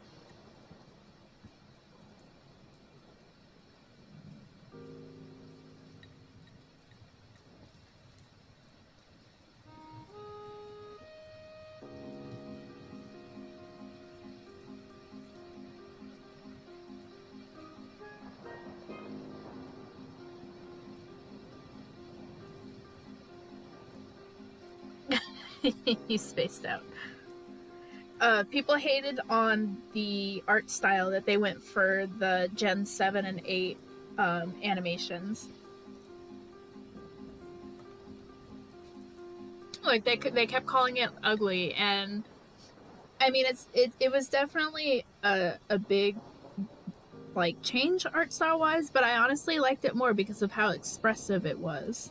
He spaced out. People hated on the art style that they went for the Gen 7 and 8 animations. Like they kept calling it ugly, and I mean it was definitely a big like change art style wise, but I honestly liked it more because of how expressive it was.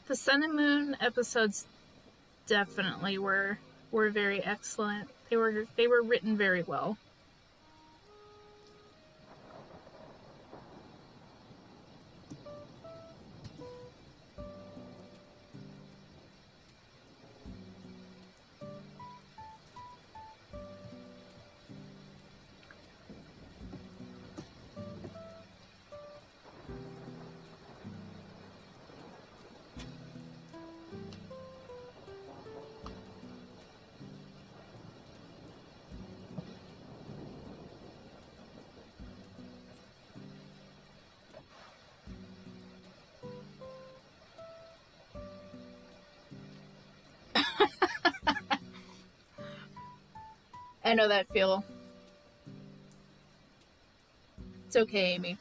The Sun and Moon episodes definitely were very excellent. They were written very well. I know that feel. It's okay, Amy.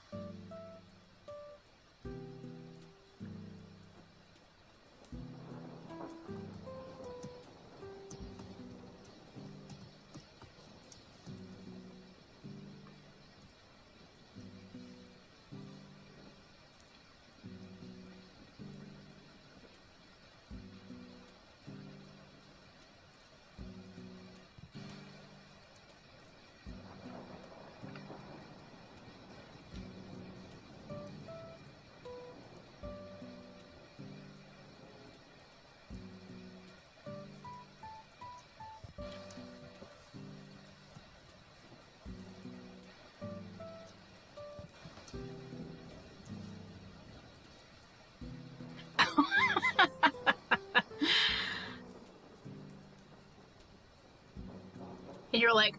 And you're like,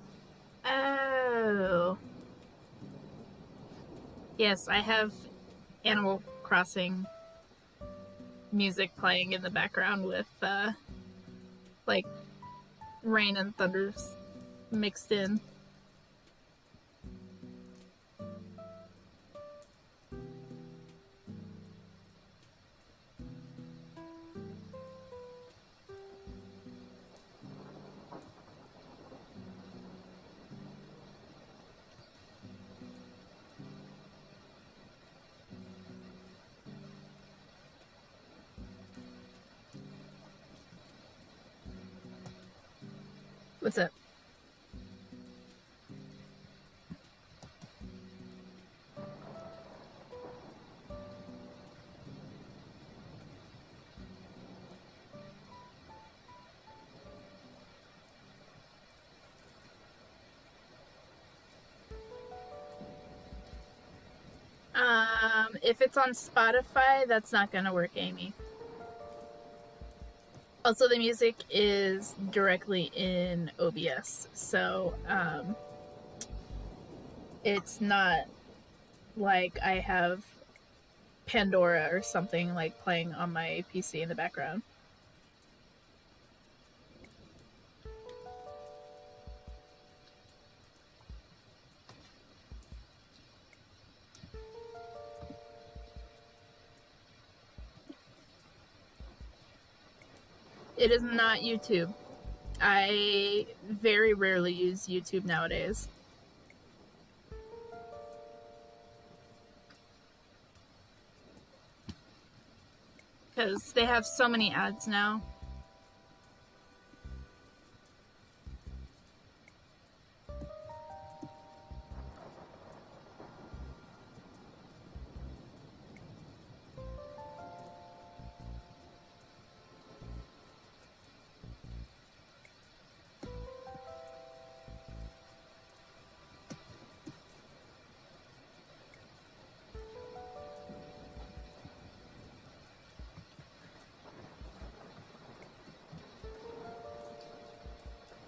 oh. Yes, I have Animal Crossing music playing in the background with like rain and thunders mixed in. What's up? If it's on Spotify, that's not gonna work, Amy. Also, the music is directly in OBS, so it's not like I have Pandora or something like playing on my PC in the background. It is not YouTube. I very rarely use YouTube nowadays. Because they have so many ads now.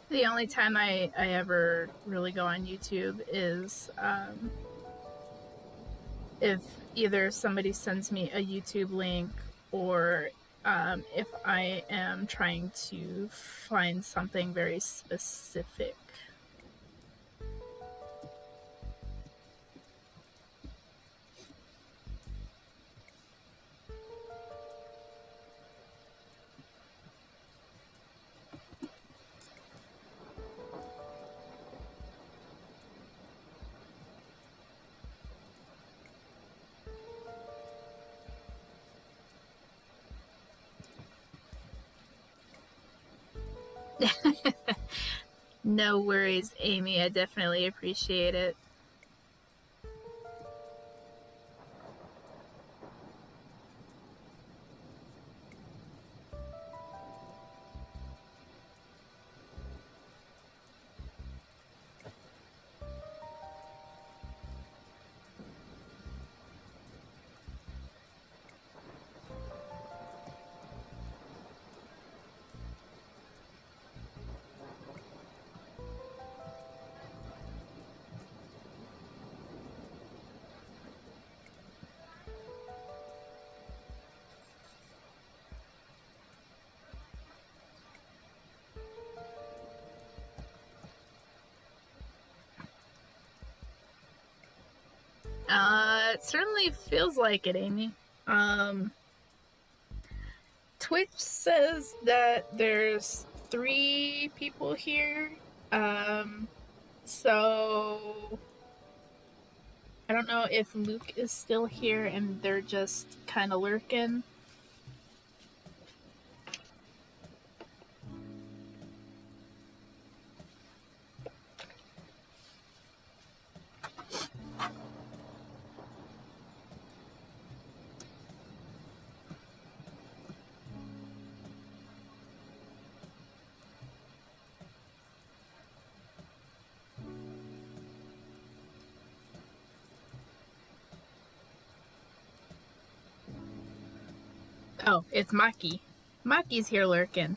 The only time I ever really go on YouTube is if either somebody sends me a YouTube link or if I am trying to find something very specific. No worries, Amy. I definitely appreciate it. It certainly feels like it, Amy. Twitch says that there's 3 people here. So I don't know if Luke is still here and they're just kind of lurking. Oh, it's Maki. Maki's here lurking.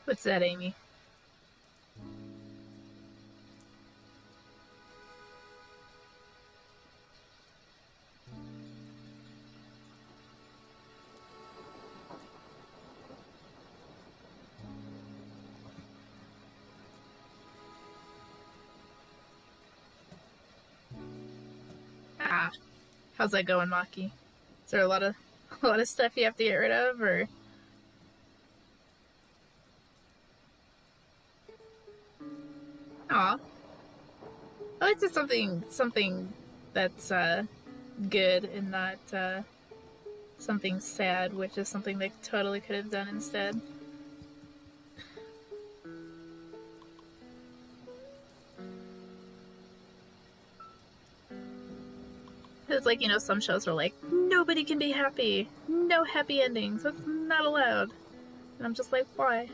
What's that, Amy? Ah, how's that going, Maki? Is there a lot of stuff you have to get rid of, or? Aw. I like to something that's good and not something sad, which is something they totally could have done instead. It's like, you know, some shows are like, nobody can be happy. No happy endings. That's not allowed. And I'm just like, why?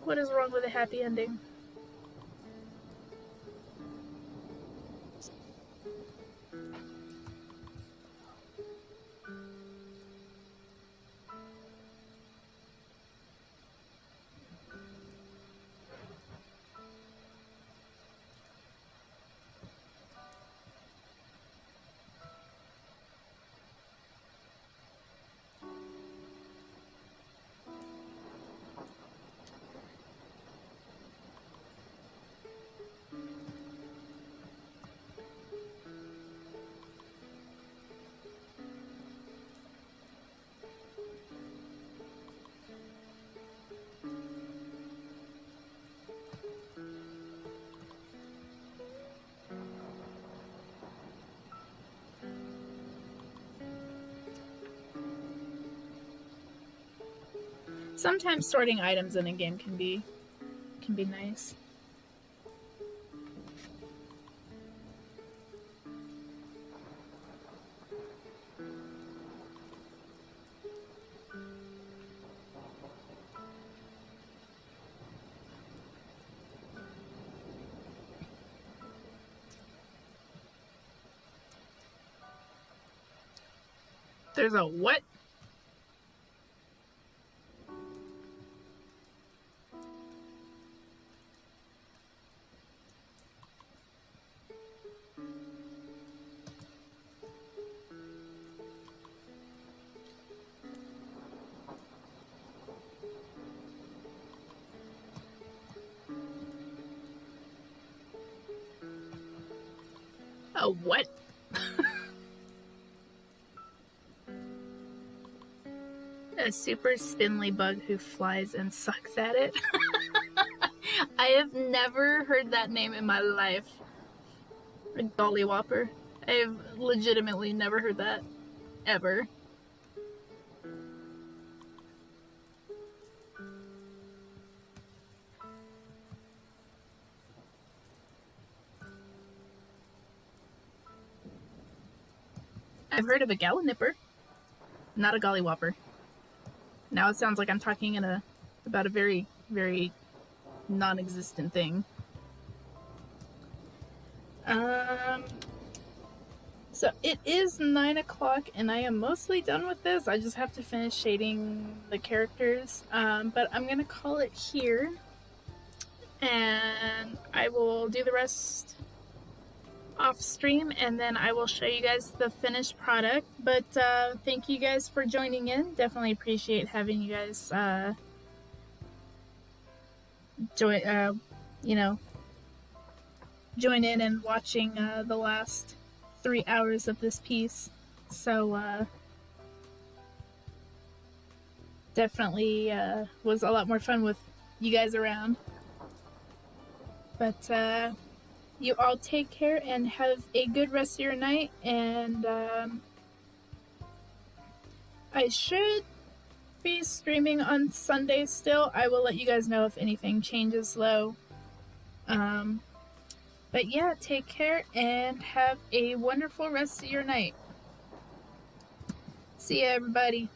What is wrong with a happy ending? Sometimes sorting items in a game can be nice. There's a what? A what? A super spindly bug who flies and sucks at it. I have never heard that name in my life. A gollywhopper. I've legitimately never heard that. Ever. I've heard of a gallonipper, not a gollywhopper. Now it sounds like I'm talking about a very, very non-existent thing. So it is 9 o'clock and I am mostly done with this. I just have to finish shading the characters. But I'm gonna call it here. And I will do the rest off stream and then I will show you guys the finished product. But thank you guys for joining in. Definitely appreciate having you guys join in and watching the last 3 hours of this piece. So definitely was a lot more fun with you guys around. But you all take care and have a good rest of your night. And I should be streaming on Sunday still. I will let you guys know if anything changes though. But yeah, take care and have a wonderful rest of your night. See ya, everybody.